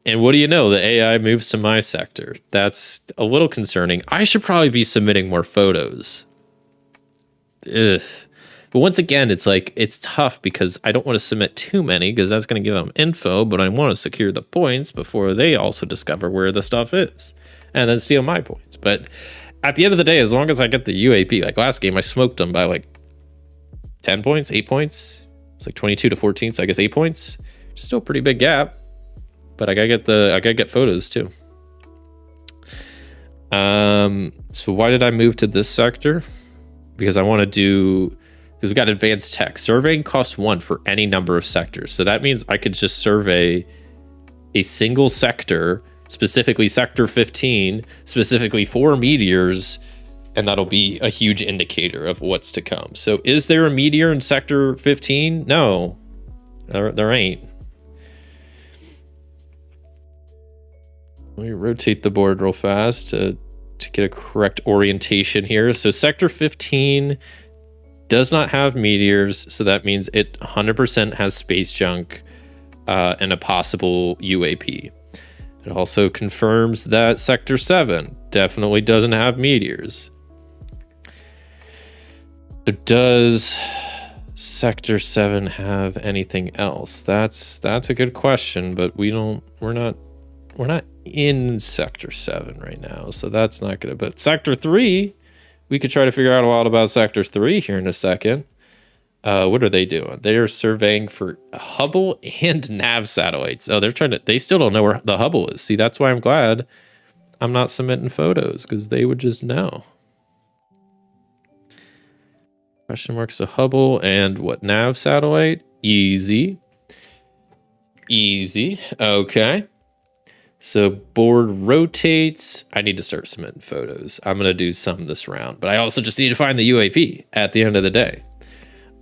And what do you know? The AI moves to my sector. That's a little concerning. I should probably be submitting more photos. Ugh. But once again, it's like, it's tough because I don't want to submit too many because that's going to give them info, but I want to secure the points before they also discover where the stuff is and then steal my points. But at the end of the day, as long as I get the UAP, like last game, I smoked them by like 10 points, 8 points. It's like 22 to 14, so I guess 8 points. Still a pretty big gap, but I gotta get photos too. So why did I move to this sector? Because I want to do, because we got advanced tech. Surveying costs 1 for any number of sectors. So that means I could just survey a single sector, specifically sector 15, specifically 4 meteors, and that'll be a huge indicator of what's to come. So is there a meteor in sector 15? No, there ain't. Let me rotate the board real fast to get a correct orientation here. So sector 15 does not have meteors, so that means it 100% has space junk and a possible UAP. It also confirms that sector 7 definitely doesn't have meteors. So does sector 7 have anything else? That's a good question, but we're not in sector 7 right now, so that's not good. But sector 3, we could try to figure out a lot about sector 3 here in a second. What are they doing? They are surveying for Hubble and nav satellites. Oh, they still don't know where the Hubble is. See, that's why I'm glad I'm not submitting photos, because they would just know. Question marks to Hubble and what nav satellite? Easy. Okay. So board rotates. I need to start submitting photos. I'm going to do some this round, but I also just need to find the UAP at the end of the day.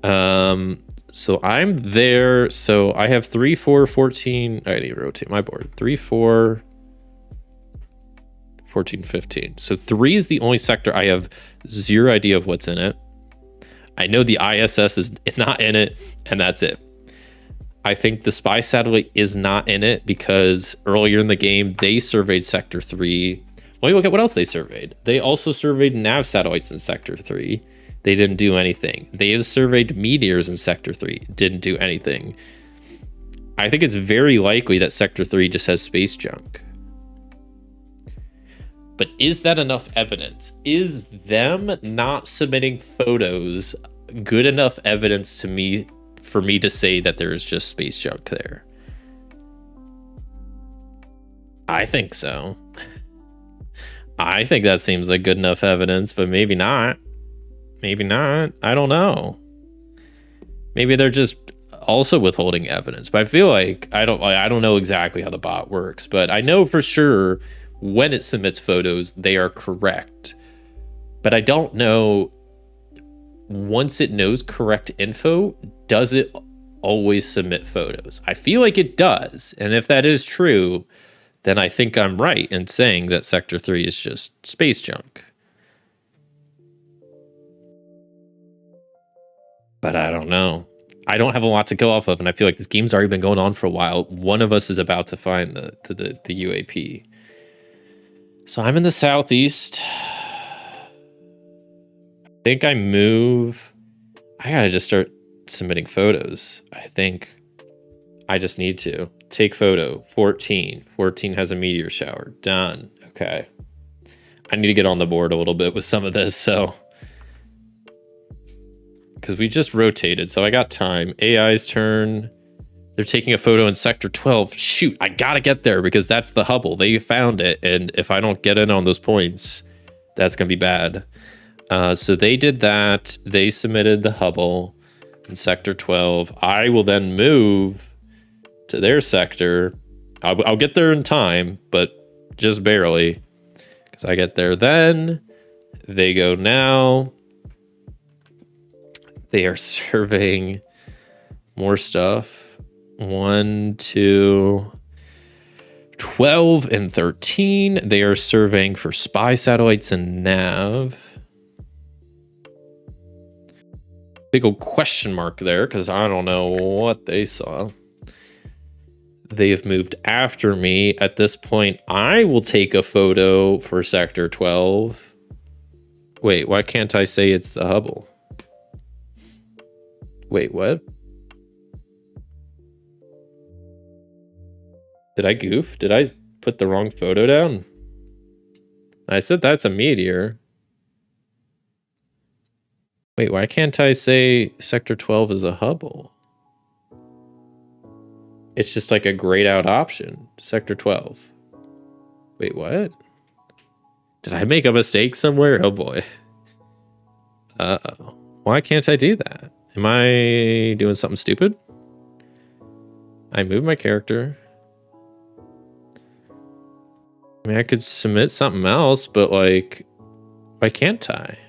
So I'm there. So I have 3, 4, 14. I need to rotate my board. 3, 4, 14, 15. So 3 is the only sector I have zero idea of what's in it. I know the ISS is not in it, and that's it. I think the spy satellite is not in it because earlier in the game, they surveyed sector 3. Well, look at what else they surveyed. They also surveyed nav satellites in sector 3. They didn't do anything. They have surveyed meteors in sector 3. Didn't do anything. I think it's very likely that sector 3 just has space junk. But is that enough evidence? Is them not submitting photos good enough evidence to me for me to say that there is just space junk there? I think so. I think that seems like good enough evidence, but maybe not. Maybe not. I don't know. Maybe they're just also withholding evidence. But I feel like I don't know exactly how the bot works, but I know for sure when it submits photos, they are correct. But I don't know, once it knows correct info, does it always submit photos? I feel like it does. And if that is true, then I think I'm right in saying that Sector 3 is just space junk. But I don't know. I don't have a lot to go off of, and I feel like this game's already been going on for a while. One of us is about to find the UAP. So I'm in the southeast. I think I move. I gotta just start submitting photos. I think I just need to. Take photo, 14. 14 has a meteor shower. Done. Okay. I need to get on the board a little bit with some of this, so. Because we just rotated, so I got time. AI's turn. They're taking a photo in Sector 12. Shoot, I gotta get there because that's the Hubble. They found it, and if I don't get in on those points, that's gonna be bad. So they did that. They submitted the Hubble in Sector 12. I will then move to their sector. I'll get there in time, but just barely, because I get there then. They go now. They are surveying more stuff. 1, 2, 12, and 13. They are surveying for spy satellites and nav. Big old question mark there, because I don't know what they saw. They have moved after me. At this point, I will take a photo for Sector 12. Wait, why can't I say it's the Hubble? Wait, what? Did I goof? Did I put the wrong photo down? I said that's a meteor. Wait, why can't I say Sector 12 is a Hubble? It's just like a grayed out option. Sector 12. Wait, what? Did I make a mistake somewhere? Oh boy. Uh-oh. Why can't I do that? Am I doing something stupid? I moved my character. I mean, I could submit something else, but like, why can't I?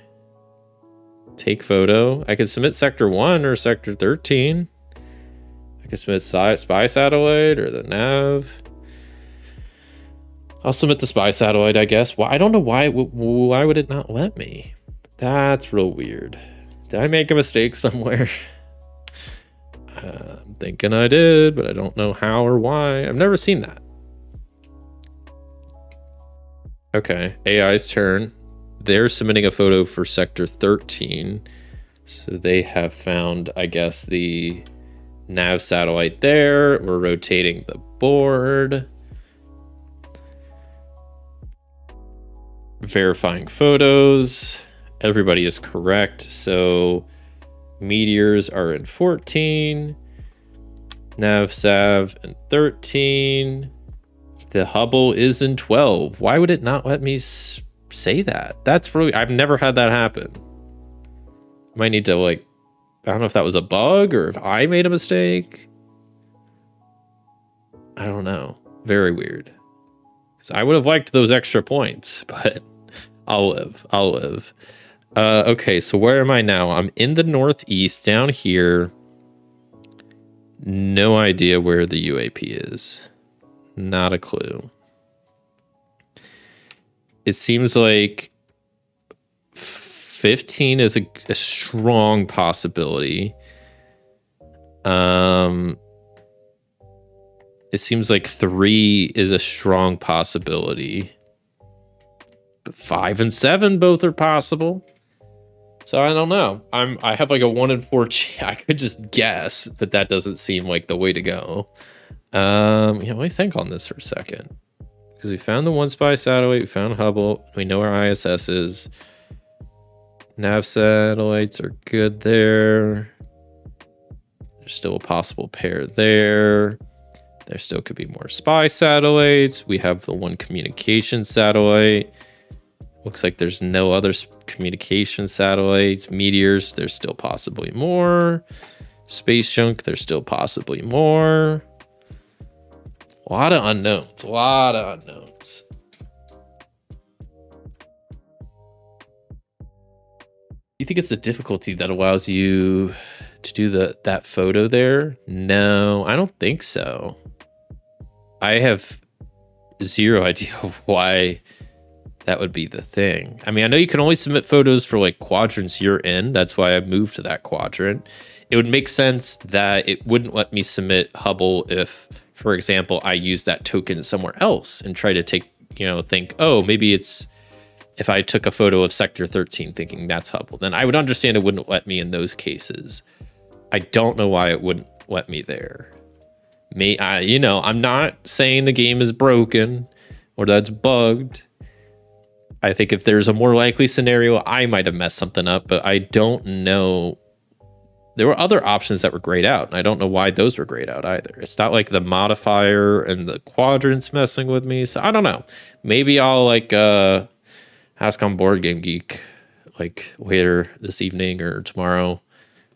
Take photo. I could submit Sector 1 or Sector 13. I could submit spy satellite or the nav. I'll submit the spy satellite, I guess. Well, I don't know why would it not let me? That's real weird. Did I make a mistake somewhere? I'm thinking I did, but I don't know how or why. I've never seen that. Okay, AI's turn. They're submitting a photo for Sector 13. So they have found, I guess, the nav satellite there. We're rotating the board. Verifying photos. Everybody is correct. So meteors are in 14. Nav sav in 13. The Hubble is in 12. Why would it not let me say that? That's really, I've never had that happen. Might need to like, I don't know if that was a bug or if I made a mistake. I don't know. Very weird. Because I would have liked those extra points, but I'll live. Okay, so where am I now? I'm in the northeast down here. No idea where the UAP is. Not a clue. It seems like 15 is a strong possibility. It seems like 3 is a strong possibility. But 5 and 7 both are possible. So I don't know. I have like a 1 in 4 I could just guess, but that doesn't seem like the way to go. Let me think on this for a second. Because we found the one spy satellite, we found Hubble, we know our ISS is. Nav satellites are good there. There's still a possible pair there. There still could be more spy satellites. We have the one communication satellite. Looks like there's no other communication satellites. Meteors, there's still possibly more. Space junk, there's still possibly more. A lot of unknowns. A lot of unknowns. You think it's the difficulty that allows you to do that photo there? No, I don't think so. I have zero idea of why that would be the thing. I mean, I know you can only submit photos for like quadrants you're in. That's why I moved to that quadrant. It would make sense that it wouldn't let me submit Hubble if, for example, I use that token somewhere else and try to take, think, oh, maybe it's if I took a photo of Sector 13 thinking that's Hubble, then I would understand it wouldn't let me in those cases. I don't know why it wouldn't let me there. I'm not saying the game is broken or that's bugged. I think if there's a more likely scenario, I might have messed something up, but I don't know. There were other options that were grayed out, and I don't know why those were grayed out either. It's not like the modifier and the quadrants messing with me, so I don't know. Maybe I'll ask on Board Game Geek later this evening or tomorrow.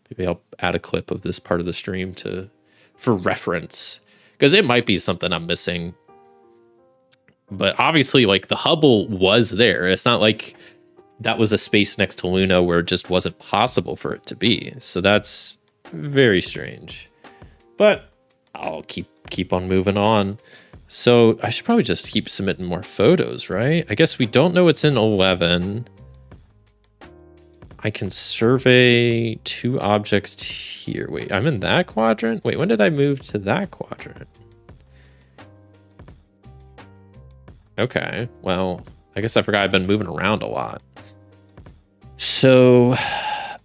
Maybe I'll add a clip of this part of the stream for reference, because it might be something I'm missing. But obviously, the Hubble was there. It's not like that was a space next to Luna where it just wasn't possible for it to be. So that's very strange. But I'll keep on moving on. So I should probably just keep submitting more photos, right? I guess we don't know what's in 11. I can survey 2 objects here. Wait, I'm in that quadrant? Wait, when did I move to that quadrant? Okay, well, I guess I forgot I've been moving around a lot. So,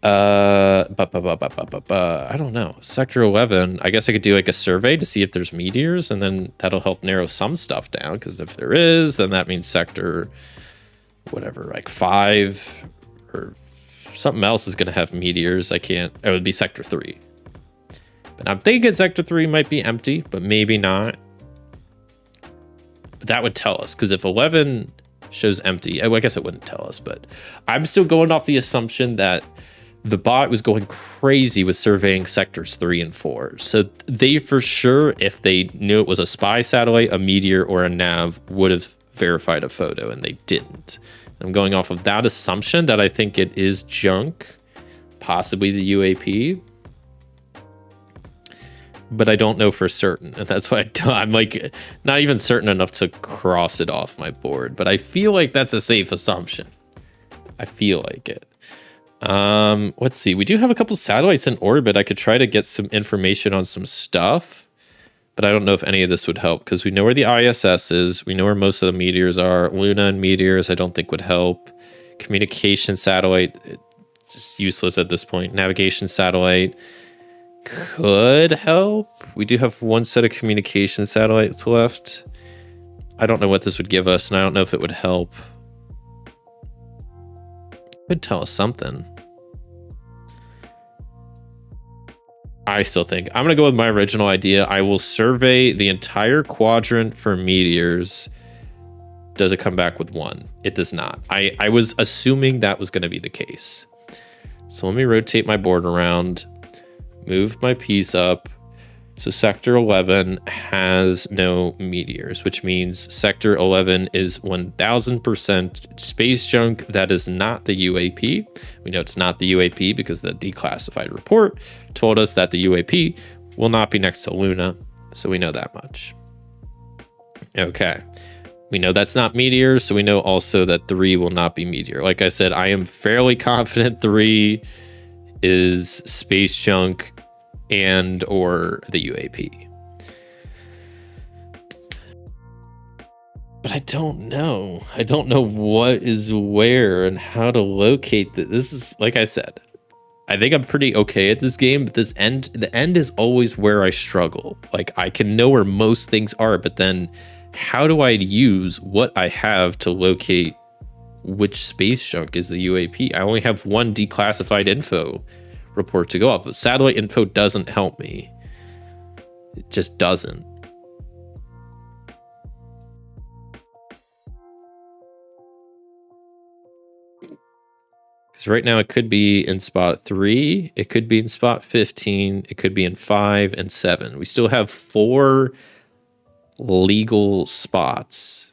I don't know. Sector 11, I guess I could do a survey to see if there's meteors, and then that'll help narrow some stuff down, because if there is, then that means sector, 5 or something else is going to have meteors. It would be sector 3. But I'm thinking sector 3 might be empty, but maybe not. But that would tell us, because if 11 shows empty, I guess it wouldn't tell us, but I'm still going off the assumption that the bot was going crazy with surveying sectors 3 and 4. So they, for sure, if they knew it was a spy satellite, a meteor, or a nav, would have verified a photo, and they didn't. I'm going off of that assumption that I think it is junk, possibly the UAP. But I don't know for certain, and that's why I'm not even certain enough to cross it off my board. But I feel like that's a safe assumption. I feel like it. Let's see. We do have a couple satellites in orbit. I could try to get some information on some stuff, but I don't know if any of this would help, because we know where the ISS is. We know where most of the meteors are. Luna and meteors, I don't think would help. Communication satellite, it's useless at this point. Navigation satellite could help. We do have one set of communication satellites left. I don't know what this would give us, and I don't know if it would help. It could tell us something. I still think I'm gonna go with my original idea. I will survey the entire quadrant for meteors. Does it come back with 1? It does not. I was assuming that was going to be the case. So let me rotate my board around. Move my piece up. So sector 11 has no meteors, which means sector 11 is 1000% space junk. That is not the UAP. We know it's not the UAP because the declassified report told us that the UAP will not be next to Luna. So we know that much. Okay. We know that's not meteors, so we know also that 3 will not be meteor. Like I said, I am fairly confident 3 is space junk and or the UAP. But I don't know. I don't know what is where and how to locate that. This is, like I said, I think I'm pretty okay at this game, but the end is always where I struggle. I can know where most things are, but then how do I use what I have to locate which space junk is the UAP? I only have one declassified info report to go off of. Satellite info doesn't help me. It just doesn't. Because right now it could be in spot 3, it could be in spot 15, it could be in 5 and 7. We still have 4 legal spots.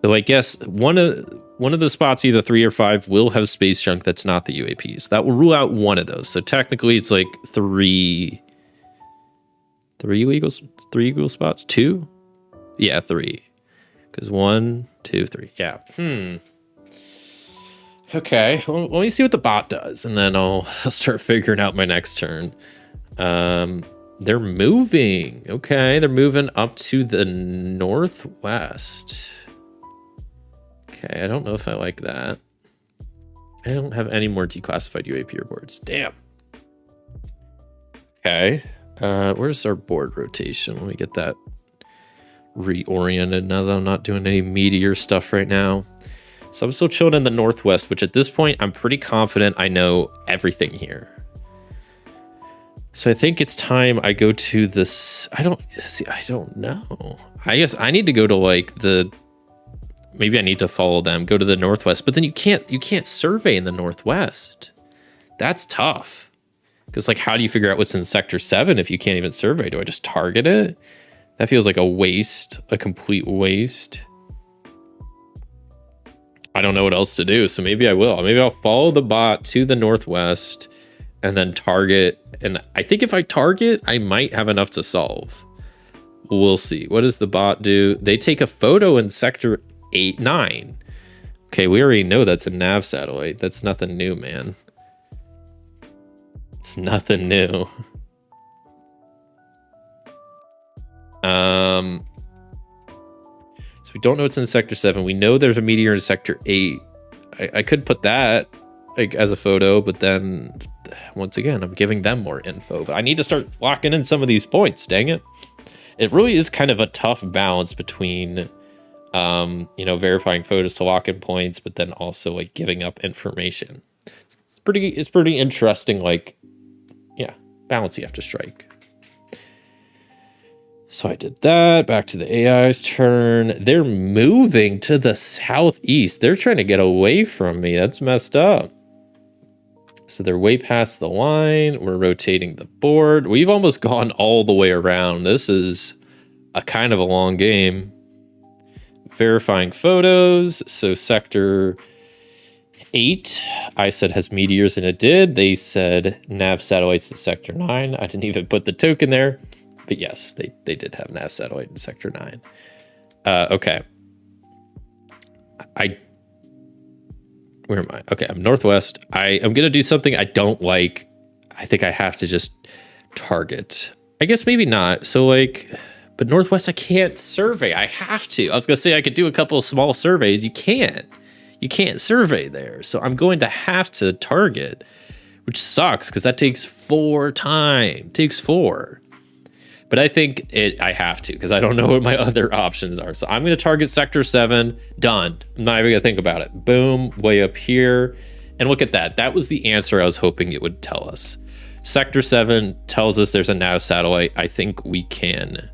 Though I guess one of the spots, either 3 or 5, will have space junk that's not the UAPs. That will rule out one of those. So technically it's like 3 legal spots? 2? Yeah, 3. Because 1, 2, 3. Yeah. Okay, well, let me see what the bot does, and then I'll start figuring out my next turn. They're moving. Okay, they're moving up to the northwest. Okay, I don't know if I like that. I don't have any more declassified UAP reports. Damn. Okay, where's our board rotation? Let me get that reoriented now that I'm not doing any meteor stuff right now. So I'm still chilling in the northwest, which at this point, I'm pretty confident I know everything here. So I think it's time I go to this. I don't know. I guess I need to go to like maybe I need to follow them, go to the northwest, but then you can't survey in the northwest. That's tough. Because like, how do you figure out what's in sector 7 if you can't even survey? Do I just target it? That feels like a waste, a complete waste. I don't know what else to do, so maybe I will. Maybe I'll follow the bot to the northwest and then target. And I think if I target, I might have enough to solve. We'll see. What does the bot do? They take a photo in sector 9. Okay, we already know that's a nav satellite. That's nothing new, man. It's nothing new. So we don't know what's in sector 7. We know there's a meteor in sector 8. I could put that like as a photo, but then once again, I'm giving them more info. But I need to start locking in some of these points, dang it. It really is kind of a tough balance between verifying photos to lock in points, but then also like giving up information. It's pretty interesting, like, yeah, balance you have to strike. So I did that. Back to the AI's turn. They're moving to the southeast. They're trying to get away from me. That's messed up. So they're way past the line. We're rotating the board. We've almost gone all the way around. This is a kind of a long game. Verifying photos. So sector 8, I said has meteors, and it did. They said nav satellites in sector 9. I didn't even put the token there. But yes, they did have nav satellite in sector 9. Okay. Where am I? Okay, I'm northwest. I'm going to do something I don't like. I think I have to just target. I guess maybe not. So like, but northwest, I can't survey. I have to. I was going to say I could do a couple of small surveys. You can't. You can't survey there. So I'm going to have to target, which sucks because that takes 4 time. It takes 4. But I think I have to because I don't know what my other options are. So I'm going to target sector 7. Done. I'm not even going to think about it. Boom, way up here. And look at that. That was the answer I was hoping it would tell us. Sector 7 tells us there's a nav satellite. I think we can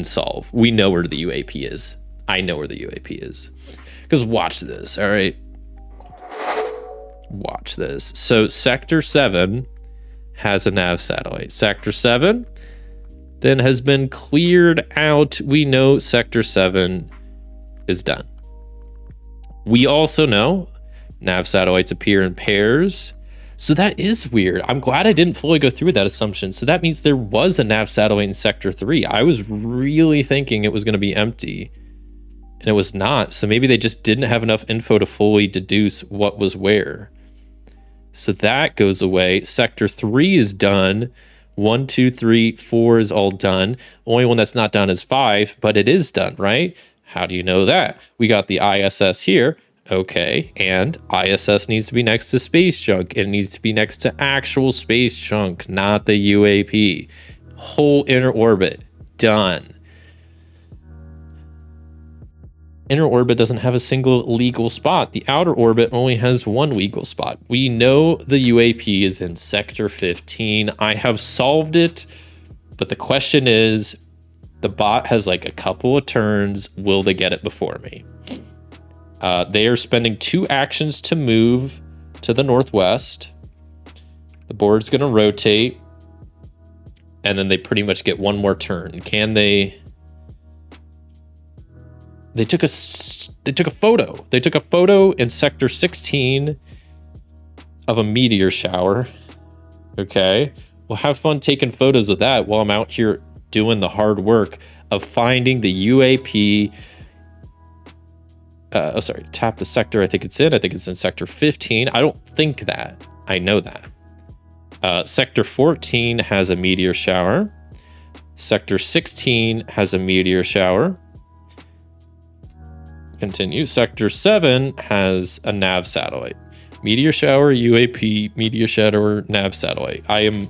solve. We know where the UAP is. I know where the UAP is. Because watch this, all right? Watch this. So sector 7 has a nav satellite. Sector 7 then has been cleared out. We know sector 7 is done. We also know nav satellites appear in pairs. So that is weird. I'm glad I didn't fully go through that assumption. So that means there was a nav satellite in sector 3. I was really thinking it was going to be empty, and it was not. So maybe they just didn't have enough info to fully deduce what was where. So that goes away. Sector 3 is done. 1, 2, 3, 4 is all done. Only one that's not done is 5, but it is done, right? How do you know that? We got the ISS here. Okay, and ISS needs to be next to space junk. It needs to be next to actual space junk, not the UAP. Whole inner orbit, done. Inner orbit doesn't have a single legal spot. The outer orbit only has one legal spot. We know the UAP is in Sector 15. I have solved it, but the question is, the bot has like a couple of turns. Will they get it before me? They are spending 2 actions to move to the northwest. The board's going to rotate, and then they pretty much get 1 more turn. Can they? They took a photo. They took a photo in Sector 16 of a meteor shower. Okay, well, have fun taking photos of that while I'm out here doing the hard work of finding the UAP. Tap the sector I think it's in. I think it's in Sector 15. I don't think that. I know that. Sector 14 has a meteor shower. Sector 16 has a meteor shower. Continue. Sector 7 has a nav satellite. Meteor shower, UAP, meteor shower, nav satellite. I am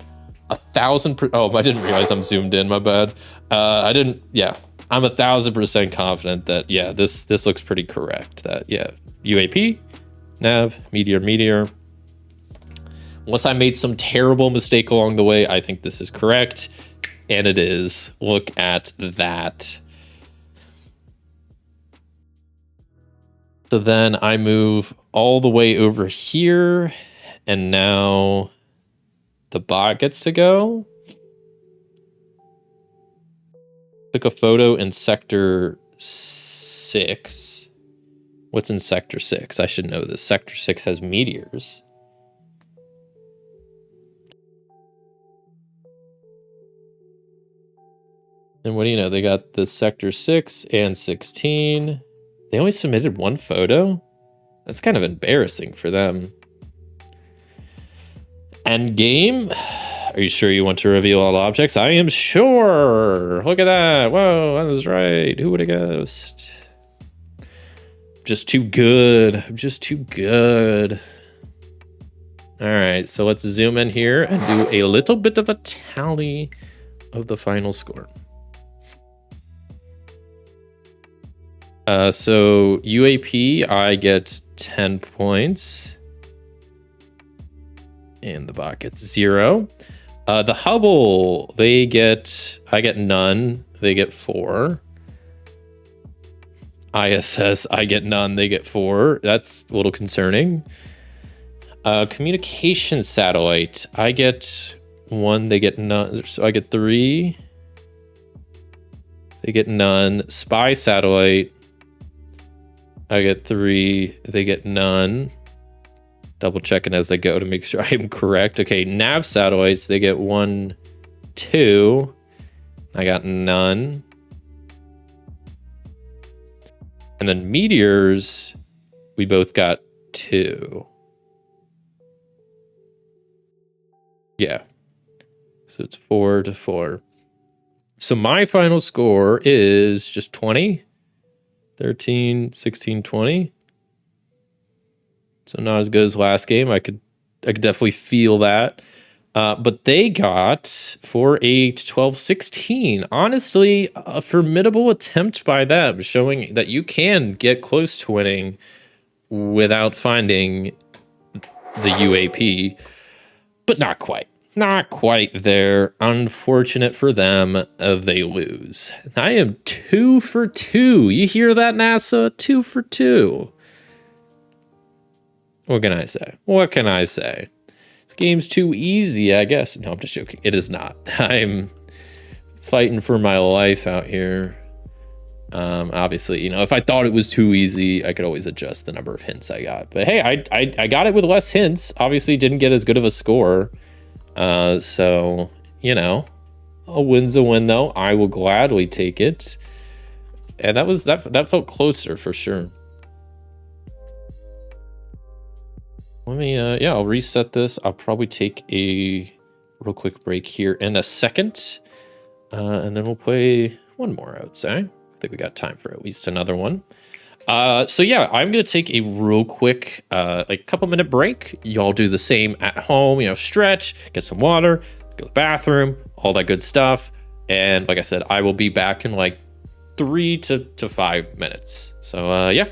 1,000%. Oh, I didn't realize I'm zoomed in. My bad. I didn't. Yeah. I'm 1,000% confident that, yeah, this looks pretty correct. That, yeah, UAP, nav, meteor. Unless I made some terrible mistake along the way, I think this is correct. And it is. Look at that. So then I move all the way over here. And now the bot gets to go. Took a photo in Sector 6. What's in Sector 6? I should know this. Sector 6 has meteors. And what do you know? They got the Sector 6 and 16. They only submitted 1 photo? That's kind of embarrassing for them. End game? Are you sure you want to reveal all objects? I am sure. Look at that. Whoa, I was right. Who would have guessed? Just too good. I'm just too good. All right, so let's zoom in here and do a little bit of a tally of the final score. So UAP, I get 10 points. And the bot gets 0. The Hubble, I get none. They get 4. ISS, I get none. They get 4. That's a little concerning. Communication satellite, I get 1. They get none. So I get 3. They get none. Spy satellite, I get 3. They get none. Double checking as I go to make sure I am correct. Okay, nav satellites, they get 1, 2. I got none. And then meteors, we both got 2. Yeah. So it's 4 to 4. So my final score is just 20. 13, 16, 20. So not as good as last game. I could definitely feel that. But they got 4, 8, 12, 16. Honestly, a formidable attempt by them, showing that you can get close to winning without finding the UAP. But not quite. Not quite there. Unfortunate for them, they lose. I am 2 for 2. You hear that, NASA? 2 for 2. What can I say? What can I say? This game's too easy, I guess. No, I'm just joking. It is not. I'm fighting for my life out here. Obviously, you know, if I thought it was too easy, I could always adjust the number of hints I got. But hey, I got it with less hints. Obviously, didn't get as good of a score. So, you know, a win's a win, though. I will gladly take it. And that felt closer for sure. Let me, I'll reset this. I'll probably take a real quick break here in a second. And then we'll play one more, I would say. I think we got time for at least another one. So yeah, I'm going to take a real quick, like couple minute break. Y'all do the same at home, you know, stretch, get some water, go to the bathroom, all that good stuff. And like I said, I will be back in like 3 to 5 minutes. So yeah.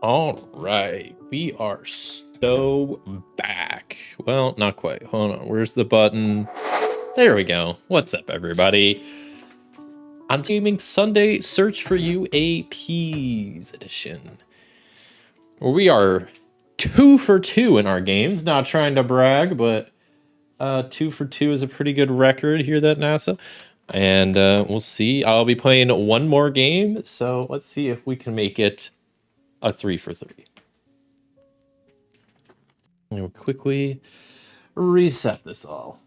All right, we are so back. Well, not quite. Hold on. Where's the button? There we go. What's up, everybody? On Gaming Sunday Search for UAPs edition, where we are 2 for 2 in our games. Not trying to brag, but 2 for 2 is a pretty good record. Hear that, NASA? And we'll see. I'll be playing one more game, so let's see if we can make it a 3 for 3. We'll quickly reset this all.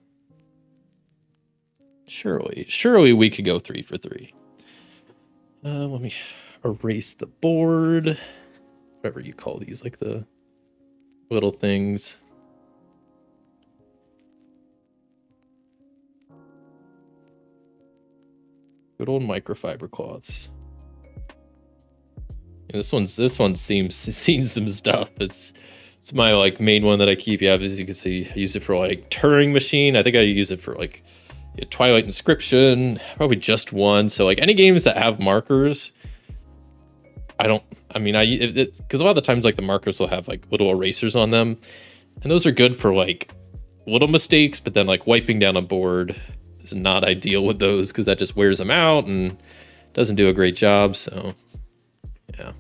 Surely we could go 3 for 3. Let me erase the board. Whatever you call these, like the little things. Good old microfiber cloths. Yeah, this one's seen some stuff. It's It's my like main one that I keep. Yeah, as you can see, I use it for like Turing Machine. I think I use it for like Twilight Inscription, probably just one. So like any games that have markers, because a lot of the times like the markers will have like little erasers on them, and those are good for like little mistakes, but then like wiping down a board is not ideal with those because that just wears them out and doesn't do a great job. So yeah.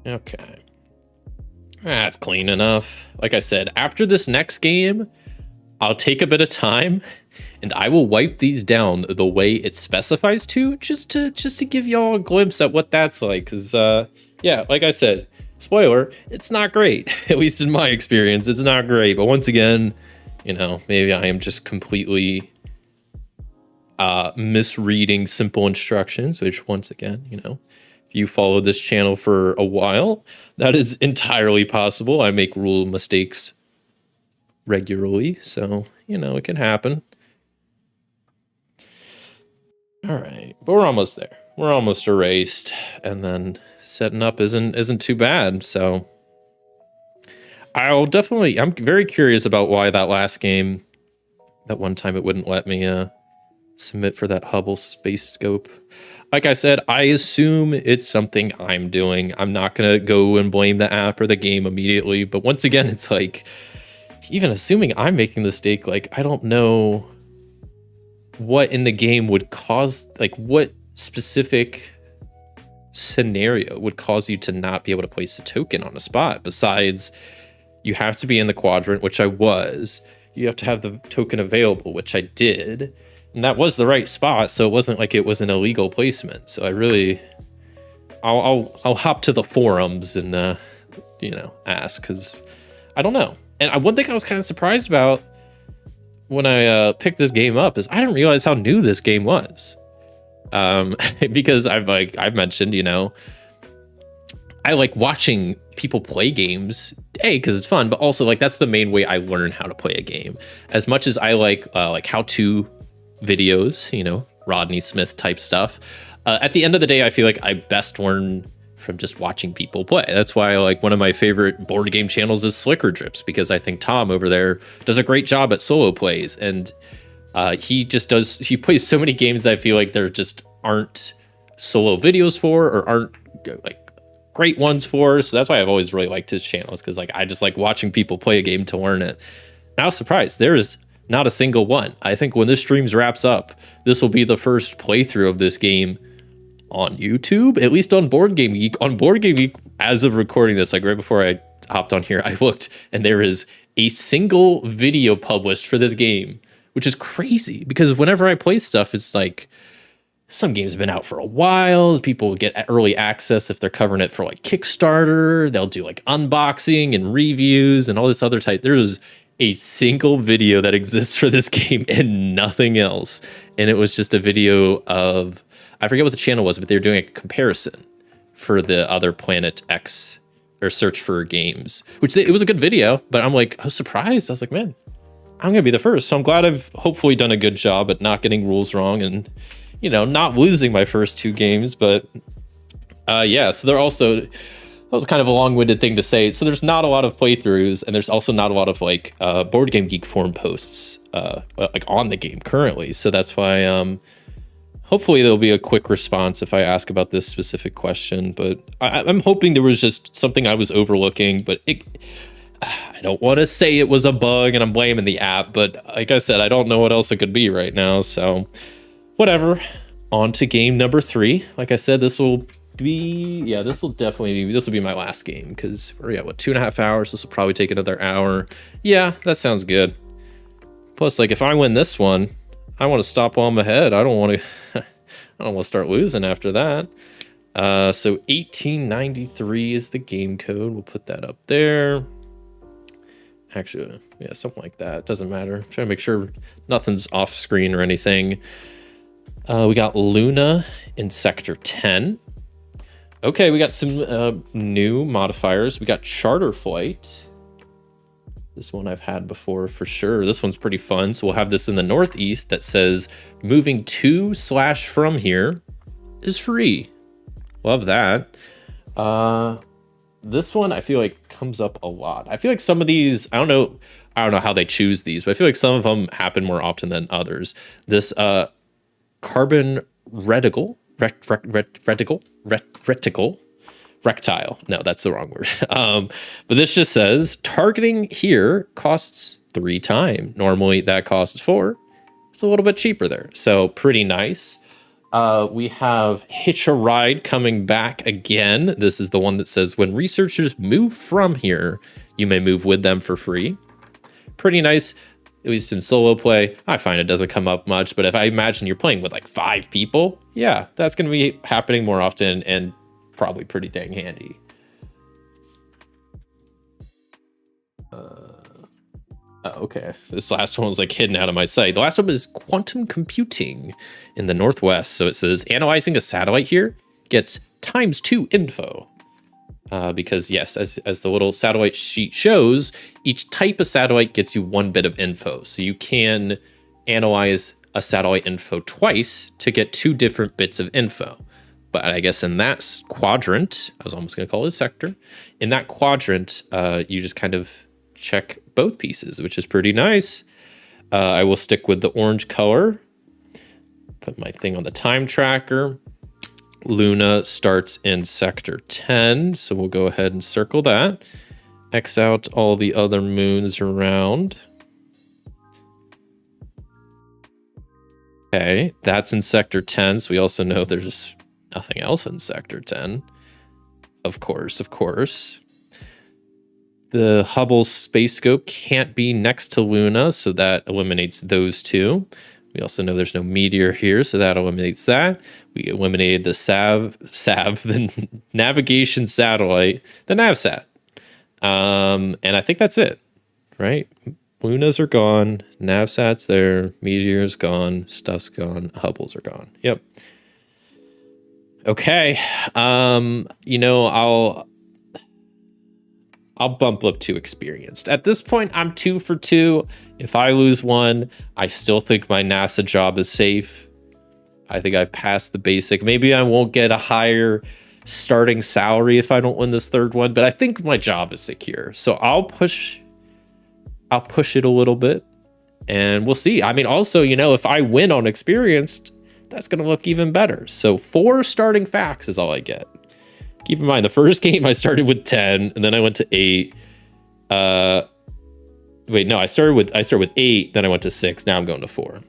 Okay. That's clean enough. Like I said, after this next game, I'll take a bit of time and I will wipe these down the way it specifies to, just to give y'all a glimpse at what that's like. Cause yeah, like I said, spoiler, it's not great. At least in my experience, it's not great. But once again, you know, maybe I am just completely misreading simple instructions, which once again, you know, if you follow this channel for a while, that is entirely possible. I make rule mistakes regularly, so, you know, it can happen. All right, but we're almost there. We're almost erased, and then setting up isn't too bad, so I'm very curious about why that last game, that one time it wouldn't let me submit for that Hubble space scope. Like I said, I assume it's something I'm doing. I'm not going to go and blame the app or the game immediately. But once again, it's like, even assuming I'm making the mistake, like, I don't know what in the game would cause, like, what specific scenario would cause you to not be able to place a token on a spot. Besides, you have to be in the quadrant, which I was. You have to have the token available, which I did. And that was the right spot, so it wasn't like it was an illegal placement. So I'll hop to the forums and you know, ask, because I don't know. And one thing I was kind of surprised about when I picked this game up is I didn't realize how new this game was. Because I've mentioned, you know, I like watching people play games, because it's fun, but also like that's the main way I learn how to play a game. As much as I like how-to videos, you know, Rodney Smith type stuff. At the end of the day, I feel like I best learn from just watching people play. That's why like one of my favorite board game channels is Slicker Drips, because I think Tom over there does a great job at solo plays, and he plays so many games that I feel like there just aren't solo videos for, or aren't like great ones for. So that's why I've always really liked his channels, because like I just like watching people play a game to learn it. And I was surprised there is not a single one. I think when this stream wraps up, this will be the first playthrough of this game on YouTube, at least on Board Game Geek. On Board Game Geek, as of recording this, like right before I hopped on here, I looked and there is a single video published for this game, which is crazy because whenever I play stuff, it's like some games have been out for a while. People get early access if they're covering it for like Kickstarter. They'll do like unboxing and reviews and all this other type. There's a single video that exists for this game and nothing else. And it was just a video of, I forget what the channel was, but they were doing a comparison for the other Planet X or Search for Games, it was a good video, but I'm like, I was surprised. I was like, man, I'm going to be the first. So I'm glad I've hopefully done a good job at not getting rules wrong and, you know, not losing my first two games. But yeah, so they're also, that was kind of a long-winded thing to say. So there's not a lot of playthroughs, and there's also not a lot of like Board Game Geek forum posts like on the game currently. So that's why hopefully there'll be a quick response if I ask about this specific question. But I'm hoping there was just something I was overlooking, but I don't want to say it was a bug and I'm blaming the app, but like I said, I don't know what else it could be right now. So whatever. On to game number 3. Like I said, this will be my last game, because we're at 2.5 hours. This will probably take another hour. Yeah, that sounds good. Plus, like, if I win this one, I want to stop while I'm ahead. I don't want to start losing after that. So 1893 is the game code. We'll put that up there. Actually, yeah, something like that. Doesn't matter. I'm trying to make sure nothing's off screen or anything. We got Luna in Sector 10. Okay, we got some new modifiers. We got Charter Flight. This one I've had before for sure. This one's pretty fun. So we'll have this in the northeast that says moving to / from here is free. Love that. This one I feel like comes up a lot. I feel like some of these, I don't know how they choose these, but I feel like some of them happen more often than others. This carbon reticle. Rectile. No, that's the wrong word. But this just says targeting here costs 3 times. Normally that costs 4. It's a little bit cheaper there. So pretty nice. We have Hitch a Ride coming back again. This is the one that says when researchers move from here, you may move with them for free. Pretty nice, at least in solo play. I find it doesn't come up much, but if I imagine you're playing with like 5 people, yeah, that's going to be happening more often and probably pretty dang handy. Okay, this last one was like hidden out of my sight. The last one is quantum computing in the Northwest. So it says analyzing a satellite here gets ×2 info. Because yes, as the little satellite sheet shows, each type of satellite gets you 1 bit of info. So you can analyze a satellite info twice to get 2 different bits of info. But I guess in that quadrant, I was almost going to call it a sector. In that quadrant, you just kind of check both pieces, which is pretty nice. I will stick with the orange color. Put my thing on the time tracker. Luna starts in sector 10, so we'll go ahead and circle that. X out all the other moons around. Okay, that's in sector 10, so we also know there's nothing else in sector 10. Of course. The Hubble space scope can't be next to Luna, so that eliminates those 2. We also know there's no meteor here, so that eliminates that. We eliminated the the navigation satellite, the NavSat. And I think that's it, right? Lunas are gone, NavSat's there, meteor's gone, stuff's gone, Hubbles are gone. Yep. Okay. I'll bump up to experienced. At this point, I'm 2 for 2. If I lose one, I still think my NASA job is safe. I think I've passed the basic. Maybe I won't get a higher starting salary if I don't win this 3rd one, but I think my job is secure. So I'll push it a little bit and we'll see. I mean, also, if I win on experienced, that's going to look even better. So 4 starting facts is all I get. Keep in mind, the first game I started with 10, and then I went to 8. I started with 8, then I went to 6. Now I'm going to 4.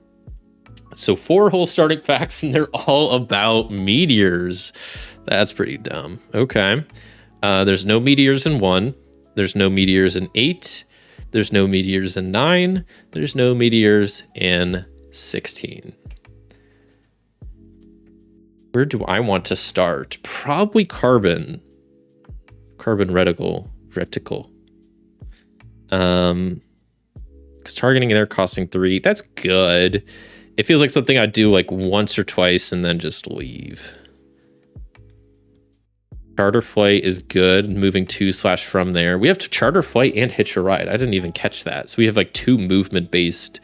So 4 whole starting facts, and they're all about meteors. That's pretty dumb. Okay. There's no meteors in 1. There's no meteors in 8. There's no meteors in 9. There's no meteors in 16. Where do I want to start? Probably carbon reticle. Because targeting there costing 3, that's good. It feels like something I'd do like once or twice and then just leave. Charter flight is good. Moving to / from there. We have charter flight and hitch a ride. I didn't even catch that. So we have like 2 movement based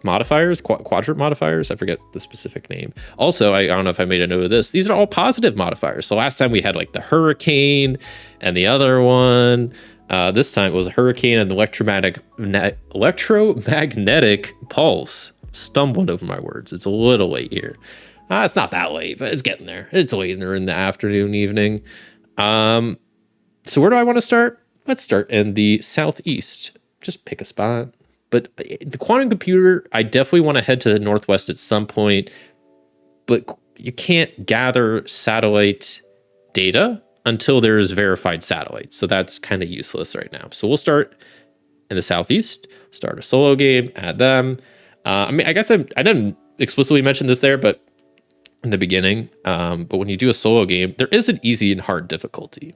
modifiers, quadrant modifiers. I forget the specific name. Also, I don't know if I made a note of this. These are all positive modifiers. So last time we had like the hurricane and the other one. This time it was a hurricane and the electromagnetic pulse. Stumbling over my words. It's a little late here. It's not that late, but it's getting there. It's later in the afternoon, evening. So where do I want to start? Let's start in the southeast. Just pick a spot. But the quantum computer, I definitely want to head to the northwest at some point, but you can't gather satellite data until there's verified satellites. So that's kind of useless right now. So we'll start in the southeast, start a solo game, add them. I guess I didn't explicitly mention this there, but in the beginning, but when you do a solo game, there is an easy and hard difficulty.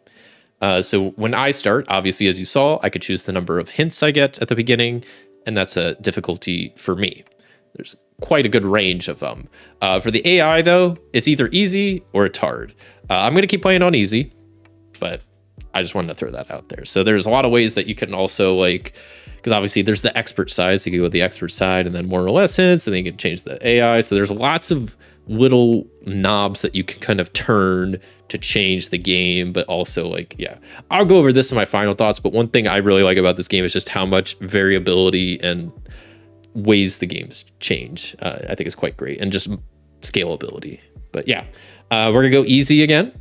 So when I start, obviously, as you saw, I could choose the number of hints I get at the beginning, and that's a difficulty for me. There's quite a good range of them. For the AI, though, it's either easy or it's hard. I'm going to keep playing on easy, but I just wanted to throw that out there. So there's a lot of ways that you can also like, because obviously there's the expert side, so you go with the expert side, and then more lessons, and then you can change the AI. So there's lots of little knobs that you can kind of turn to change the game, but also like, yeah, I'll go over this in my final thoughts. But one thing I really like about this game is just how much variability and ways the games change. I think is quite great, and just scalability. But yeah, we're gonna go easy again.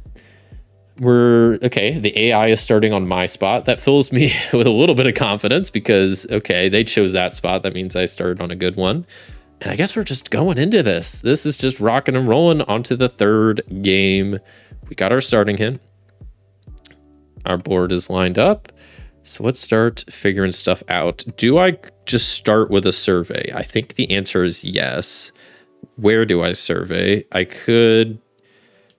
The AI is starting on my spot. That fills me with a little bit of confidence because, okay, they chose that spot. That means I started on a good one. And I guess we're just going into this. This is just rocking and rolling onto the third game. We got our starting hint. Our board is lined up. So let's start figuring stuff out. Do I just start with a survey? I think the answer is yes. Where do I survey? I could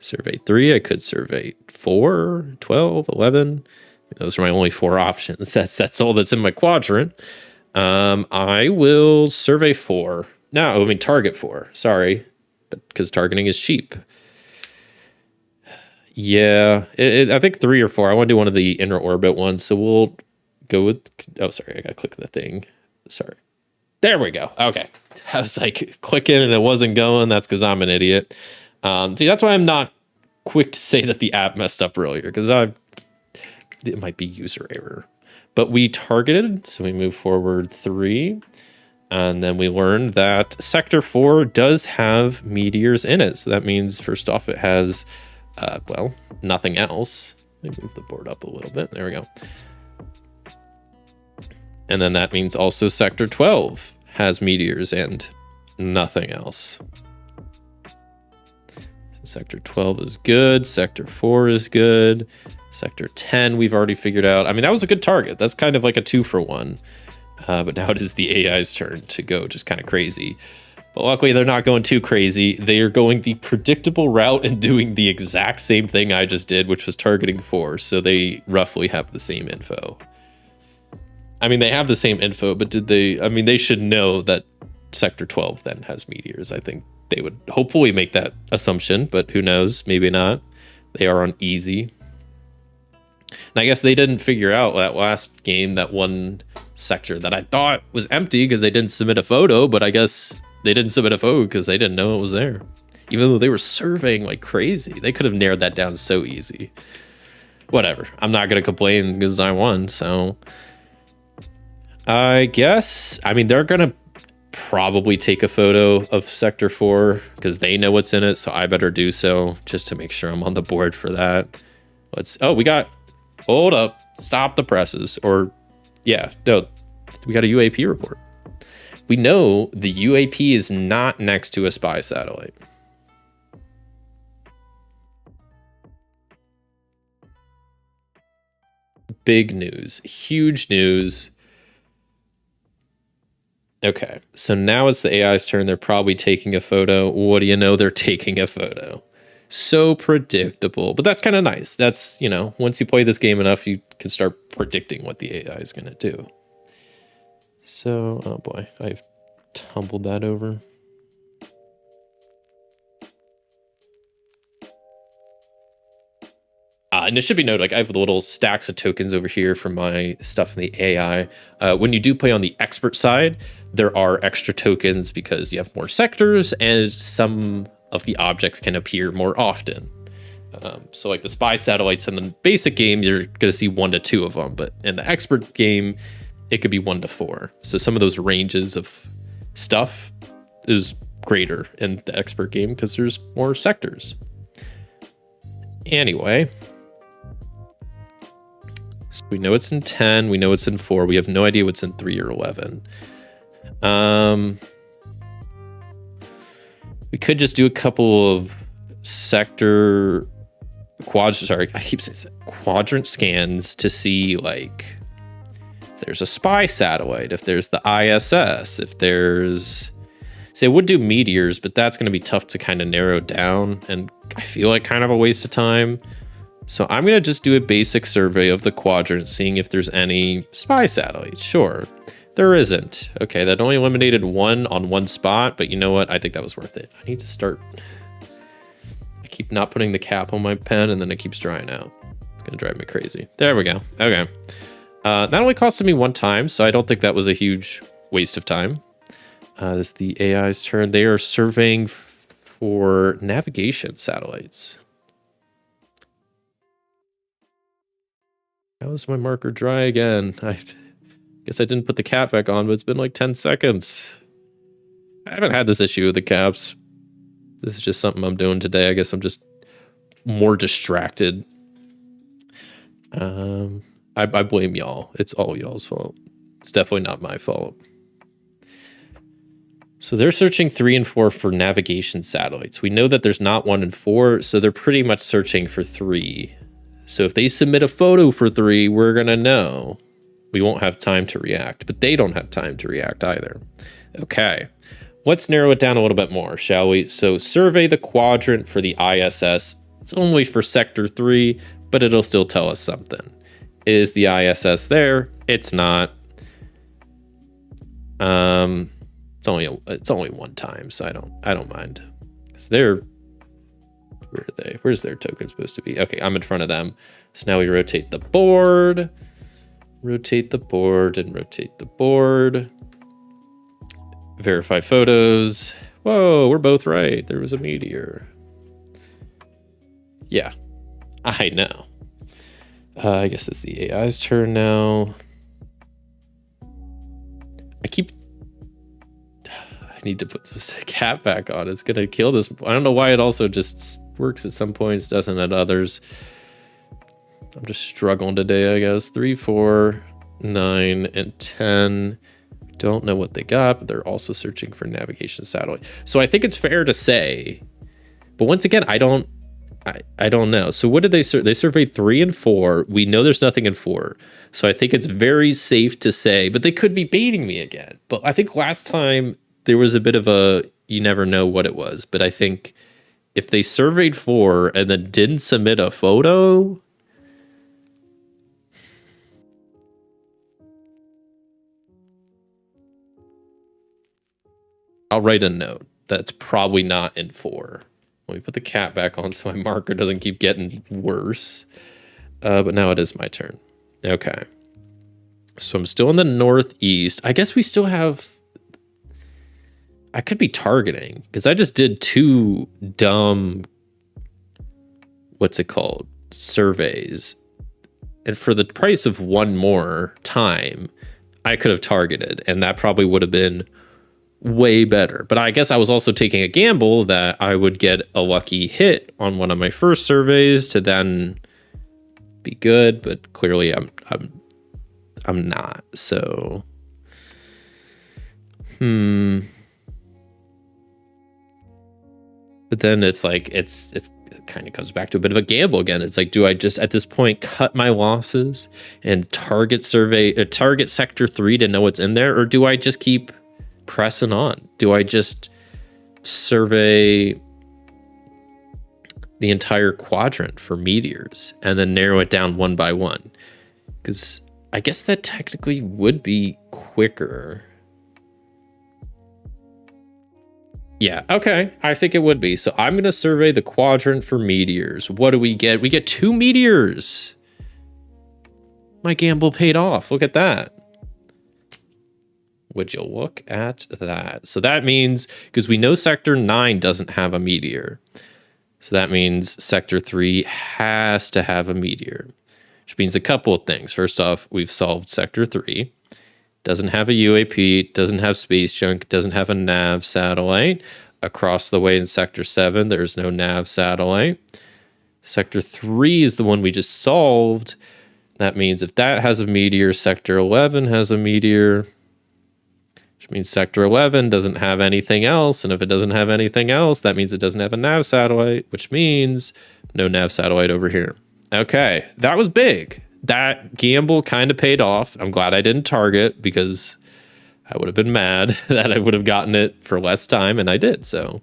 survey 3, I could survey 4, 12, 11. Those are my only 4 options. That's all that's in my quadrant. I will survey 4. No, I mean target 4. Sorry, but because targeting is cheap. Yeah, I think 3 or 4. I want to do one of the inner orbit ones, so we'll go with. Oh, sorry, I gotta click the thing. Sorry. There we go. Okay, I was like clicking and it wasn't going. That's because I'm an idiot. See, that's why I'm not quick to say that the app messed up earlier, because it might be user error. But we targeted, so we move forward 3, and then we learned that Sector 4 does have meteors in it. So that means, first off, it has, well, nothing else. Let me move the board up a little bit. There we go. And then that means also Sector 12 has meteors and nothing else. Sector 12 is good. Sector 4 is good. Sector 10 we've already figured out. I mean, that was a good target. That's kind of like a 2-for-1. But now it is the AI's turn to go just kind of crazy. But luckily, they're not going too crazy. They are going the predictable route and doing the exact same thing I just did, which was targeting 4. So they roughly have the same info. I mean, they have the same info, but did they? I mean, they should know that Sector 12 then has meteors. I think they would hopefully make that assumption, but who knows? Maybe not. They are on easy. And I guess they didn't figure out that last game, that one sector that I thought was empty because they didn't submit a photo, but I guess they didn't submit a photo because they didn't know it was there. Even though they were surveying like crazy. They could have narrowed that down so easy. Whatever. I'm not going to complain because I won, so I guess, I mean, they're going to probably take a photo of Sector 4 because they know what's in it, so I better do so just to make sure I'm on the board for that. Hold up, stop the presses, or yeah, no, we got a UAP report. We know the UAP is not next to a spy satellite. Big news, huge news. Okay, so now it's the AI's turn. They're probably taking a photo. What do you know? They're taking a photo. So predictable, but that's kind of nice. That's, you know, once you play this game enough, you can start predicting what the AI is going to do. So, oh boy, I've tumbled that over. And it should be noted, like I have the little stacks of tokens over here for my stuff in the AI. When you do play on the expert side, there are extra tokens because you have more sectors and some of the objects can appear more often. So like the spy satellites in the basic game, you're going to see 1 to 2 of them, but in the expert game, it could be 1 to 4. So some of those ranges of stuff is greater in the expert game because there's more sectors. Anyway, so we know it's in 10, we know it's in 4, we have no idea what's in 3 or 11. We could just do a couple of quadrant scans to see like if there's a spy satellite, if there's the ISS, if there's, say, it would do meteors, but that's going to be tough to kind of narrow down, and I feel like kind of a waste of time. So I'm going to just do a basic survey of the quadrant, seeing if there's any spy satellites. Sure. There isn't. Okay, that only eliminated 1 on 1 spot, but you know what? I think that was worth it. I need to start. I keep not putting the cap on my pen, and then it keeps drying out. It's Gonna drive me crazy. There we go. Okay. That only costed me one time, so I don't think that was a huge waste of time. This is the AI's turn. They are surveying for navigation satellites. How is my marker dry again? I guess I didn't put the cap back on, but it's been like 10 seconds. I haven't had this issue with the caps. This is just something I'm doing today. I guess I'm just more distracted. I blame y'all. It's all y'all's fault. It's definitely not my fault. So they're searching 3 and 4 for navigation satellites. We know that there's not 1 and 4, so they're pretty much searching for 3. So if they submit a photo for 3, we're gonna know. We won't have time to react, but they don't have time to react either. Okay, let's narrow it down a little bit more, shall we? So survey the quadrant for the ISS. It's only for sector 3, but it'll still tell us something. Is the ISS there? It's not. It's only one time, so I don't mind. So they're, where are they? Where's their token supposed to be? Okay, I'm in front of them. So now we rotate the board. Rotate the board and rotate the board. Verify photos. Whoa, we're both right. There was a meteor. Yeah, I know. I guess it's the AI's turn now. I need to put this cap back on. It's gonna kill this. I don't know why it also just works at some points, doesn't at others. I'm just struggling today, I guess. 3, 4, 9, and 10. Don't know what they got, but they're also searching for navigation satellite. So I think it's fair to say, but once again, I don't know. So what did they survey? They surveyed 3 and 4. We know there's nothing in 4. So I think it's very safe to say, but they could be baiting me again. But I think last time there was a bit of a, you never know what it was. But I think if they surveyed 4 and then didn't submit a photo, I'll write a note. That's probably not in 4. Let me put the cap back on so my marker doesn't keep getting worse. But now it is my turn. Okay. So I'm still in the northeast. I guess we still have... I could be targeting, because I just did 2 dumb... What's it called? Surveys. And for the price of 1 more time, I could have targeted. And that probably would have been way better. But I guess I was also taking a gamble that I would get a lucky hit on one of my first surveys to then be good, but clearly I'm not. So but then it's like it's it kind of comes back to a bit of a gamble again. It's like, do I just at this point cut my losses and target sector 3 to know what's in there, or do I just keep pressing on? Do I just survey the entire quadrant for meteors and then narrow it down one by one? Because I guess that technically would be quicker. Yeah, okay, I think it would be. So I'm going to survey the quadrant for meteors. What do we get? We get 2 meteors. My gamble paid off. Look at that. Would you look at that? So that means, because we know sector 9 doesn't have a meteor. So that means sector 3 has to have a meteor, which means a couple of things. First off, we've solved sector 3. Doesn't have a UAP, doesn't have space junk, doesn't have a nav satellite. Across the way in sector 7, there's no nav satellite. Sector 3 is the one we just solved. That means if that has a meteor, sector 11 has a meteor, which means sector 11 doesn't have anything else. And if it doesn't have anything else, that means it doesn't have a nav satellite, which means no nav satellite over here. Okay, that was big. That gamble kind of paid off. I'm glad I didn't target, because I would have been mad that I would have gotten it for less time, and I did. So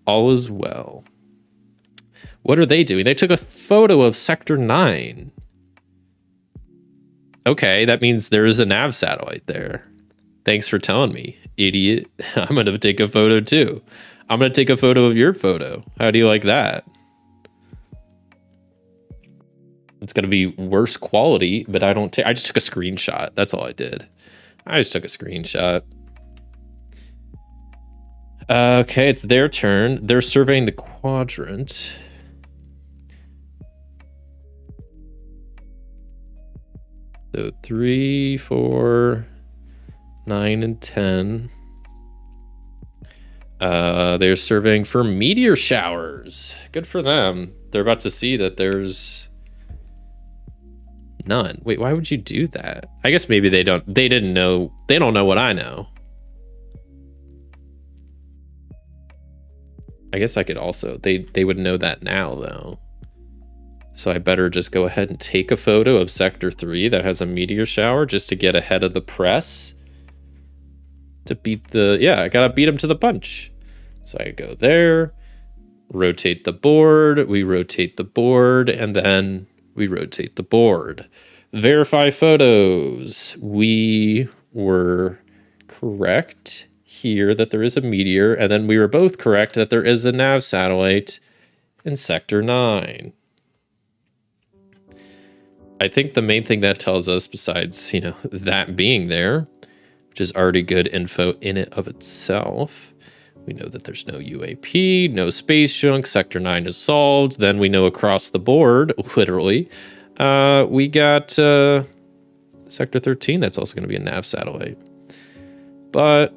all is well. What are they doing? They took a photo of sector 9. Okay, that means there is a nav satellite there. Thanks for telling me, idiot. I'm going to take a photo too. I'm going to take a photo of your photo. How do you like that? It's going to be worse quality, but I just took a screenshot. That's all I did. I just took a screenshot. Okay, it's their turn. They're surveying the quadrant. So 3, 4, 9, and 10. They're surveying for meteor showers. Good for them. They're about to see that there's none. Wait, why would you do that? I guess maybe they don't know what I know. I guess I could also, they would know that now though. So I better just go ahead and take a photo of sector 3 that has a meteor shower just to get ahead of the press. To beat I gotta beat them to the punch. So I go there, rotate the board, we rotate the board, and then we rotate the board. Verify photos. We were correct here that there is a meteor, and then we were both correct that there is a nav satellite in sector 9. I think the main thing that tells us, besides, that being there, which is already good info in it of itself, we know that there's no UAP, no space junk, sector 9 is solved. Then we know across the board, literally, we got sector 13, that's also going to be a nav satellite. But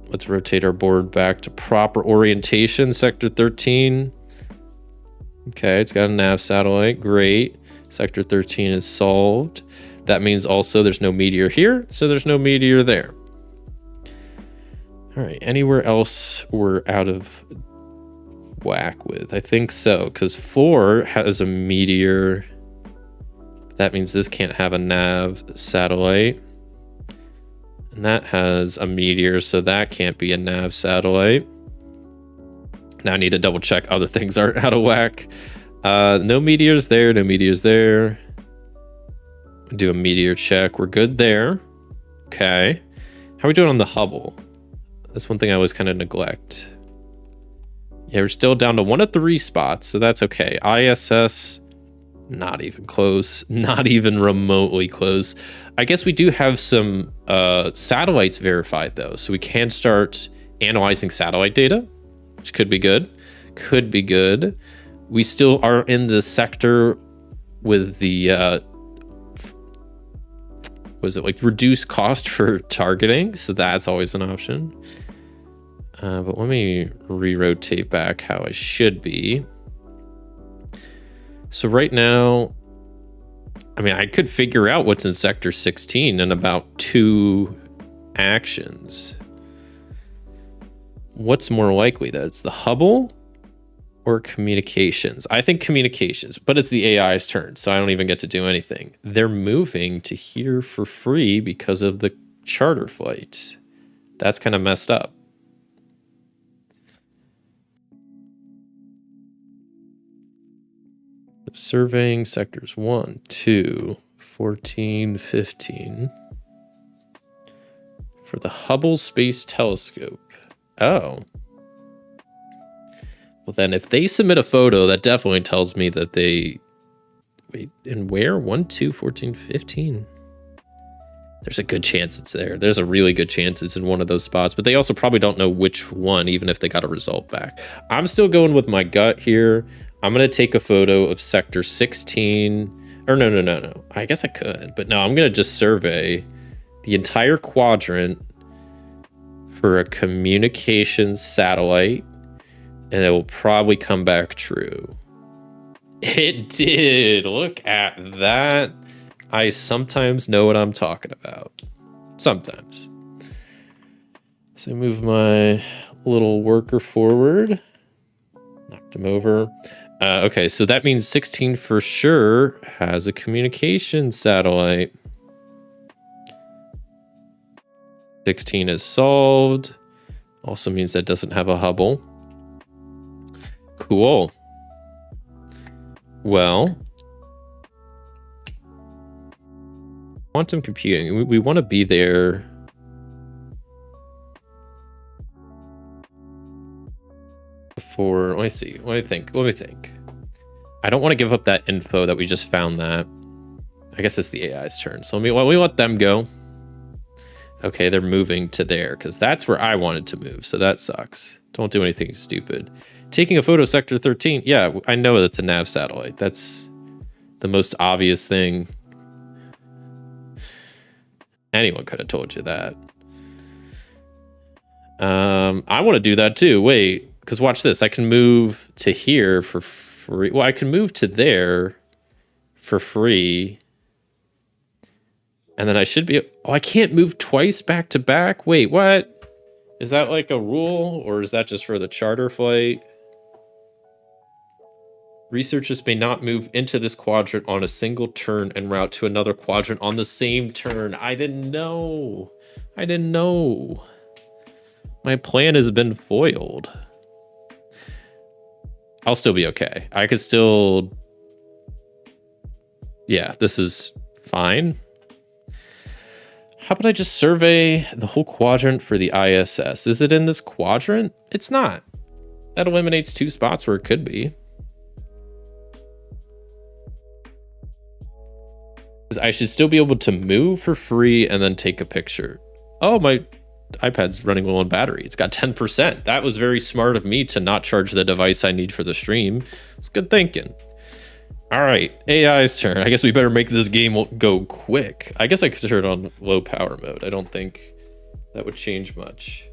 let's rotate our board back to proper orientation, sector 13. Okay, it's got a nav satellite, great. Sector 13 is solved. That means also there's no meteor here, so there's no meteor there. All right, anywhere else we're out of whack with? I think so, because 4 has a meteor. That means this can't have a nav satellite. And that has a meteor, so that can't be a nav satellite. Now I need to double check other things are out of whack. No meteors there, no meteors there. Do a meteor check. We're good there. Okay. How are we doing on the Hubble? That's one thing I always kind of neglect. Yeah, we're still down to 1 of 3 spots, so that's okay. ISS, not even close. Not even remotely close. I guess we do have some satellites verified, though, so we can start analyzing satellite data, which could be good. Could be good. We still are in the sector with the was it like reduced cost for targeting, so that's always an option. But let me re-rotate back how I should be. So right now, I mean, I could figure out what's in sector 16 in about 2 actions. What's more likely, that it's the Hubble or communications? I think communications, but it's the AI's turn, so I don't even get to do anything. They're moving to here for free because of the charter flight. That's kind of messed up. Surveying sectors 1, 2, 14, 15. For the Hubble Space Telescope. Oh. Well, then if they submit a photo, that definitely tells me that they... Wait, and where? 1, 2, 14, 15. There's a good chance it's there. There's a really good chance it's in one of those spots, but they also probably don't know which one, even if they got a result back. I'm still going with my gut here. I'm going to take a photo of sector 16. Or no. I guess I could, but no, I'm going to just survey the entire quadrant for a communications satellite, and it will probably come back true. It did. Look at that. I sometimes know what I'm talking about. Sometimes. So I move my little worker forward. Knocked him over. Okay, so that means 16 for sure has a communication satellite. 16 is solved. Also means that doesn't have a Hubble. Cool. Well, quantum computing, we want to be there. Before, let me see. Let me think. I don't want to give up that info that we just found that. I guess it's the AI's turn. So let me let them go. Okay, they're moving to there because that's where I wanted to move. So that sucks. Don't do anything stupid. Taking a photo sector 13. Yeah, I know that's a nav satellite. That's the most obvious thing. Anyone could have told you that. I want to do that too. Wait, because watch this. I can move to here for free. Well, I can move to there for free. And then I should be... Oh, I can't move twice back to back? Wait, what? Is that like a rule? Or is that just for the charter flight? Researchers may not move into this quadrant on a single turn en route to another quadrant on the same turn. I didn't know. I didn't know. My plan has been foiled. I'll still be okay. I could still... Yeah, this is fine. How about I just survey the whole quadrant for the ISS? Is it in this quadrant? It's not. That eliminates 2 spots where it could be. I should still be able to move for free and then take a picture. Oh, my iPad's running low on battery. It's got 10%. That was very smart of me to not charge the device I need for the stream. It's good thinking. All right, AI's turn. I guess we better make this game go quick. I guess I could turn it on low power mode. I don't think that would change much.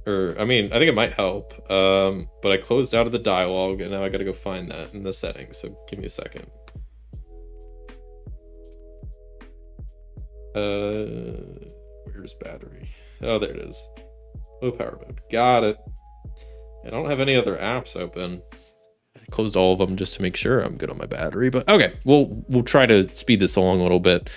Or, I mean, I think it might help. But I closed out of the dialogue and now I gotta go find that in the settings. So give me a second. Where's battery? Oh, there it is. Low power mode. Got it. I don't have any other apps open. I closed all of them just to make sure I'm good on my battery, but okay, we'll try to speed this along a little bit.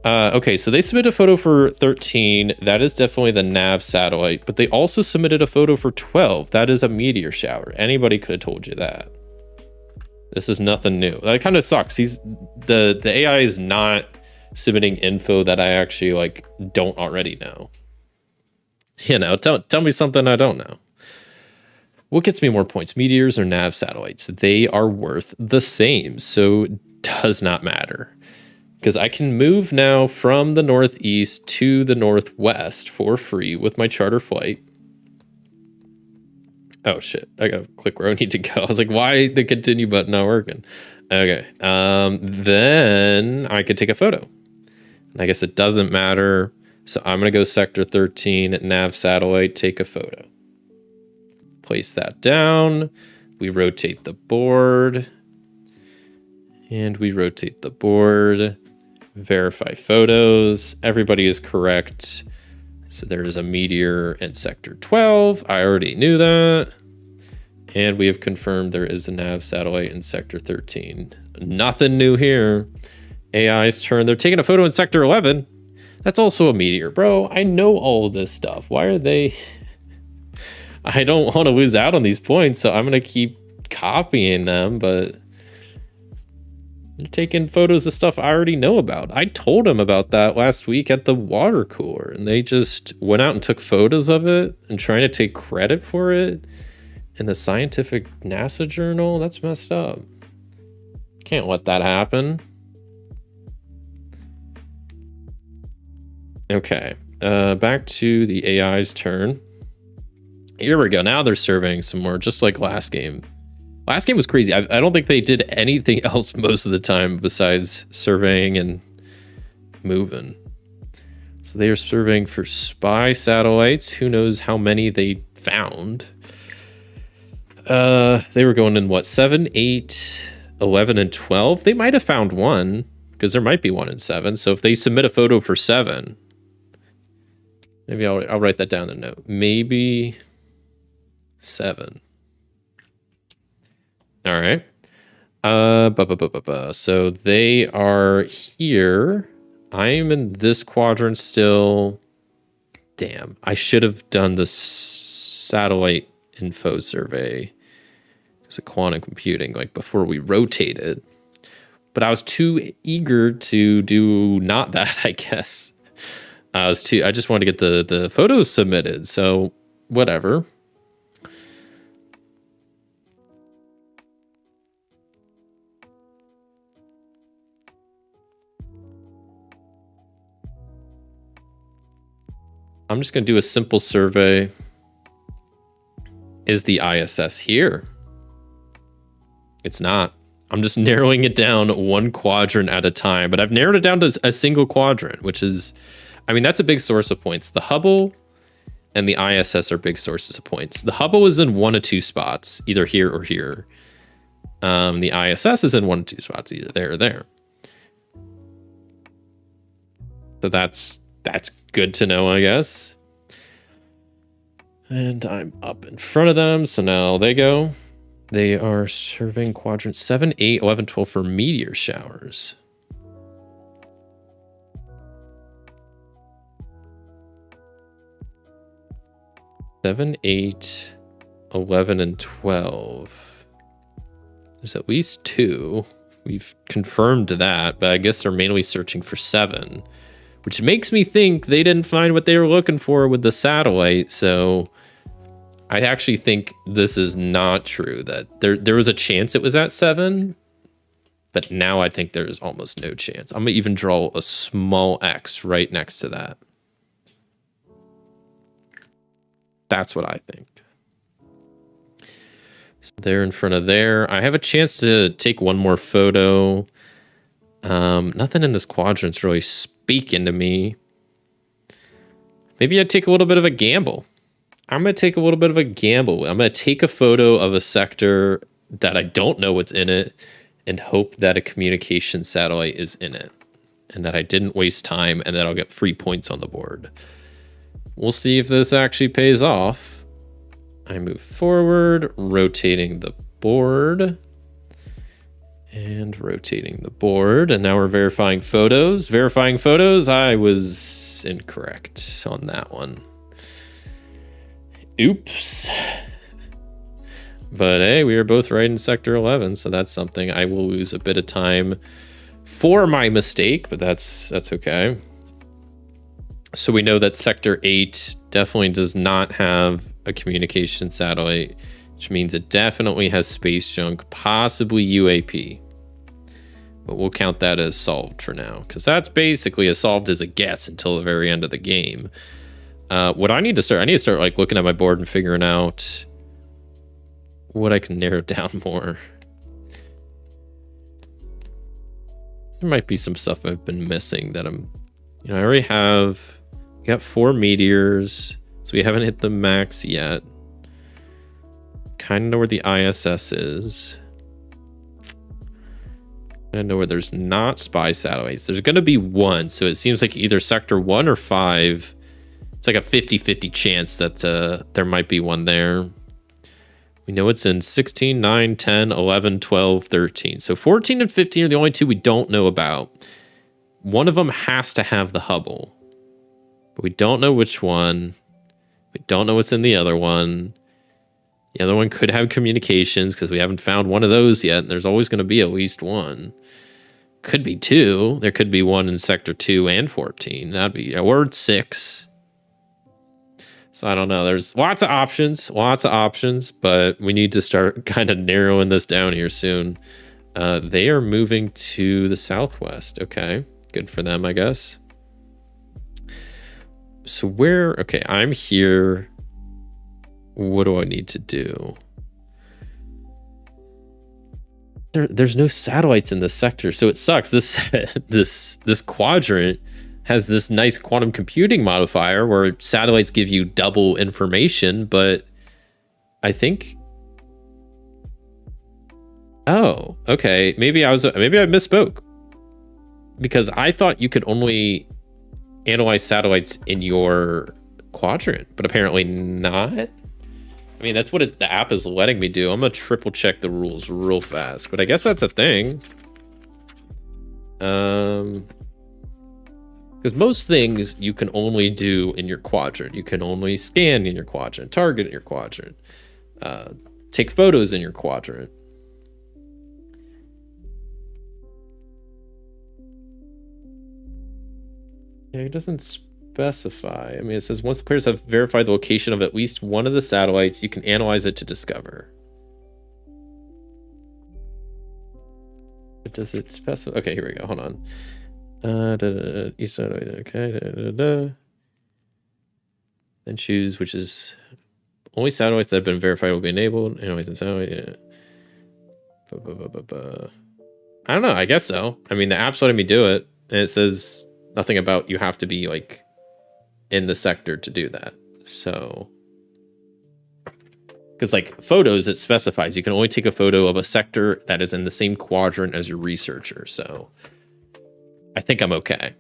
Okay, so they submitted a photo for 13. That is definitely the nav satellite, but they also submitted a photo for 12. That is a meteor shower. Anybody could have told you that. This is nothing new. That kind of sucks. The AI is not submitting info that I actually like don't already know. You know, tell me something I don't know. What gets me more points, meteors or nav satellites? They are worth the same, so it does not matter. Because I can move now from the northeast to the northwest for free with my charter flight. Oh shit, I gotta click where I need to go. I was like, why the continue button not working? Okay, then I could take a photo. And I guess it doesn't matter. So I'm gonna go sector 13 at nav satellite, take a photo. Place that down. We rotate the board. And we rotate the board. Verify photos. Everybody is correct. So there is a meteor in sector 12. I already knew that. And we have confirmed there is a nav satellite in sector 13. Nothing new here. AI's turn. They're taking a photo in sector 11. That's also a meteor. Bro, I know all of this stuff. Why are they... I don't want to lose out on these points, so I'm going to keep copying them, but... They're taking photos of stuff I already know about. I told them about that last week at the water cooler, and they just went out and took photos of it and trying to take credit for it in the scientific NASA journal. That's messed up. Can't let that happen. Okay, back to the AI's turn. Here we go. Now they're surveying some more, just like last game. Last game was crazy. I don't think they did anything else most of the time besides surveying and moving. So they are surveying for spy satellites. Who knows how many they found. They were going in what, 7, 8, 11, and 12? They might have found one, because there might be one in 7. So if they submit a photo for 7, maybe I'll write that down in a note. Maybe 7. All right. So they are here. I'm in this quadrant still. Damn, I should have done the satellite info survey. It's a quantum computing, like before we rotated. But I was too eager to do not that, I guess. I just wanted to get the photos submitted, so whatever. I'm just going to do a simple survey. Is the ISS here? It's not. I'm just narrowing it down one quadrant at a time, but I've narrowed it down to a single quadrant, which is, I mean, that's a big source of points. The Hubble and the ISS are big sources of points. The Hubble is in 1 of 2 spots, either here or here. The ISS is in 1 of 2 spots, either there or there. So that's good to know, I guess. And I'm up in front of them, so now they go. They are serving quadrants 7, 8, 11, 12 for meteor showers. Seven, 8, 11, and 12. There's at least 2. We've confirmed that, but I guess they're mainly searching for 7, which makes me think they didn't find what they were looking for with the satellite. So I actually think this is not true, that there was a chance it was at 7, but now I think there's almost no chance. I'm gonna even draw a small X right next to that. That's what I think. So they're in front of there. I have a chance to take one more photo. Nothing in this quadrant's really speaking to me. Maybe I'd take a little bit of a gamble. I'm going to take a little bit of a gamble. I'm going to take a photo of a sector that I don't know what's in it and hope that a communication satellite is in it and that I didn't waste time and that I'll get free points on the board. We'll see if this actually pays off. I move forward, rotating the board. And rotating the board. And now we're verifying photos. Verifying photos. I was incorrect on that one. Oops. But hey, we are both right in sector 11, so that's something. I will lose a bit of time for my mistake, but that's okay. So we know that sector 8 definitely does not have a communication satellite, which means it definitely has space junk, possibly UAP. But we'll count that as solved for now, because that's basically as solved as it gets until the very end of the game. What I need to start like looking at my board and figuring out what I can narrow down more. There might be some stuff I've been missing that I'm, I already have, we got 4 meteors, so we haven't hit the max yet. Kind of know where the ISS is. I know where there's not spy satellites. There's going to be one, so it seems like either sector 1 or 5. It's like a 50-50 chance that there might be one there. We know it's in 16, 9, 10, 11, 12, 13. So 14 and 15 are the only 2 we don't know about. One of them has to have the Hubble, but we don't know which one. We don't know what's in the other one. The other one could have communications because we haven't found one of those yet. And there's always going to be at least one. Could be 2. There could be one in sector 2 and 14. That'd be, or 6. So I don't know. There's lots of options, but we need to start kind of narrowing this down here soon. They are moving to the southwest. Okay, good for them, I guess. So okay, I'm here. What do I need to do? There's no satellites in this sector, so it sucks. This quadrant has this nice quantum computing modifier where satellites give you double information, but I think, oh, okay, maybe I misspoke, because I thought you could only analyze satellites in your quadrant, but apparently not. I mean, that's what the app is letting me do. I'm gonna triple check the rules real fast, but I guess that's a thing. Because most things you can only do in your quadrant. You can only scan in your quadrant, target in your quadrant, take photos in your quadrant. Yeah, it doesn't specify. I mean, it says once the players have verified the location of at least one of the satellites, you can analyze it to discover. But does it specify? Okay, here we go. Hold on. East side, okay. Then choose which is only satellites that have been verified will be enabled. Anyways, in satellite, yeah. I don't know. I guess so. I mean, the app's letting me do it, and it says nothing about you have to be like in the sector to do that. So, because like photos, it specifies you can only take a photo of a sector that is in the same quadrant as your researcher. So, I think I'm okay.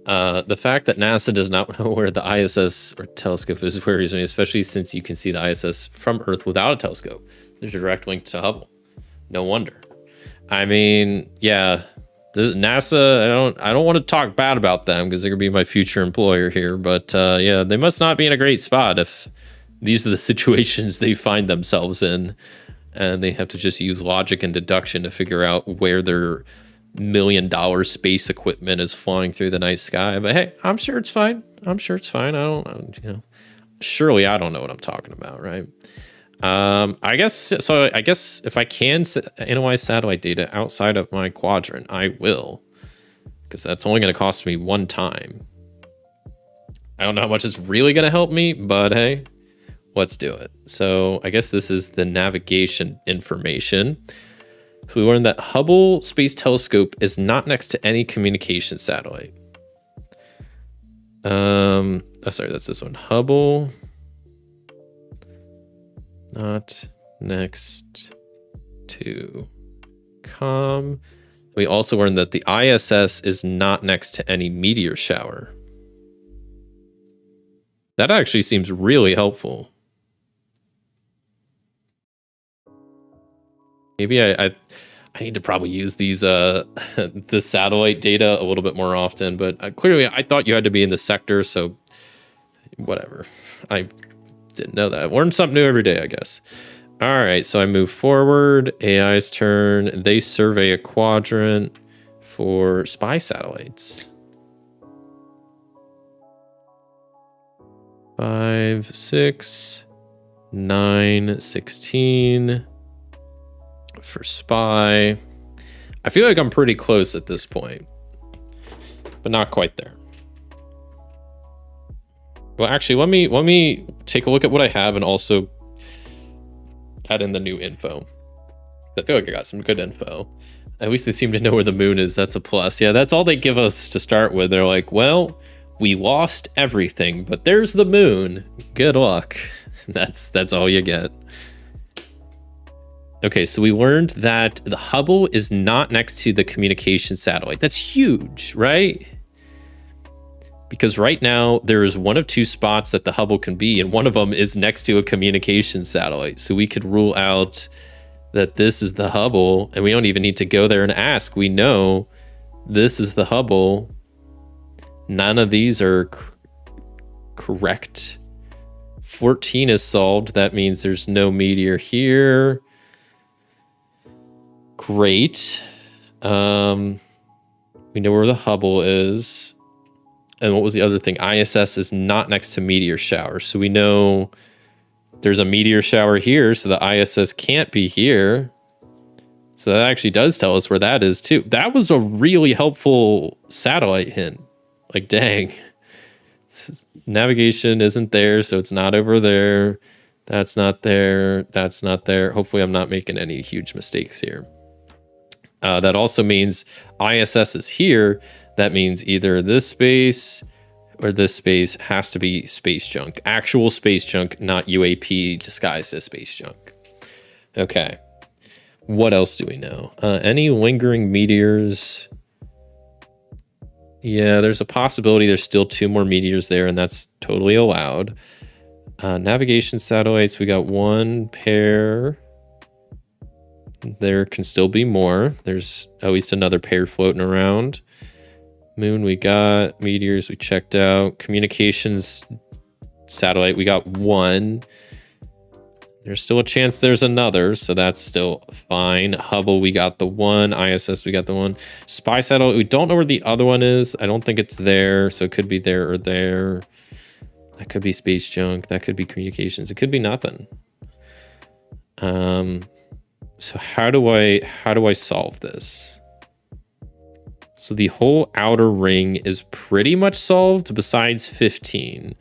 The fact that NASA does not know where the ISS or telescope is worries me, especially since you can see the ISS from Earth without a telescope. There's a direct link to Hubble. No wonder. I mean, yeah, NASA. I don't want to talk bad about them because they're gonna be my future employer here. But yeah, they must not be in a great spot if these are the situations they find themselves in, and they have to just use logic and deduction to figure out where their $1 million space equipment is flying through the night sky. But hey, I'm sure it's fine. I'm sure it's fine. Surely I don't know what I'm talking about, right? I guess if I can analyze satellite data outside of my quadrant, I will, because that's only going to cost me one time. I don't know how much it's really going to help me, but hey, let's do it. So I guess this is the navigation information. So we learned that Hubble Space Telescope is not next to any communication satellite. Oh, sorry, that's this one. Hubble, not next to com. We also learned that the ISS is not next to any meteor shower. That actually seems really helpful. Maybe I need to probably use these the satellite data a little bit more often, but clearly I thought you had to be in the sector, so whatever. I didn't know that. I learned something new every day, I guess. All right, so I move forward. AI's turn. They survey a quadrant for spy satellites. 5, 6, 9, 16 for spy. I feel like I'm pretty close at this point, but not quite there. Well, actually, let me take a look at what I have and also add in the new info. I feel like I got some good info. At least they seem to know where the moon is. That's a plus. Yeah, that's all they give us to start with. They're like, well, we lost everything, but there's the moon. Good luck. That's all you get. Okay, so we learned that the Hubble is not next to the communication satellite. That's huge, right? Because right now there is one of two spots that the Hubble can be, and one of them is next to a communication satellite. So we could rule out that this is the Hubble, and we don't even need to go there and ask. We know this is the Hubble. None of these are correct. 14 is solved. That means there's no meteor here. Great. We know where the Hubble is. And what was the other thing? ISS is not next to meteor showers. So we know there's a meteor shower here, so the ISS can't be here. So that actually does tell us where that is too. That was a really helpful satellite hint. Like, dang. Navigation isn't there, so it's not over there. That's not there. That's not there. Hopefully I'm not making any huge mistakes here. That also means ISS is here. That means either this space or this space has to be space junk. Actual space junk, not UAP disguised as space junk. Okay. What else do we know? Any lingering meteors? Yeah, there's a possibility there's still 2 more meteors there, and that's totally allowed. Navigation satellites, we got 1 pair. There can still be more. There's at least another pair floating around. Moon, we got. Meteors, we checked out. Communications satellite, we got 1. There's still a chance there's another, so that's still fine. Hubble, we got the 1. ISS, we got the 1. Spy satellite, we don't know where the other one is. I don't think it's there, so it could be there or there. That could be space junk. That could be communications. It could be nothing. So how do I solve this? So the whole outer ring is pretty much solved besides 15.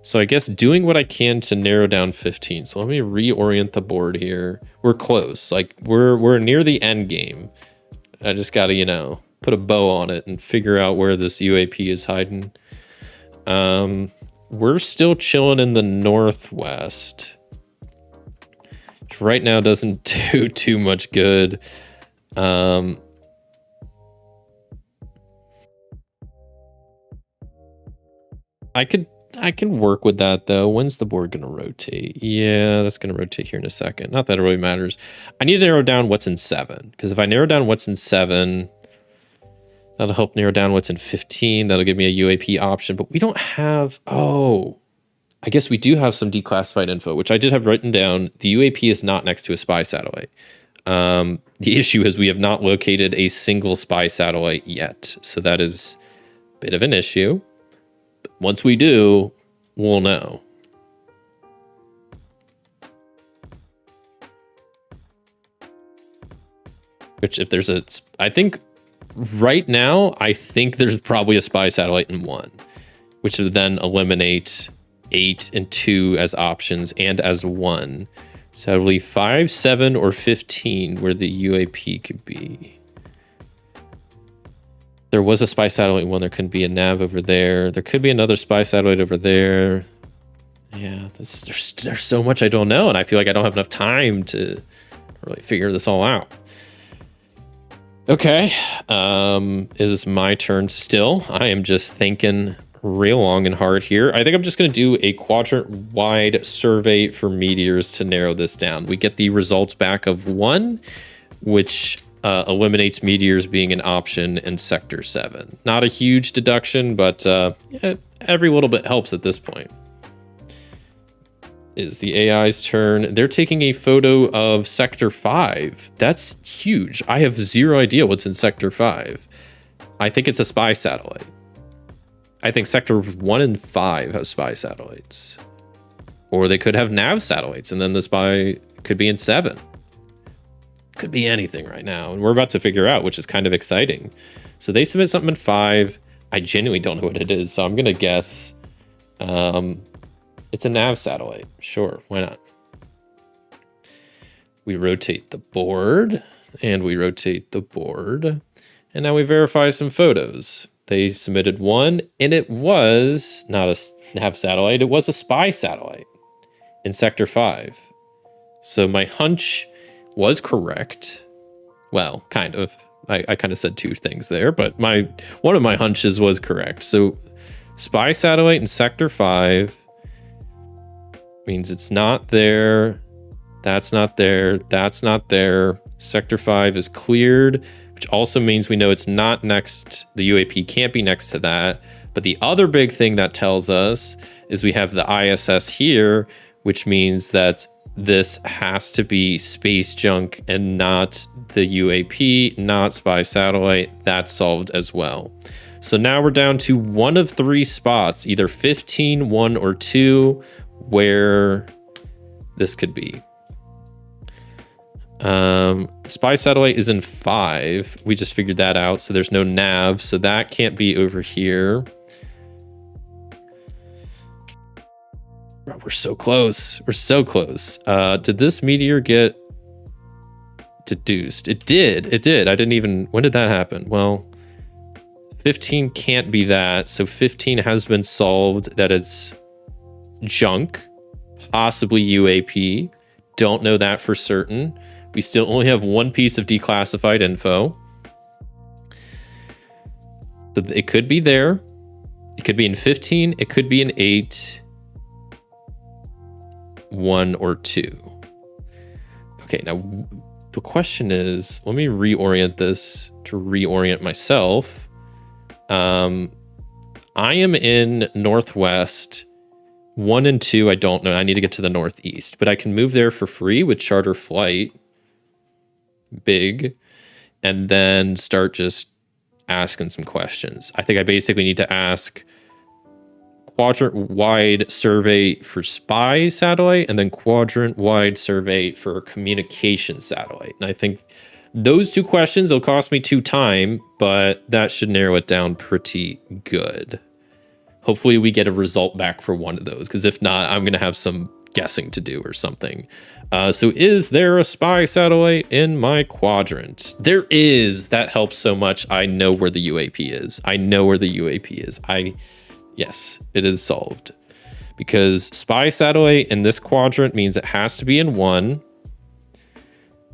So I guess doing what I can to narrow down 15. So let me reorient the board here. We're close. Like we're near the end game. I just gotta, you know, put a bow on it and figure out where this UAP is hiding. We're still chilling in the northwest, which right now doesn't do too much good. I can work with that though. When's the board gonna rotate? Yeah, that's gonna rotate here in a second. Not that it really matters. I need to narrow down what's in 7, because if I narrow down what's in 7, that'll help narrow down what's in 15. That'll give me a UAP option, but we don't have, oh, I guess we do have some declassified info, which I did have written down. The UAP is not next to a spy satellite. The issue is we have not located a single spy satellite yet. So that is a bit of an issue. Once we do, we'll know. Which if there's a, I think right now, I think there's probably a spy satellite in 1, which would then eliminate 8 and 2 as options and as 1. So I believe 5, 7, or 15 where the UAP could be. There was a spy satellite in 1. There could be a nav over there. There could be another spy satellite over there. Yeah, there's so much I don't know, and I feel like I don't have enough time to really figure this all out. Okay, it is my turn still. I am just thinking real long and hard here. I think I'm just going to do a quadrant-wide survey for meteors to narrow this down. We get the results back of 1, which eliminates meteors being an option in Sector 7. Not a huge deduction, but yeah, every little bit helps at this point. Is the AI's turn. They're taking a photo of Sector 5. That's huge. I have zero idea what's in Sector 5. I think it's a spy satellite. I think Sector 1 and 5 have spy satellites. Or they could have nav satellites, and then the spy could be in 7. Could be anything right now, and we're about to figure out, which is kind of exciting. So they submit something in 5. I genuinely don't know what it is, so I'm gonna guess it's a nav satellite. Sure, why not? We rotate the board, and we rotate the board, and now we verify some photos. They submitted 1, and it was not a nav satellite, it was a spy satellite in Sector 5. So my hunch was correct. Well, kind of. I kind of said 2 things there, but one of my hunches was correct. So spy satellite in Sector 5 means it's not there. That's not there. That's not there. Sector 5 is cleared, which also means we know it's not next. The UAP can't be next to that. But the other big thing that tells us is we have the ISS here, which means that this has to be space junk and not the UAP, not spy satellite. That's solved as well. So now we're down to 1 of 3 spots, either 15, 1, or 2, where this could be. The spy satellite is in 5. We just figured that out. So there's no nav. So that can't be over here. We're so close. We're so close. Did this meteor get deduced? It did. It did. I didn't even... When did that happen? Well, 15 can't be that. So 15 has been solved. That is junk. Possibly UAP. Don't know that for certain. We still only have 1 piece of declassified info. So it could be there. It could be in 15. It could be in 8. 1 or 2. Okay, now the question is, let me reorient this to reorient myself. I am in Northwest. 1 and 2, I don't know. I need to get to the Northeast, but I can move there for free with charter flight. Big. And then start just asking some questions. I think I basically need to ask quadrant-wide survey for spy satellite and then quadrant-wide survey for communication satellite. And I think those 2 questions will cost me 2 time, but that should narrow it down pretty good. Hopefully we get a result back for one of those, because if not, I'm going to have some guessing to do or something. So is there a spy satellite in my quadrant? There is. That helps so much. I know where the UAP is. Yes, it is solved. Because spy satellite in this quadrant means it has to be in 1.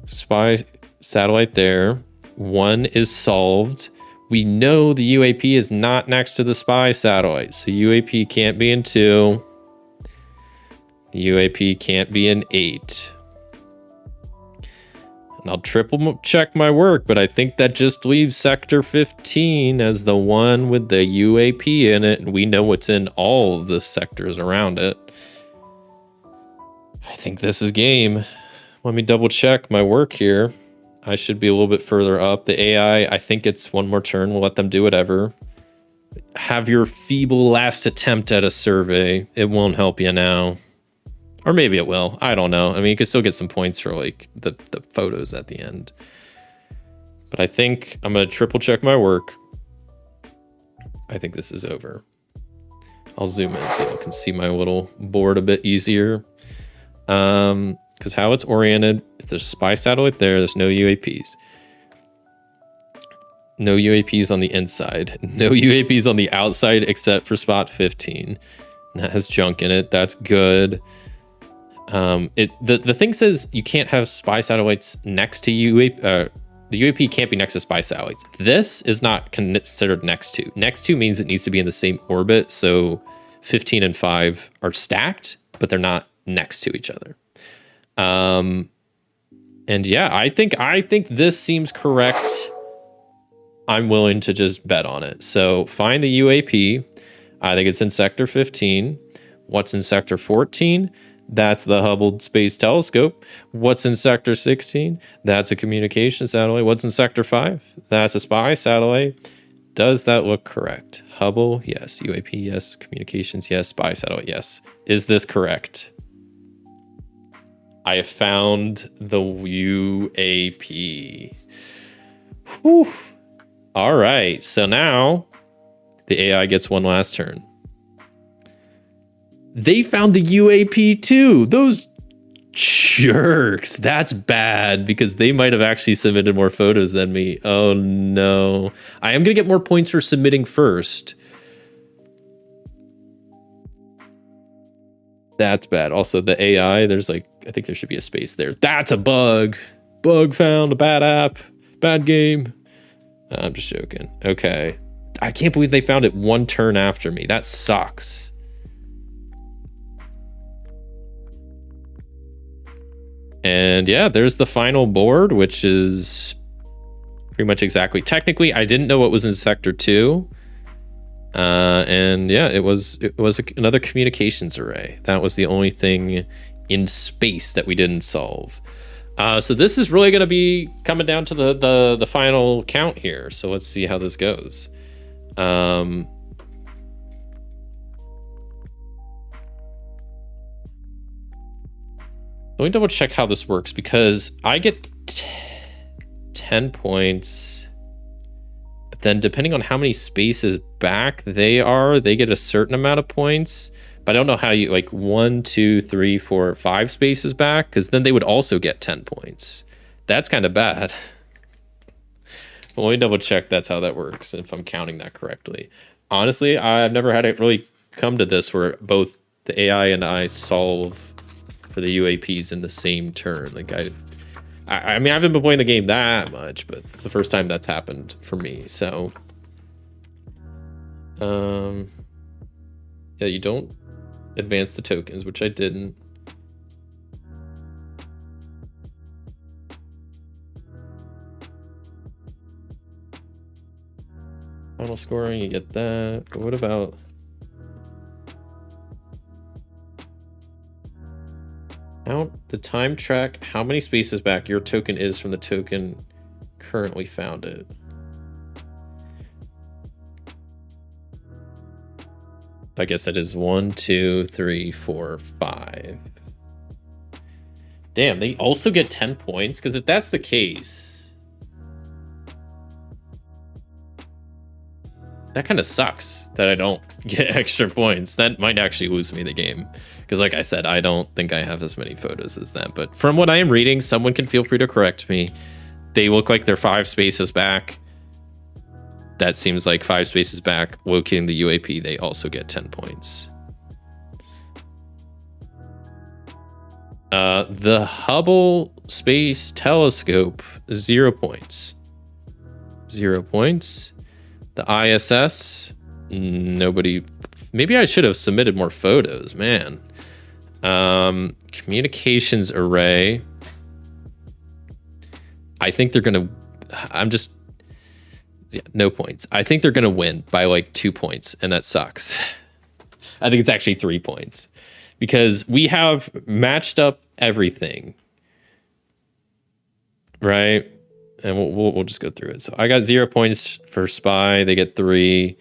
Spy satellite there. 1 is solved. We know the UAP is not next to the spy satellite, so UAP can't be in 2. The UAP can't be in 8. And I'll triple check my work, but I think that just leaves sector 15 as the one with the UAP in it, and we know what's in all of the sectors around it. I think this is game. Let me double check my work here. I should be a little bit further up. The AI, I think it's one more turn. We'll let them do whatever. Have your feeble last attempt at a survey. It won't help you now. Or maybe it will. I don't know. I mean, you could still get some points for like the photos at the end. But I think I'm going to triple check my work. I think this is over. I'll zoom in so you can see my little board a bit easier. Because how it's oriented, if there's a spy satellite there's no UAPs. No UAPs on the inside. No UAPs on the outside except for spot 15. That has junk in it. That's good. The thing says you can't have spy satellites next to UAP. The UAP can't be next to spy satellites. This is not considered next to. Next to means it needs to be in the same orbit. So 15 and 5 are stacked, but they're not next to each other. And yeah, I think this seems correct. I'm willing to just bet on it. So find the UAP. I think it's in sector 15. What's in sector 14? That's the Hubble Space Telescope. What's in sector 16? That's a communication satellite. What's in sector 5? That's a spy satellite. Does that look correct? Hubble, yes. UAP, yes. Communications, yes. Spy satellite, yes. Is this correct? I have found the UAP. Whew. All right. So now the AI gets one last turn. They found the UAP too. Those jerks. That's bad because they might have actually submitted more photos than me. Oh no. I am going to get more points for submitting first. That's bad. Also, the AI, there's like, I think there should be a space there. That's a bug. Bug found, a bad app, bad game. I'm just joking. Okay. I can't believe they found it one turn after me. That sucks. And yeah, there's the final board, which is pretty much exactly. Technically, I didn't know what was in sector 2. And yeah, it was another communications array. That was the only thing in space that we didn't solve. So this is really going to be coming down to the final count here. So let's see how this goes. Let me double check how this works because I get 10 points. But then depending on how many spaces back they get a certain amount of points. But I don't know how you, like 1, 2, 3, 4, 5 spaces back, because then they would also get 10 points. That's kind of bad. But let me double check that's how that works, if I'm counting that correctly. Honestly, I've never had it really come to this where both the AI and I solve for the UAPs in the same turn. Like I mean, I haven't been playing the game that much, but it's the first time that's happened for me. So, yeah, you don't advance the tokens, which I didn't. Final scoring, you get that. But what about... Count the time track, how many spaces back your token is from the token currently found it. I guess that is 1, 2, 3, 4, 5. Damn, they also get 10 points? Because if that's the case, that kind of sucks that I don't get extra points. That might actually lose me the game. Because like I said, I don't think I have as many photos as them. But from what I am reading, someone can feel free to correct me. They look like they're 5 spaces back. That seems like 5 spaces back. Locating the UAP, they also get 10 points. The Hubble Space Telescope, 0 points. 0 points. The ISS, nobody. Maybe I should have submitted more photos, man. Communications array. I think they're gonna. Yeah, no points. I think they're gonna win by like 2 points, and that sucks. I think it's actually 3 points because we have matched up everything, right? And we'll just go through it. So I got 0 points for spy. They get 3.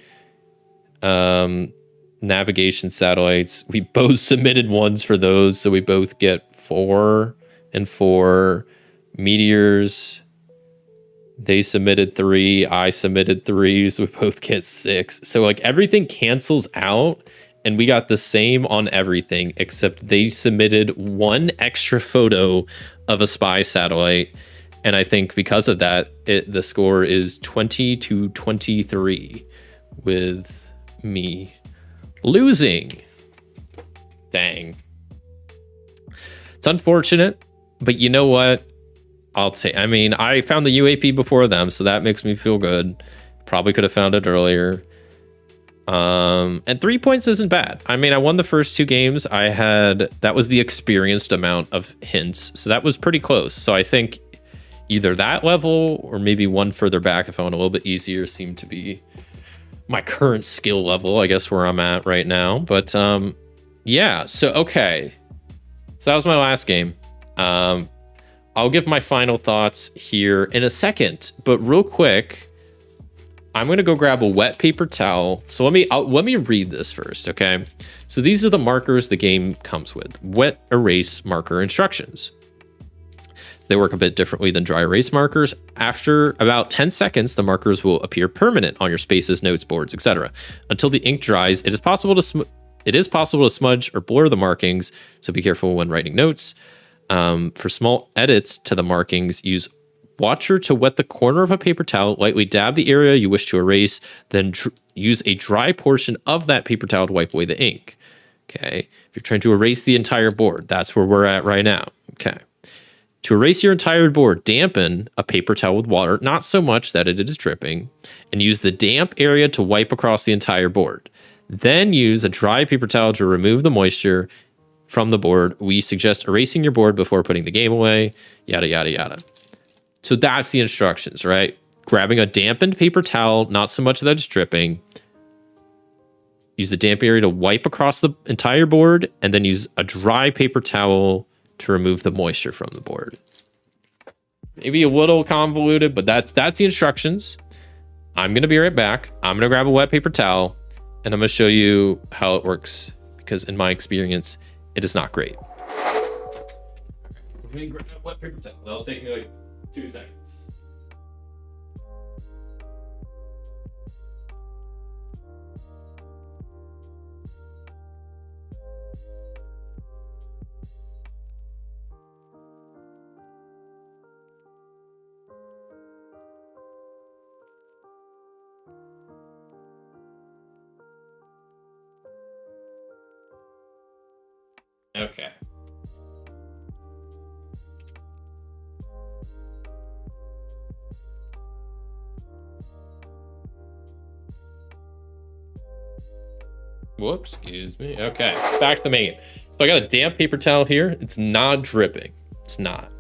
Navigation satellites. We both submitted ones for those, so we both get 4 and 4. Meteors. They submitted 3. I submitted 3, so we both get 6. So like everything cancels out, and we got the same on everything except they submitted 1 extra photo of a spy satellite. And I think because of that, the score is 20-23 with me losing. Dang. It's unfortunate, but you know what? I mean, I found the UAP before them, so that makes me feel good. Probably could have found it earlier. And 3 points isn't bad. I mean, I won the first 2 games. That was the experienced amount of hints, so that was pretty close. So I think either that level or maybe one further back if I went a little bit easier seemed to be my current skill level, I guess, where I'm at right now. But yeah, so okay. So that was my last game. I'll give my final thoughts here in a second, but real quick, I'm gonna go grab a wet paper towel. So let me read this first, okay? So these are the markers the game comes with. Wet erase marker instructions. They work a bit differently than dry erase markers. After about 10 seconds, the markers will appear permanent on your spaces, notes, boards, etc. Until the ink dries, it is possible to smudge or blur the markings, so be careful when writing notes. For small edits to the markings, use water to wet the corner of a paper towel, lightly dab the area you wish to erase, then use a dry portion of that paper towel to wipe away the ink. Okay, if you're trying to erase the entire board, that's where we're at right now. Okay. To erase your entire board, dampen a paper towel with water, not so much that it is dripping, and use the damp area to wipe across the entire board. Then use a dry paper towel to remove the moisture from the board. We suggest erasing your board before putting the game away, yada, yada, yada. So that's the instructions, right? Grabbing a dampened paper towel, not so much that it's dripping. Use the damp area to wipe across the entire board, and then use a dry paper towel to remove the moisture from the board. Maybe a little convoluted, but that's the instructions. I'm gonna be right back. I'm gonna grab a wet paper towel, and I'm gonna show you how it works, because in my experience, it is not great. Let me grab a wet paper towel. That'll take me like 2 seconds. Okay. Whoops, excuse me. Okay, back to the main game. So I got a damp paper towel here. It's not dripping. It's not.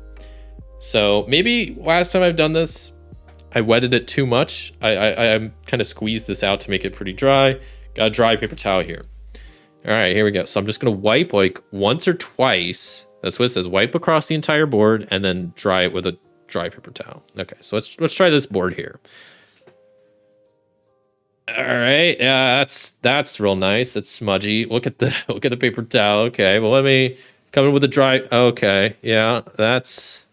So maybe last time I've done this, I wetted it too much. I kind of squeezed this out to make it pretty dry. Got a dry paper towel here. All right, here we go. So I'm just gonna wipe like once or twice. That's what it says. Wipe across the entire board and then dry it with a dry paper towel. Okay, so let's try this board here. All right, yeah, that's real nice. It's smudgy. Look at the paper towel. Okay, well let me come in with a dry. Okay, yeah, that's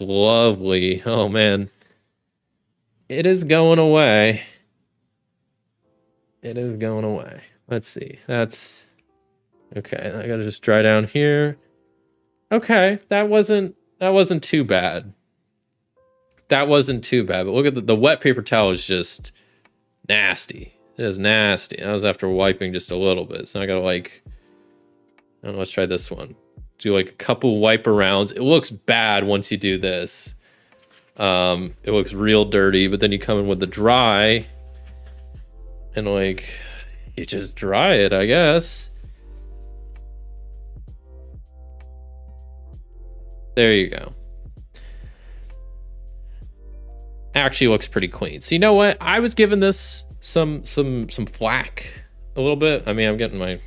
lovely. Oh man. it is going away. It is going away. Let's see. That's okay. I gotta just dry down here. Okay, that wasn't too bad. That wasn't too bad. But look at the wet paper towel is just nasty. It is nasty. That was after wiping just a little bit. So I gotta like, I don't know, let's try this one. Do like a couple wipe arounds. It looks bad once you do this. It looks real dirty, but then you come in with the dry and like you just dry it, I guess. There you go. Actually looks pretty clean. So you know what? I was giving this some flack a little bit. I mean, I'm getting my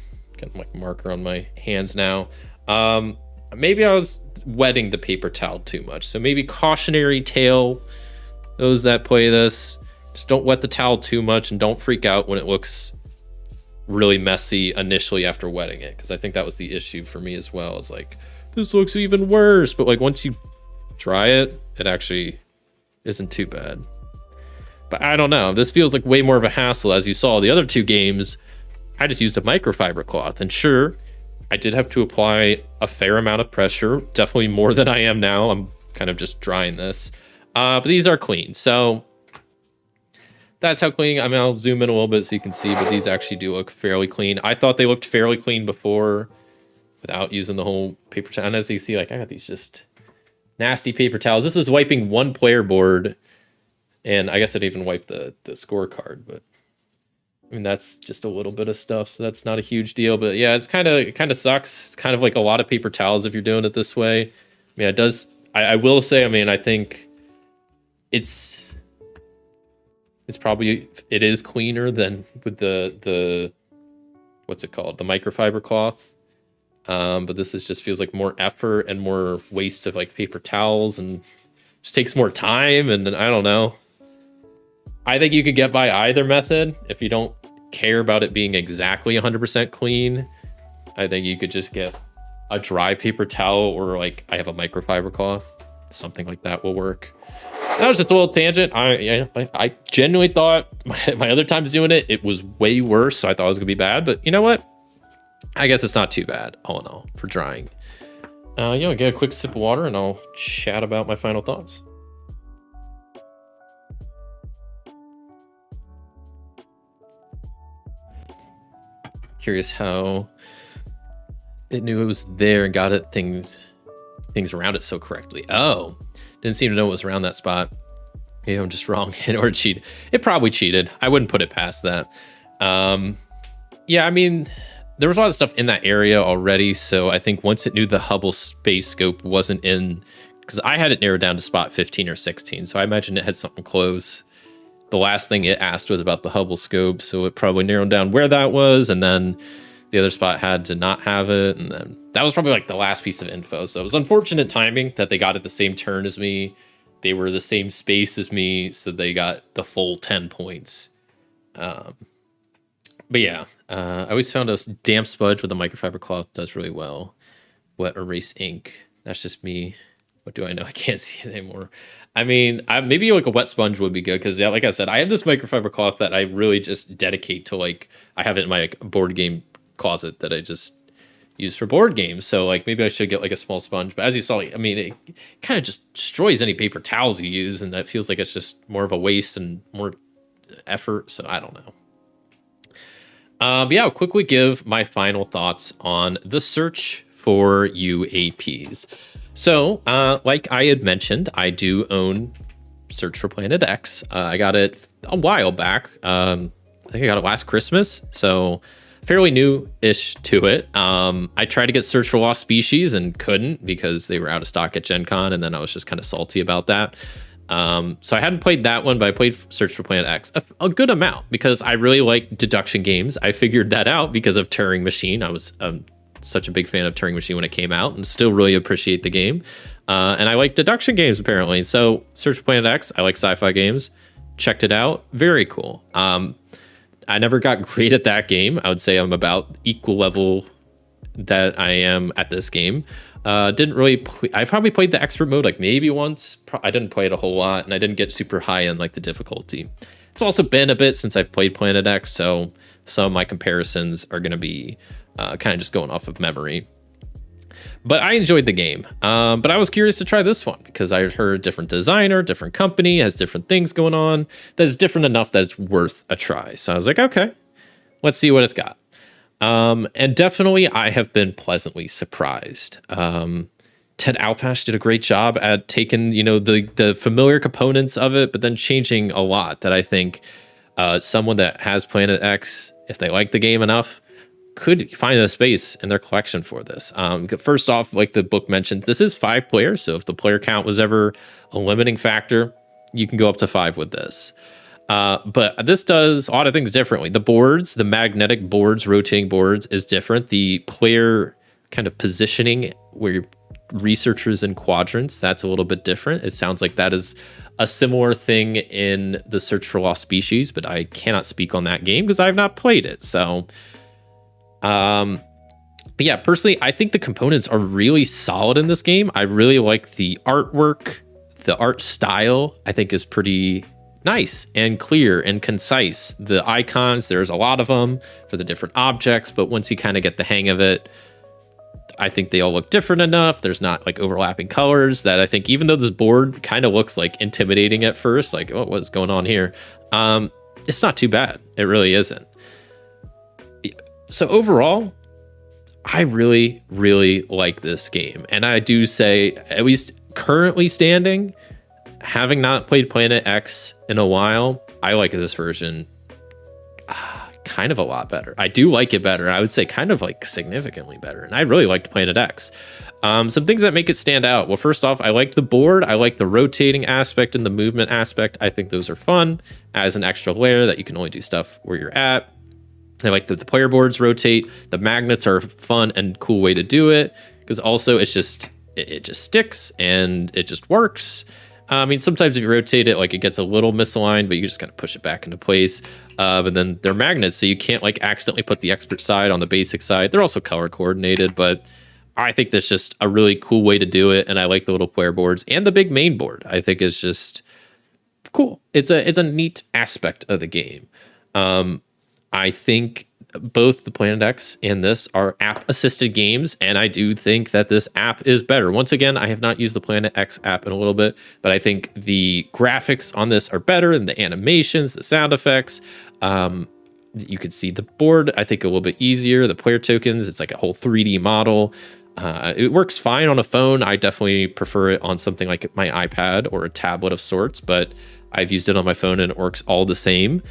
marker on my hands now. Maybe I was wetting the paper towel too much. So maybe cautionary tale, those that play this, just don't wet the towel too much and don't freak out when it looks really messy initially after wetting it. Because I think that was the issue for me as well. It's like, this looks even worse. But like once you dry it, it actually isn't too bad. But I don't know. This feels like way more of a hassle. As you saw, the other two games, I just used a microfiber cloth. And sure, I did have to apply a fair amount of pressure, definitely more than I am now. I'm kind of just drying this. But these are clean. So that's how clean. I mean, I'll zoom in a little bit so you can see, but these actually do look fairly clean. I thought they looked fairly clean before without using the whole paper towel. And as you see, like I got these just nasty paper towels. This was wiping one player board, and I guess it even wiped the scorecard, but I mean, that's just a little bit of stuff, so that's not a huge deal. But yeah, it kind of sucks. It's kind of like a lot of paper towels if you're doing it this way. I mean, it does. I will say, I mean, I think it's probably, it is cleaner than with the what's it called, the microfiber cloth. But this just feels like more effort and more waste of like paper towels, and just takes more time. And I don't know. I think you could get by either method if you don't care about it being exactly 100% clean. I think you could just get a dry paper towel, or like I have a microfiber cloth. Something like that will work. That was just a little tangent. I genuinely thought my other times doing it, it was way worse. So I thought it was gonna be bad, but you know what? I guess it's not too bad all in all for drying. Yeah, I'll get a quick sip of water and I'll chat about my final thoughts. Curious how it knew it was there and got it things around it so correctly. Oh, didn't seem to know it was around that spot. Maybe I'm just wrong. Or cheat. It probably cheated. I wouldn't put it past that. Yeah, I mean, there was a lot of stuff in that area already. So I think once it knew the Hubble space scope wasn't in, because I had it narrowed down to spot 15 or 16. So I imagine it had something close. The last thing it asked was about the Hubble scope, so it probably narrowed down where that was, and then the other spot had to not have it, and then that was probably like the last piece of info. So it was unfortunate timing that they got it the same turn as me. They were the same space as me, so they got the full 10 points. But yeah, I always found a damp smudge with a microfiber cloth does really well. Wet erase ink. That's just me. What do I know? I can't see it anymore. I mean, maybe like a wet sponge would be good because, yeah, like I said, I have this microfiber cloth that I really just dedicate to, like, I have it in my like, board game closet that I just use for board games. So like maybe I should get like a small sponge. But as you saw, like, I mean, it kind of just destroys any paper towels you use, and that feels like it's just more of a waste and more effort. So I don't know. But yeah, I'll quickly give my final thoughts on the search for UAPs. So, like I had mentioned, I do own Search for Planet X. I got it a while back. I think I got it last Christmas, so fairly new-ish to it. I tried to get Search for Lost Species and couldn't because they were out of stock at Gen Con, and then I was just kind of salty about that. So I hadn't played that one, but I played Search for Planet X a good amount because I really like deduction games. I figured that out because of Turing Machine. I was such a big fan of Turing Machine when it came out, and still really appreciate the game. And I like deduction games apparently. So Search for Planet X, I like sci-fi games. Checked it out. Very cool. I never got great at that game. I would say I'm about equal level that I am at this game. Didn't really I probably played the expert mode like maybe once. I didn't play it a whole lot, and I didn't get super high in like the difficulty. It's also been a bit since I've played Planet X, so some of my comparisons are going to be kind of just going off of memory. But I enjoyed the game. But I was curious to try this one because I heard different designer, different company, has different things going on that's different enough that it's worth a try. So I was like, okay, let's see what it's got. And definitely I have been pleasantly surprised. Ted Alpash did a great job at taking, the familiar components of it, but then changing a lot that I think someone that has Planet X, if they like the game enough, could find a space in their collection for this. First off, like the book mentions, this is 5 players. So if the player count was ever a limiting factor, you can go up to 5 with this. But this does a lot of things differently. The boards, the magnetic boards, rotating boards is different. The player kind of positioning where you're researchers in quadrants, that's a little bit different. It sounds like that is a similar thing in the Search for Lost Species, but I cannot speak on that game because I have not played it. So, but yeah, personally, I think the components are really solid in this game. I really like the artwork. The art style, I think, is pretty nice and clear and concise. The icons, there's a lot of them for the different objects, but once you kind of get the hang of it, I think they all look different enough. There's not like overlapping colors that I think, even though this board kind of looks like intimidating at first, like, oh, what's going on here? It's not too bad. It really isn't. So overall, I really, really like this game. And I do say, at least currently standing, having not played Planet X in a while, I like this version kind of a lot better. I do like it better. I would say kind of like significantly better. And I really liked Planet X. Some things that make it stand out. Well, first off, I like the board. I like the rotating aspect and the movement aspect. I think those are fun as an extra layer that you can only do stuff where you're at. I like that the player boards rotate. The magnets are a fun and cool way to do it because also it just sticks and it just works. I mean, sometimes if you rotate it, like it gets a little misaligned, but you just kind of push it back into place. But then they're magnets, so you can't like accidentally put the expert side on the basic side. They're also color coordinated, but I think that's just a really cool way to do it. And I like the little player boards and the big main board. I think is just cool. It's a neat aspect of the game. I think both the Planet X and this are app-assisted games, and I do think that this app is better. Once again, I have not used the Planet X app in a little bit, but I think the graphics on this are better, and the animations, the sound effects. You could see the board, I think, a little bit easier. The player tokens, it's like a whole 3D model. It works fine on a phone. I definitely prefer it on something like my iPad or a tablet of sorts, but I've used it on my phone and it works all the same.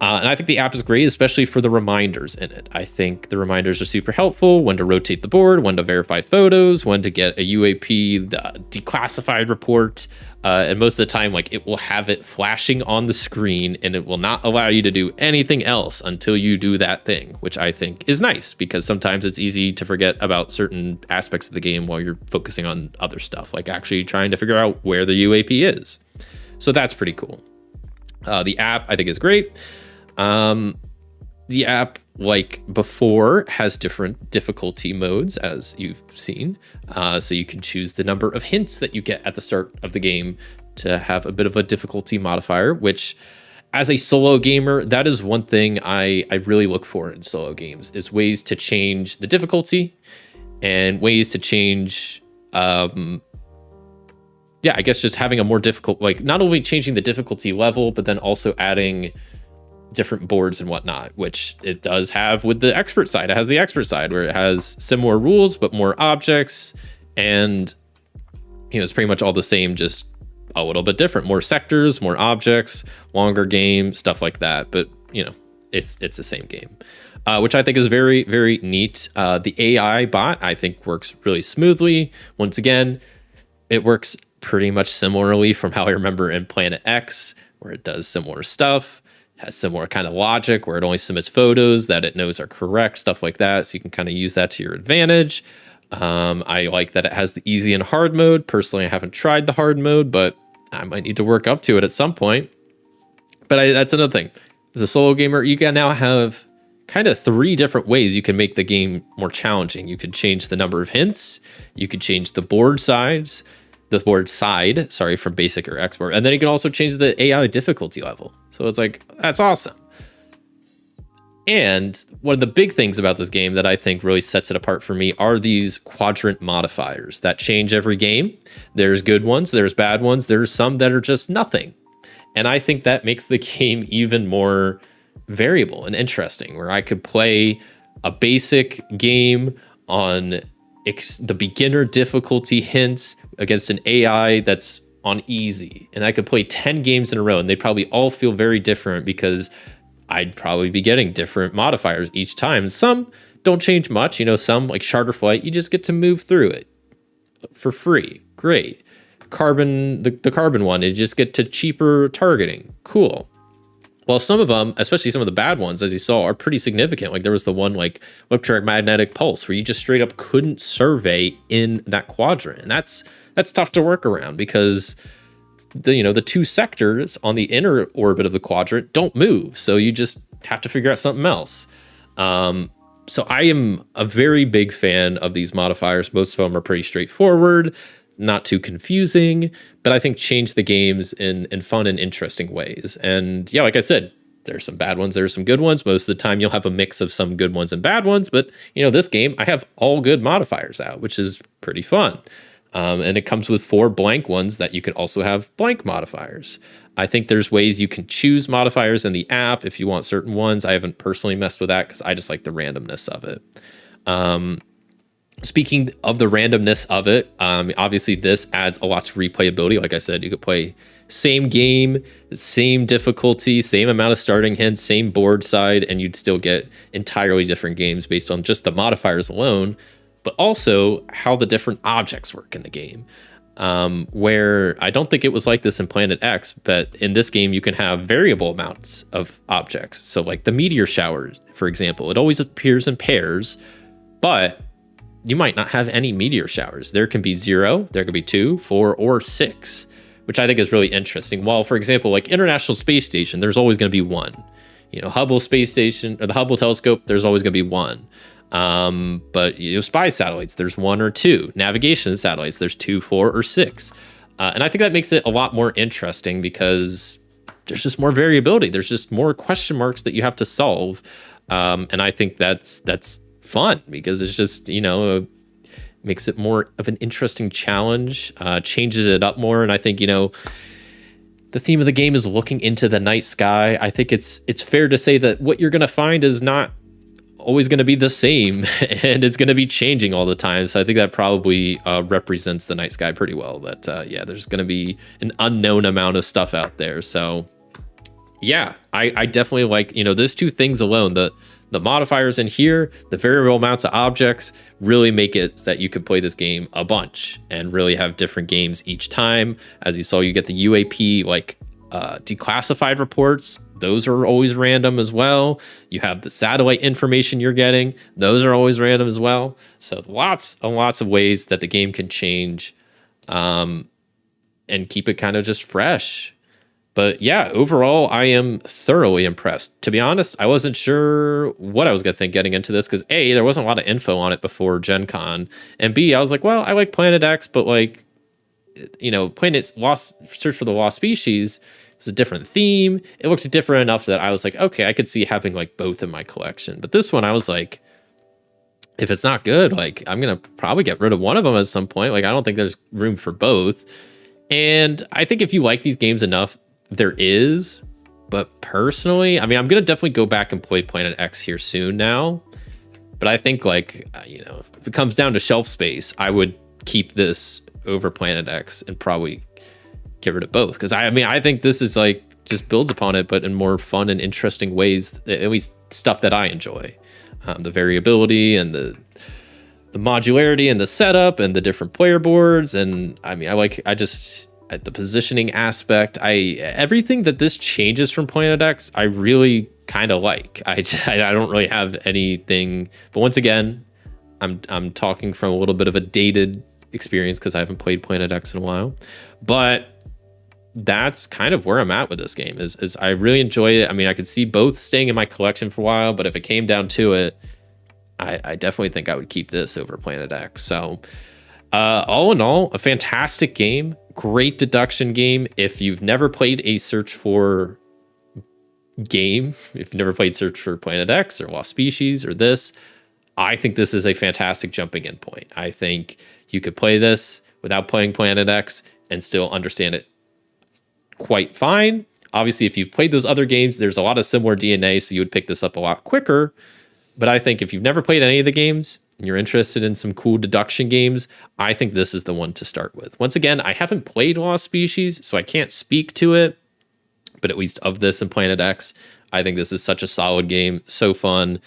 And I think the app is great, especially for the reminders in it. I think the reminders are super helpful. When to rotate the board, when to verify photos, when to get a UAP, the declassified report. And most of the time, like it will have it flashing on the screen and it will not allow you to do anything else until you do that thing, which I think is nice because sometimes it's easy to forget about certain aspects of the game while you're focusing on other stuff, like actually trying to figure out where the UAP is. So that's pretty cool. The app, I think, is great. The app, like before, has different difficulty modes, as you've seen. So you can choose the number of hints that you get at the start of the game to have a bit of a difficulty modifier, which as a solo gamer, that is one thing I really look for in solo games, is ways to change the difficulty and ways to change, I guess just having a more difficult, like not only changing the difficulty level, but then also adding different boards and whatnot, which it does have with the expert side. It has the expert side where it has similar rules, but more objects. And, it's pretty much all the same, just a little bit different, more sectors, more objects, longer game, stuff like that. But, it's the same game, which I think is very, very neat. The AI bot, I think, works really smoothly. Once again, it works pretty much similarly from how I remember in Planet X, where it does similar stuff. Has similar kind of logic where it only submits photos that it knows are correct, stuff like that. So you can kind of use that to your advantage. I like that it has the easy and hard mode. Personally, I haven't tried the hard mode, but I might need to work up to it at some point. But that's another thing. As a solo gamer, you can now have kind of 3 different ways you can make the game more challenging. You could change the number of hints, you could change the board size, sorry, from basic or expert, and then you can also change the AI difficulty level. So it's like, that's awesome. And one of the big things about this game that I think really sets it apart for me are these quadrant modifiers that change every game. There's good ones, there's bad ones, there's some that are just nothing. And I think that makes the game even more variable and interesting, where I could play a basic game on the beginner difficulty hints against an AI that's on easy. And I could play 10 games in a row, and they probably all feel very different because I'd probably be getting different modifiers each time. Some don't change much. Some like Charter Flight, you just get to move through it for free. Great. Carbon, the carbon one, you just get to cheaper targeting. Cool. Well, some of them, especially some of the bad ones, as you saw, are pretty significant. Like there was the one like electromagnetic pulse where you just straight up couldn't survey in that quadrant. And that's tough to work around because the 2 sectors on the inner orbit of the quadrant don't move. So you just have to figure out something else. So I am a very big fan of these modifiers. Most of them are pretty straightforward, not too confusing, but I think change the games in fun and interesting ways. And yeah, like I said, there's some bad ones, there's some good ones. Most of the time you'll have a mix of some good ones and bad ones, but this game, I have all good modifiers out, which is pretty fun. And it comes with 4 blank ones that you can also have blank modifiers. I think there's ways you can choose modifiers in the app if you want certain ones. I haven't personally messed with that because I just like the randomness of it. Speaking of the randomness of it, obviously this adds a lot to replayability. Like I said, you could play same game, same difficulty, same amount of starting hints, same board side, and you'd still get entirely different games based on just the modifiers alone, but also how the different objects work in the game. Where I don't think it was like this in Planet X, but in this game you can have variable amounts of objects. So like the meteor showers, for example, it always appears in pairs, but you might not have any meteor showers. There can be 0, there could be 2, 4, or 6, which I think is really interesting. While, for example, like International Space Station, there's always going to be 1. Hubble Space Station, or the Hubble Telescope, there's always going to be 1. But spy satellites, there's 1 or 2. Navigation satellites, there's 2, 4, or 6. And I think that makes it a lot more interesting because there's just more variability. There's just more question marks that you have to solve. And I think that's fun because it's just, makes it more of an interesting challenge, changes it up more. And I think, the theme of the game is looking into the night sky. I think it's fair to say that what you're going to find is not always going to be the same and it's going to be changing all the time. So I think that probably represents the night sky pretty well, that there's going to be an unknown amount of stuff out there. So yeah, I definitely like, those 2 things alone, the modifiers in here, the variable amounts of objects really make it so that you could play this game a bunch and really have different games each time. As you saw, you get the UAP declassified reports. Those are always random as well. You have the satellite information you're getting. Those are always random as well. So lots and lots of ways that the game can change and keep it kind of just fresh. But yeah, overall, I am thoroughly impressed. To be honest, I wasn't sure what I was going to think getting into this because A, there wasn't a lot of info on it before Gen Con. And B, I was like, well, I like Planet X, but Planet's Search for the Lost Species was a different theme. It looked different enough that I was like, okay, I could see having both in my collection. But this one, I was like, if it's not good, I'm going to probably get rid of one of them at some point. I don't think there's room for both. And I think if you like these games enough, there is, but personally, I'm going to definitely go back and play Planet X here soon now. But I think if it comes down to shelf space, I would keep this over Planet X and probably get rid of both. Because I think this is just builds upon it, but in more fun and interesting ways, at least stuff that I enjoy. The variability and the modularity and the setup and the different player boards. And the positioning aspect, everything that this changes from Planet X, I really kind of like. I don't really have anything, but once again, I'm talking from a little bit of a dated experience because I haven't played Planet X in a while. But that's kind of where I'm at with this game. Is I really enjoy it. I mean, I could see both staying in my collection for a while, but if it came down to it, I definitely think I would keep this over Planet X. So all in all, a fantastic game, great deduction game. If you've never played a Search for game, if you've never played Search for Planet X or Lost Species or this, I think this is a fantastic jumping in point. I think you could play this without playing Planet X and still understand it quite fine. Obviously, if you've played those other games, there's a lot of similar DNA, so you would pick this up a lot quicker. But I think if you've never played any of the games and you're interested in some cool deduction games, I think this is the one to start with. Once again, I haven't played Lost Species, so I can't speak to it. But at least of this and Planet X, I think this is such a solid game, so fun.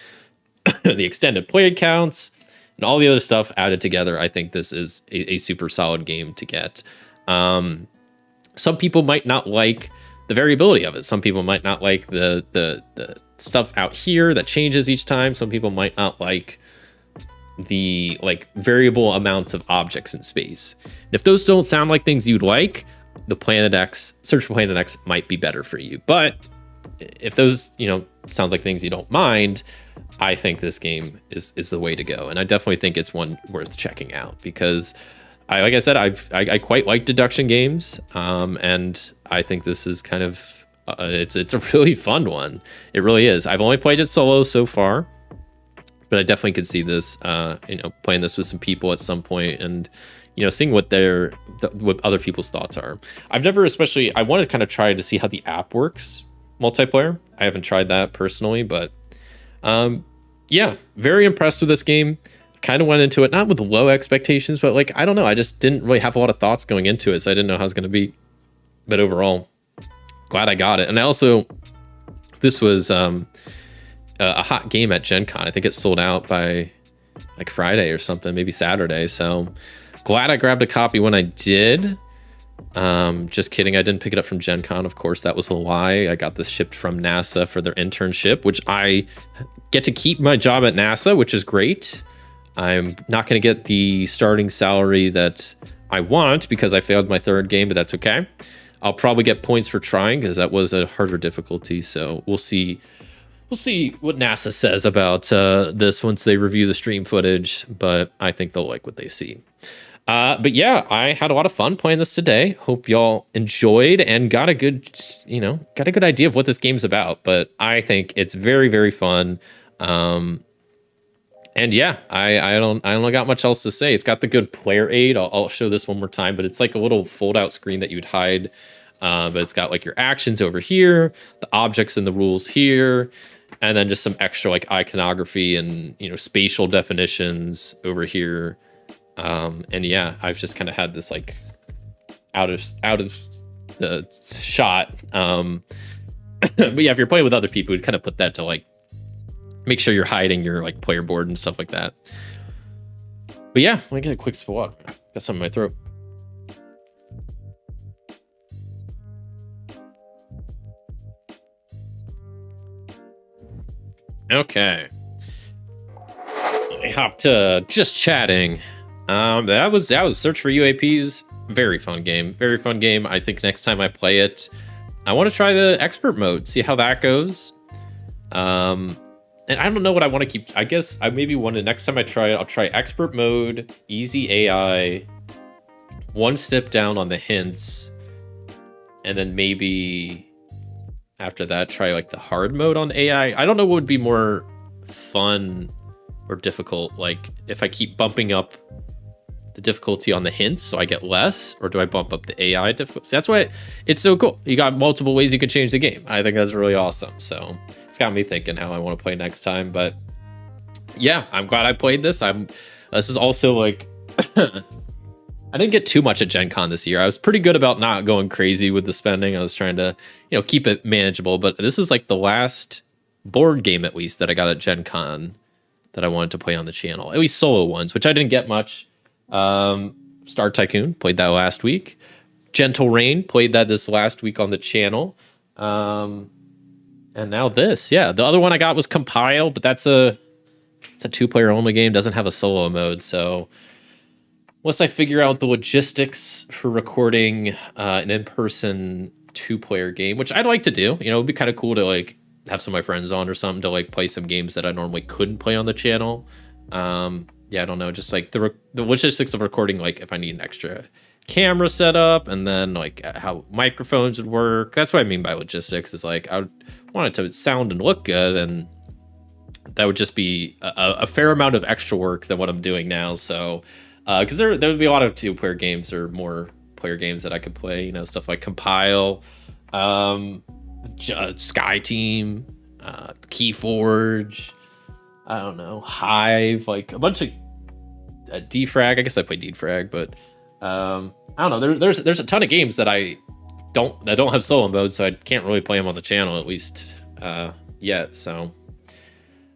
The extended play accounts and all the other stuff added together, I think this is a super solid game to get. Some people might not like the variability of it. Some people might not like the stuff out here that changes each time. Some people might not like the variable amounts of objects in space. And if those don't sound like things you'd like, the Planet X, Search for Planet X might be better for you. But if those, sounds like things you don't mind, I think this game is the way to go. And I definitely think it's one worth checking out because like I said, I quite like deduction games. And I think this is kind of, it's a really fun one. It really is. I've only played it solo so far, but I definitely could see this, playing this with some people at some point and, seeing what what other people's thoughts are. I've never I want to kind of try to see how the app works multiplayer. I haven't tried that personally, but yeah, very impressed with this game. Kind of went into it not with low expectations, but I don't know, I just didn't really have a lot of thoughts going into it, so I didn't know how it was going to be. But overall, glad I got it. And this was a hot game at Gen Con. I think it sold out by Friday or something, maybe Saturday. So glad I grabbed a copy when I did. Just kidding, I didn't pick it up from Gen Con, of course. That was a lie. I got this shipped from NASA for their internship, which I get to keep my job at NASA, which is great. I'm not going to get the starting salary that I want because I failed my third game, but that's okay. I'll probably get points for trying because that was a harder difficulty. So we'll see. We'll see what NASA says about this once they review the stream footage, but I think they'll like what they see. But yeah, I had a lot of fun playing this today. Hope y'all enjoyed and got a good idea of what this game's about. But I think it's very, very fun. And yeah, I don't got much else to say. It's got the good player aid. I'll show this one more time, but it's like a little fold out screen that you'd hide. But it's got your actions over here, the objects and the rules here, and then just some extra iconography and spatial definitions over here. And yeah, I've just kind of had this out of the shot. But yeah, if you're playing with other people, we'd kind of put that to make sure you're hiding your player board and stuff like that. But yeah, let me get a quick sip of water. Got something in my throat. Okay. I hopped just chatting. That was Search for UAPs. Very fun game. Very fun game. I think next time I play it, I want to try the expert mode, see how that goes. And I don't know what I want to keep. I guess I maybe want to, next time I try it, I'll try expert mode, easy AI, one step down on the hints, and then maybe after that try the hard mode on AI. I don't know what would be more fun or difficult, if I keep bumping up the difficulty on the hints so I get less, or do I bump up the AI difficulty? That's why it's so cool. You got multiple ways you could change the game. I think that's really awesome. So it's got me thinking how I want to play next time. But yeah, I'm glad I played this. This is also I didn't get too much at Gen Con this year. I was pretty good about not going crazy with the spending. I was trying to, keep it manageable. But this is the last board game, at least, that I got at Gen Con that I wanted to play on the channel. At least solo ones, which I didn't get much. Star Tycoon, played that last week. Gentle Rain, played that this last week on the channel. And now this. Yeah, the other one I got was Compile, but it's a 2-player only game, doesn't have a solo mode, so once I figure out the logistics for recording an in-person 2-player game, which I'd like to do. You know, it'd be kind of cool to like have some of my friends on or something to like play some games that I normally couldn't play on the channel. Yeah, I don't know, just like the logistics of recording, like if I need an extra camera setup and then like how microphones would work. That's what I mean by logistics, is like I would want it to sound and look good, and that would just be a fair amount of extra work than what I'm doing now. So because there would be a lot of 2-player games or more player games that I could play, you know, stuff like Compile, Sky Team, Keyforge, I don't know, Hive, like a bunch of Defrag. I guess I play Defrag, but I don't know. There's a ton of games that I don't have solo mode, so I can't really play them on the channel, at least yet. So,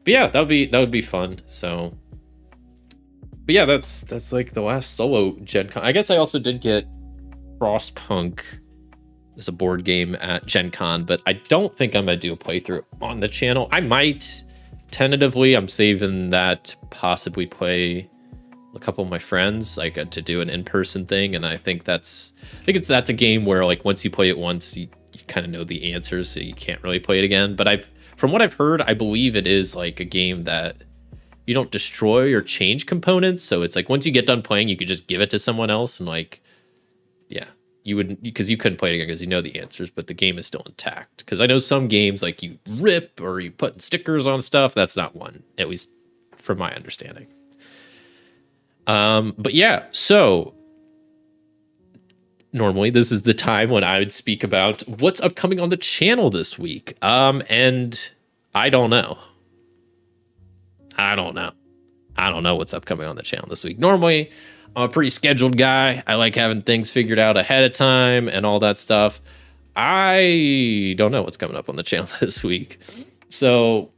but yeah, that would be fun. So, but yeah, that's like the last solo Gen Con. I guess I also did get Frostpunk as a board game at Gen Con, but I don't think I'm gonna do a playthrough on the channel. I might tentatively. I'm saving that to possibly play a couple of my friends, like to do an in-person thing, and I think that's a game where like once you play it once, you kind of know the answers, so you can't really play it again. But from what I've heard, I believe it is like a game that you don't destroy or change components, so it's like once you get done playing, you could just give it to someone else, and like, yeah, you wouldn't, because you couldn't play it again because you know the answers, but the game is still intact. Because I know some games like you rip or you put stickers on stuff. That's not one, at least from my understanding. But yeah, so normally this is the time when I would speak about what's upcoming on the channel this week. And I don't know. I don't know what's upcoming on the channel this week. Normally, I'm a pretty scheduled guy. I like having things figured out ahead of time and all that stuff. I don't know what's coming up on the channel this week. So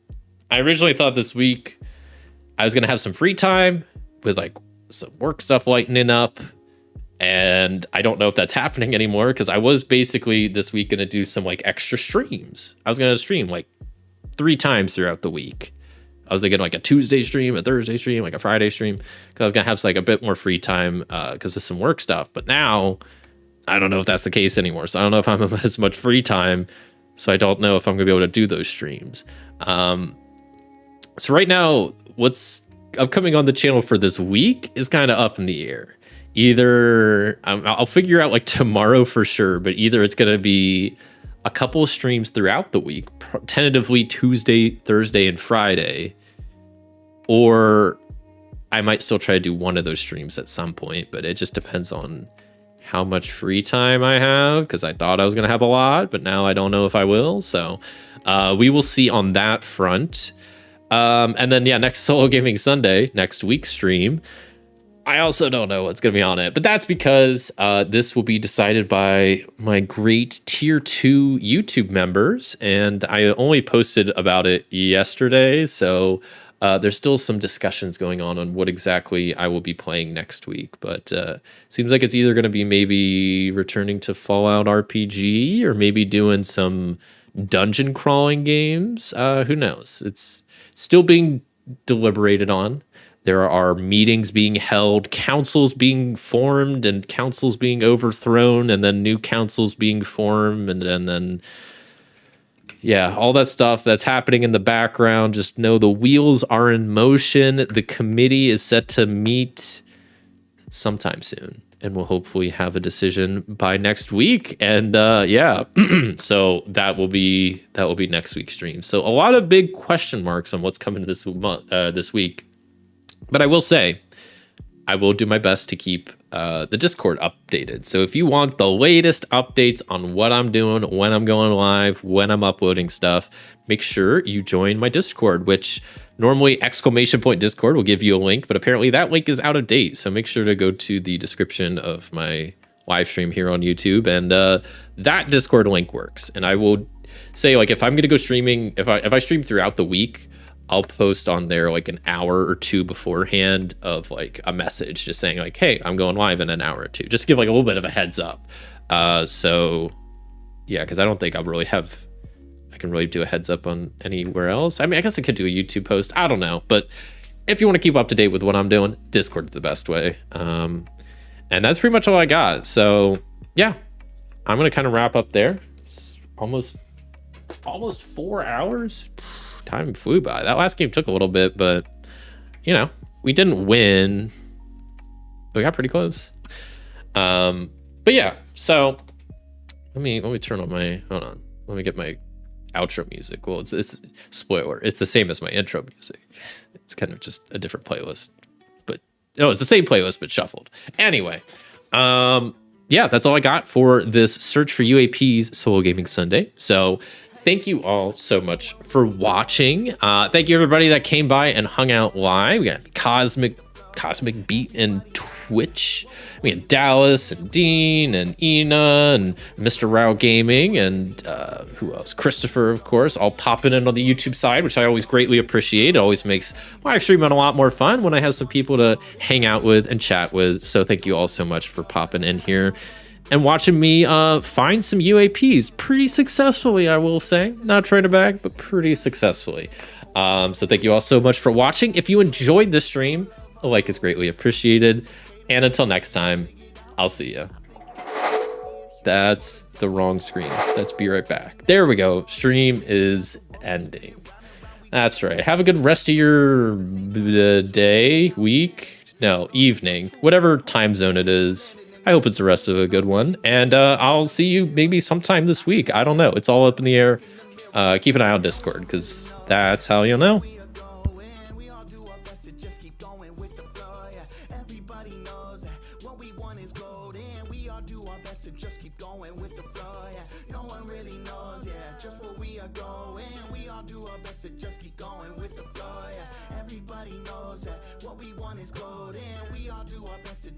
I originally thought this week I was going to have some free time with like some work stuff lightening up. And I don't know if that's happening anymore, because I was basically this week going to do some like extra streams. I was going to stream like 3 times throughout the week. I was thinking like a Tuesday stream, a Thursday stream, like a Friday stream, because I was going to have like a bit more free time because of some work stuff. But now I don't know if that's the case anymore. So I don't know if I'm as much free time. So I don't know if I'm going to be able to do those streams. So right now, what's upcoming on the channel for this week is kind of up in the air. Either I'll figure out like tomorrow for sure, but either it's going to be a couple of streams throughout the week, tentatively Tuesday, Thursday, and Friday, or I might still try to do one of those streams at some point, but it just depends on how much free time I have, because I thought I was going to have a lot, but now I don't know if I will. So we will see on that front. And then, yeah, next Solo Gaming Sunday, next week's stream, I also don't know what's going to be on it, but that's because this will be decided by my great tier 2 YouTube members, and I only posted about it yesterday, so there's still some discussions going on what exactly I will be playing next week, but seems like it's either going to be maybe returning to Fallout RPG or maybe doing some dungeon crawling games. Who knows? It's still being deliberated on. There are meetings being held, councils being formed, and councils being overthrown, and then new councils being formed, and then yeah, all that stuff that's happening in the background. Just know the wheels are in motion. The committee is set to meet sometime soon, and we'll hopefully have a decision by next week. And yeah, so that will be next week's stream. So a lot of big question marks on what's coming this week. But I will say, I will do my best to keep the Discord updated. So if you want the latest updates on what I'm doing, when I'm going live, when I'm uploading stuff, make sure you join my Discord, which normally !Discord will give you a link, but apparently that link is out of date. So make sure to go to the description of my live stream here on YouTube, and that Discord link works. And I will say, like, if I'm going to go streaming, if I stream throughout the week, I'll post on there like an hour or two beforehand of like a message just saying like, hey, I'm going live in an hour or two. Just give like a little bit of a heads up. So yeah, because I don't think I can really do a heads up on anywhere else. I mean, I guess I could do a YouTube post. I don't know. But if you want to keep up to date with what I'm doing, Discord is the best way. And that's pretty much all I got. So yeah, I'm gonna kind of wrap up there. It's almost 4 hours. Time flew by. That last game took a little bit, but you know, we didn't win. We got pretty close. But yeah, so let me turn on my, hold on. Let me get my outro music. Well, it's spoiler. It's the same as my intro music. It's kind of just a different playlist, but no, it's the same playlist, but shuffled. Anyway, yeah, that's all I got for this Search for UAPs Solo Gaming Sunday. So thank you all so much for watching. Thank you everybody that came by and hung out live. We got Cosmic Beat and Twitch. We had Dallas and Dean and Ina and Mr. Rao Gaming and who else? Christopher, of course, all popping in on the YouTube side, which I always greatly appreciate. It always makes live streaming a lot more fun when I have some people to hang out with and chat with. So thank you all so much for popping in here and watching me find some UAPs pretty successfully, I will say. Not trying to brag, but pretty successfully. So thank you all so much for watching. If you enjoyed the stream, a like is greatly appreciated. And until next time, I'll see you. That's the wrong screen. Let's be right back. There we go. Stream is ending. That's right. Have a good rest of your day, week, no, evening, whatever time zone it is. I hope it's the rest of a good one. And I'll see you maybe sometime this week. I don't know. It's all up in the air. Keep an eye on Discord because that's how you'll know. Everybody knows that what we want is gold, and we all do our best to